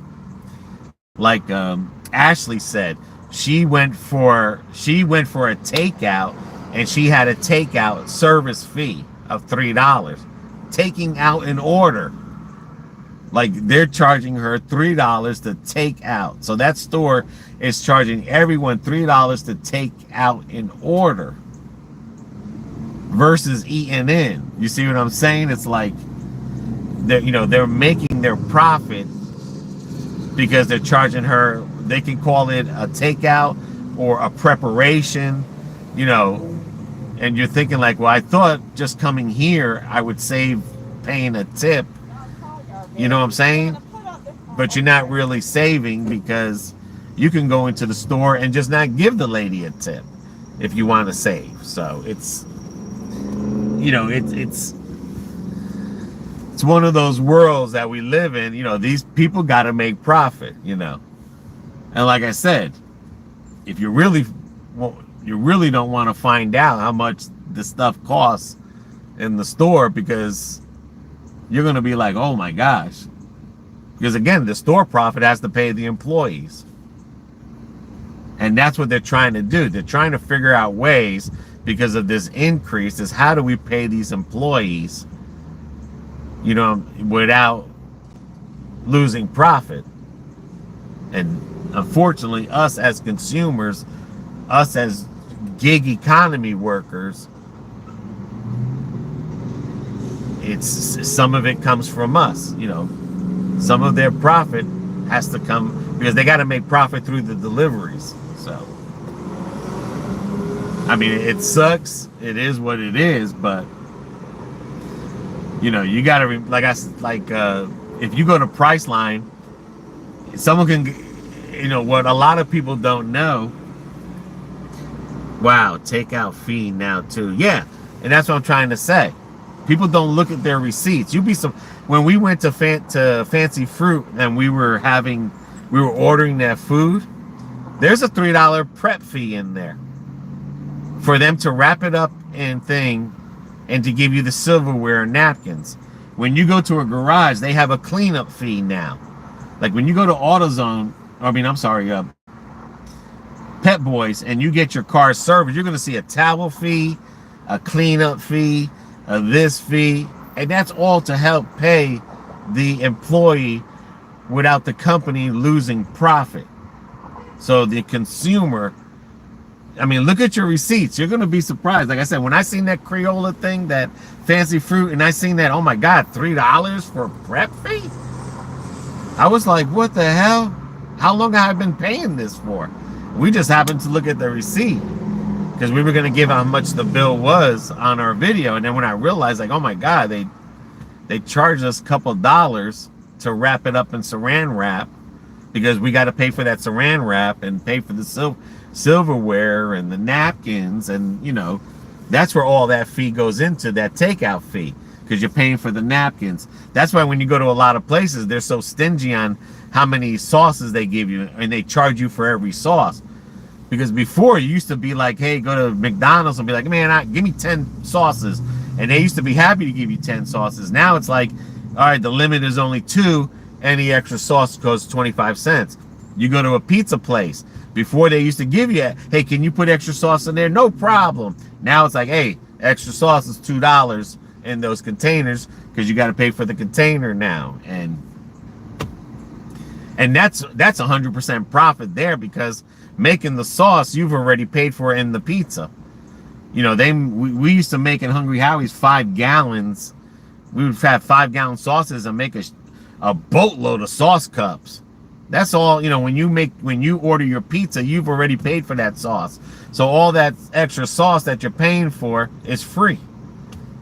C: Ashley said, she went for a takeout and she had a takeout service fee of $3. Taking out an order, like they're charging her $3 to take out. So that store is charging everyone $3 to take out an order versus eating in. You see what I'm saying? It's like they're making their profit because they're charging her. They can call it a takeout or a preparation, and you're thinking like, well, I thought just coming here I would save paying a tip. You know what I'm saying? But you're not really saving because you can go into the store and just not give the lady a tip if you want to save. So it's it's one of those worlds that we live in. These people got to make profit, and like I said, if you really don't want to find out how much the stuff costs in the store, because you're going to be like, oh my gosh. Because again, the store profit has to pay the employees. And that's what they're trying to do. They're trying to figure out ways, because of this increase, is how do we pay these employees, without losing profit. And unfortunately, us as consumers, us as gig economy workers, some of it comes from us. Some of their profit has to come because they got to make profit through the deliveries. So I mean, it sucks. It is what it is, but you got to if you go to Priceline, someone can, what a lot of people don't know. Wow, takeout fee now too. Yeah, and that's what I'm trying to say. People don't look at their receipts. When we went to Fancy Fruit and we were ordering that food, there's a $3 prep fee in there for them to wrap it up and to give you the silverware and napkins. When you go to a garage, they have a cleanup fee now. Like when you go to Pet Boys, and you get your car serviced, you're going to see a towel fee, a cleanup fee, this fee, and that's all to help pay the employee without the company losing profit. So the consumer, look at your receipts. You're going to be surprised. Like I said, when I seen that Crayola thing, that Fancy Fruit, and I seen that, oh my God, $3 for a prep fee? I was like, what the hell? How long have I been paying this for? We just happened to look at the receipt because we were going to give how much the bill was on our video. And then when I realized, like, oh my God, they charged us a couple dollars to wrap it up in saran wrap, because we got to pay for that saran wrap and pay for the silverware and the napkins. And, that's where all that fee goes into, that takeout fee. because you're paying for the napkins. That's why when you go to a lot of places, they're so stingy on how many sauces they give you, and they charge you for every sauce. Because before, you used to be like, hey, go to McDonald's and be like, man, give me 10 sauces. And they used to be happy to give you 10 sauces. Now it's like, all right, the limit is only 2. Any extra sauce costs 25 cents. You go to a pizza place. Before, they used to give you, hey, can you put extra sauce in there? No problem. Now it's like, hey, extra sauce is $2 in those containers because you got to pay for the container now. And that's 100% profit there, because making the sauce, you've already paid for in the pizza. You know, we used to make in Hungry Howie's 5 gallons. We would have 5-gallon sauces and make a boatload of sauce cups. That's all. You know, when you order your pizza, you've already paid for that sauce. So all that extra sauce that you're paying for is free,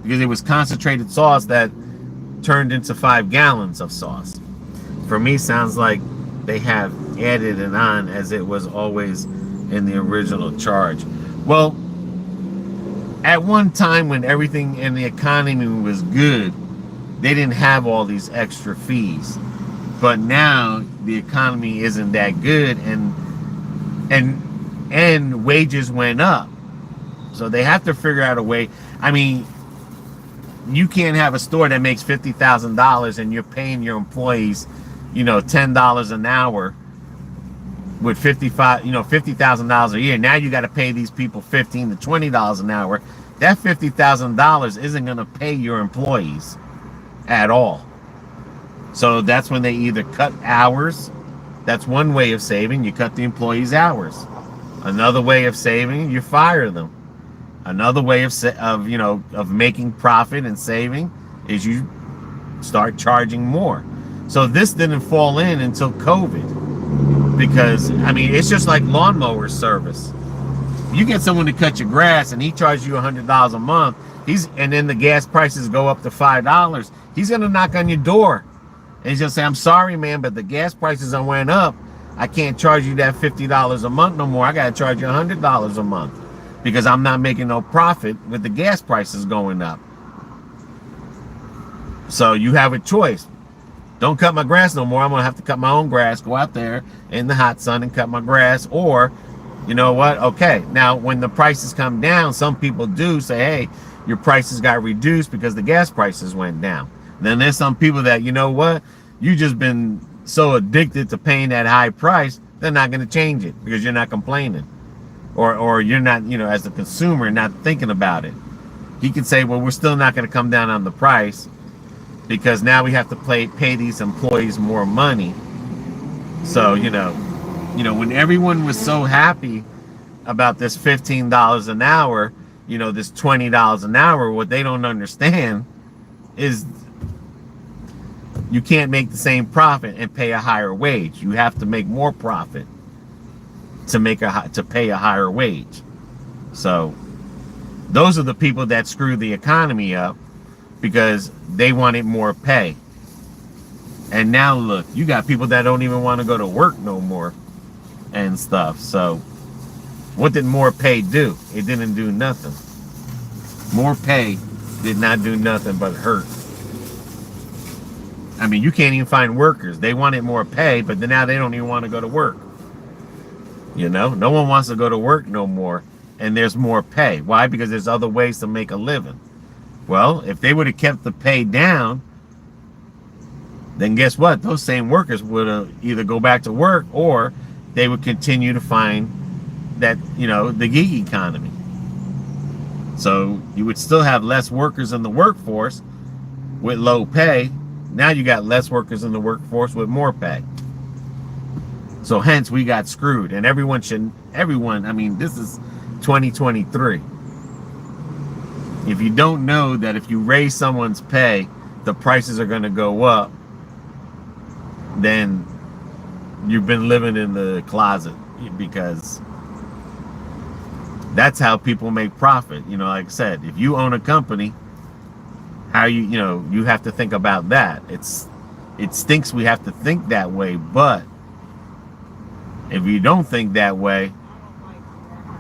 C: because it was concentrated sauce that turned into 5 gallons of sauce. For me, sounds like they have added it on as it was always in the original charge. Well, at one time when everything in the economy was good, they didn't have all these extra fees. But now the economy isn't that good, and wages went up. So they have to figure out a way. I mean, you can't have a store that makes $50,000 and you're paying your employees, you know, $10 an hour with $50,000 a year. Now you got to pay these people $15 to $20 an hour. That $50,000 isn't going to pay your employees at all. So that's when they either cut hours. That's one way of saving. You cut the employees' hours. Another way of saving, you fire them. Another way of making profit and saving is you start charging more. So this didn't fall in until COVID, because I mean, it's just like lawnmower service. You get someone to cut your grass and he charges you $100 a month. And then the gas prices go up to $5. He's gonna knock on your door and he's gonna say, "I'm sorry, man, but the gas prices went up. I can't charge you that $50 a month no more. I gotta charge you $100 a month because I'm not making no profit with the gas prices going up." So you have a choice. Don't cut my grass no more. I'm gonna have to cut my own grass, go out there in the hot sun and cut my grass. Or, you know what? Okay, now when the prices come down, some people do say, hey, your prices got reduced because the gas prices went down. Then there's some people that, you know what? You just been so addicted to paying that high price, they're not gonna change it because you're not complaining. Or you're not, you know, as a consumer, not thinking about it. He could say, well, we're still not gonna come down on the price, because now we have to pay these employees more money. So, you know, when everyone was so happy about this $15 an hour, you know, this $20 an hour, what they don't understand is you can't make the same profit and pay a higher wage. You have to make more profit to pay a higher wage. So those are the people that screw the economy up, because they wanted more pay. And now look, you got people that don't even want to go to work no more and stuff. So what did more pay do? It didn't do nothing. More pay did not do nothing but hurt. I mean, you can't even find workers. They wanted more pay, but now they don't even want to go to work. You know, no one wants to go to work no more, and there's more pay. Why? Because there's other ways to make a living. Well, if they would have kept the pay down, then guess what? Those same workers would either go back to work, or they would continue to find that, you know, the gig economy. So you would still have less workers in the workforce with low pay. Now you got less workers in the workforce with more pay. So hence we got screwed. And everyone, I mean, this is 2023. If you don't know that if you raise someone's pay, the prices are going to go up, then you've been living in the closet, because that's how people make profit. You know, like I said, if you own a company, how you have to think about that. It stinks we have to think that way, but if you don't think that way,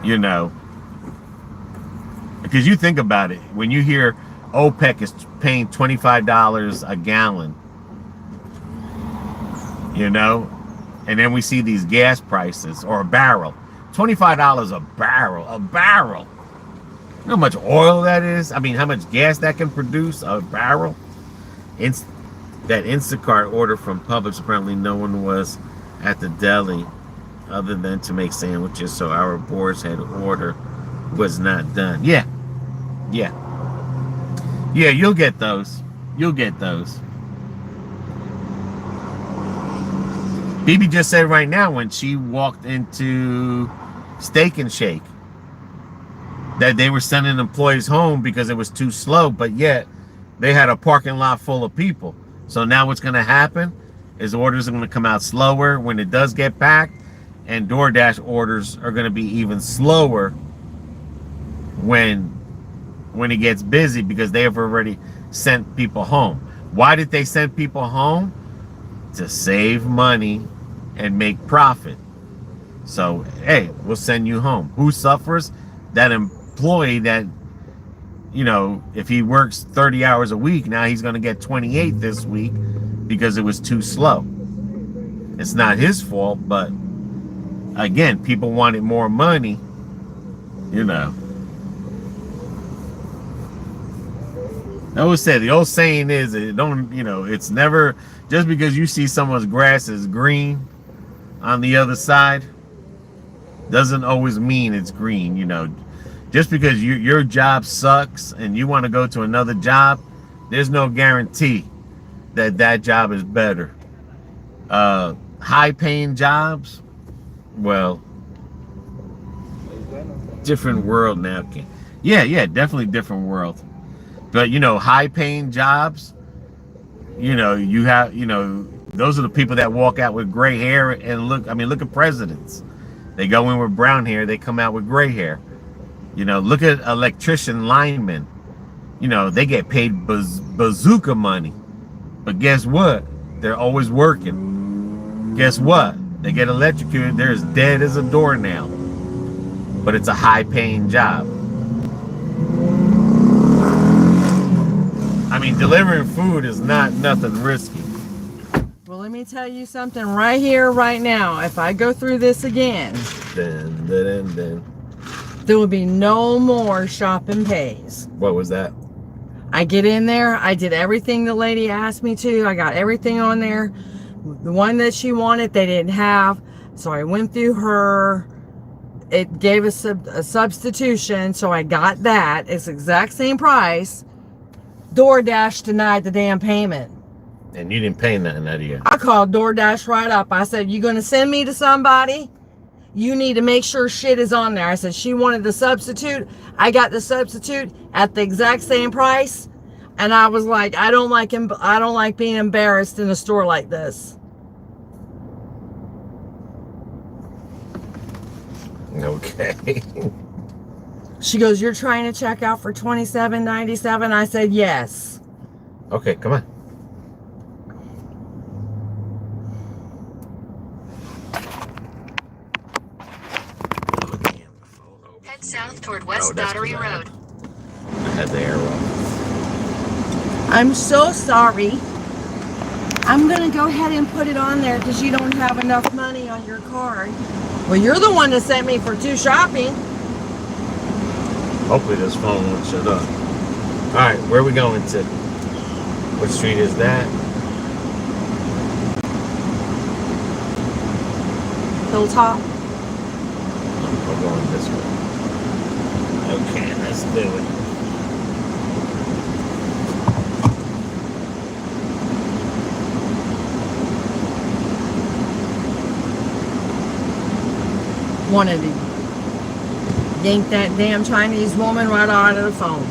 C: you know, because you think about it, when you hear OPEC is paying $25 a gallon. You know? And then we see these gas prices, or a barrel. $25 a barrel. A barrel. You know how much oil that is? I mean, how much gas that can produce? A barrel? That Instacart order from Publix, apparently no one was at the deli other than to make sandwiches, so our Boar's Head order was not done. Yeah, you'll get those. BB just said right now when she walked into Steak and Shake that they were sending employees home because it was too slow, but yet they had a parking lot full of people. So now what's going to happen is orders are going to come out slower when it does get packed, and DoorDash orders are going to be even slower when it gets busy because they have already sent people home. Why did they send people home? To save money and make profit. So, hey, we'll send you home. Who suffers? That employee that, you know, if he works 30 hours a week, now he's going to get 28 this week because it was too slow. It's not his fault, but again, people wanted more money, you know. I always say, the old saying is, it's never, just because you see someone's grass is green on the other side, doesn't always mean it's green, you know. Just because your job sucks and you want to go to another job, there's no guarantee that that job is better. High-paying jobs, well, different world now. Yeah, definitely different world. But, you know, high-paying jobs, you know, you have, you know, those are the people that walk out with gray hair and look at presidents. They go in with brown hair, they come out with gray hair. You know, look at electrician linemen. You know, they get paid bazooka money. But guess what? They're always working. Guess what? They get electrocuted. They're as dead as a doornail. But it's a high-paying job. I mean, delivering food is not nothing risky.
A: Well, let me tell you something right here, right now. If I go through this again,
C: Then.
A: there will be no more shop and pays.
C: What was that?
A: I get in there. I did everything the lady asked me to. I got everything on there. The one that she wanted, they didn't have. So I went through her. It gave us a substitution. So I got that. It's the exact same price. DoorDash denied the damn payment.
C: And you didn't pay nothing out of you.
A: I called DoorDash right up. I said, you going to send me to somebody? You need to make sure shit is on there. I said, she wanted the substitute. I got the substitute at the exact same price. And I was like, I don't like being embarrassed in a store like this.
C: Okay.
A: She goes, you're trying to check out for $27.97? I said, yes.
C: Okay, come on.
B: Head south toward West Battery Road.
C: I had the arrow.
A: I'm so sorry. I'm going to go ahead and put it on there because you don't have enough money on your card. Well, you're the one that sent me for 2 shopping.
C: Hopefully this phone won't shut up. Alright, where are we going to? What street is that?
A: Hilltop.
C: We're going this way. Okay, let's do it.
A: Wanted to yank that damn Chinese woman right out of the phone.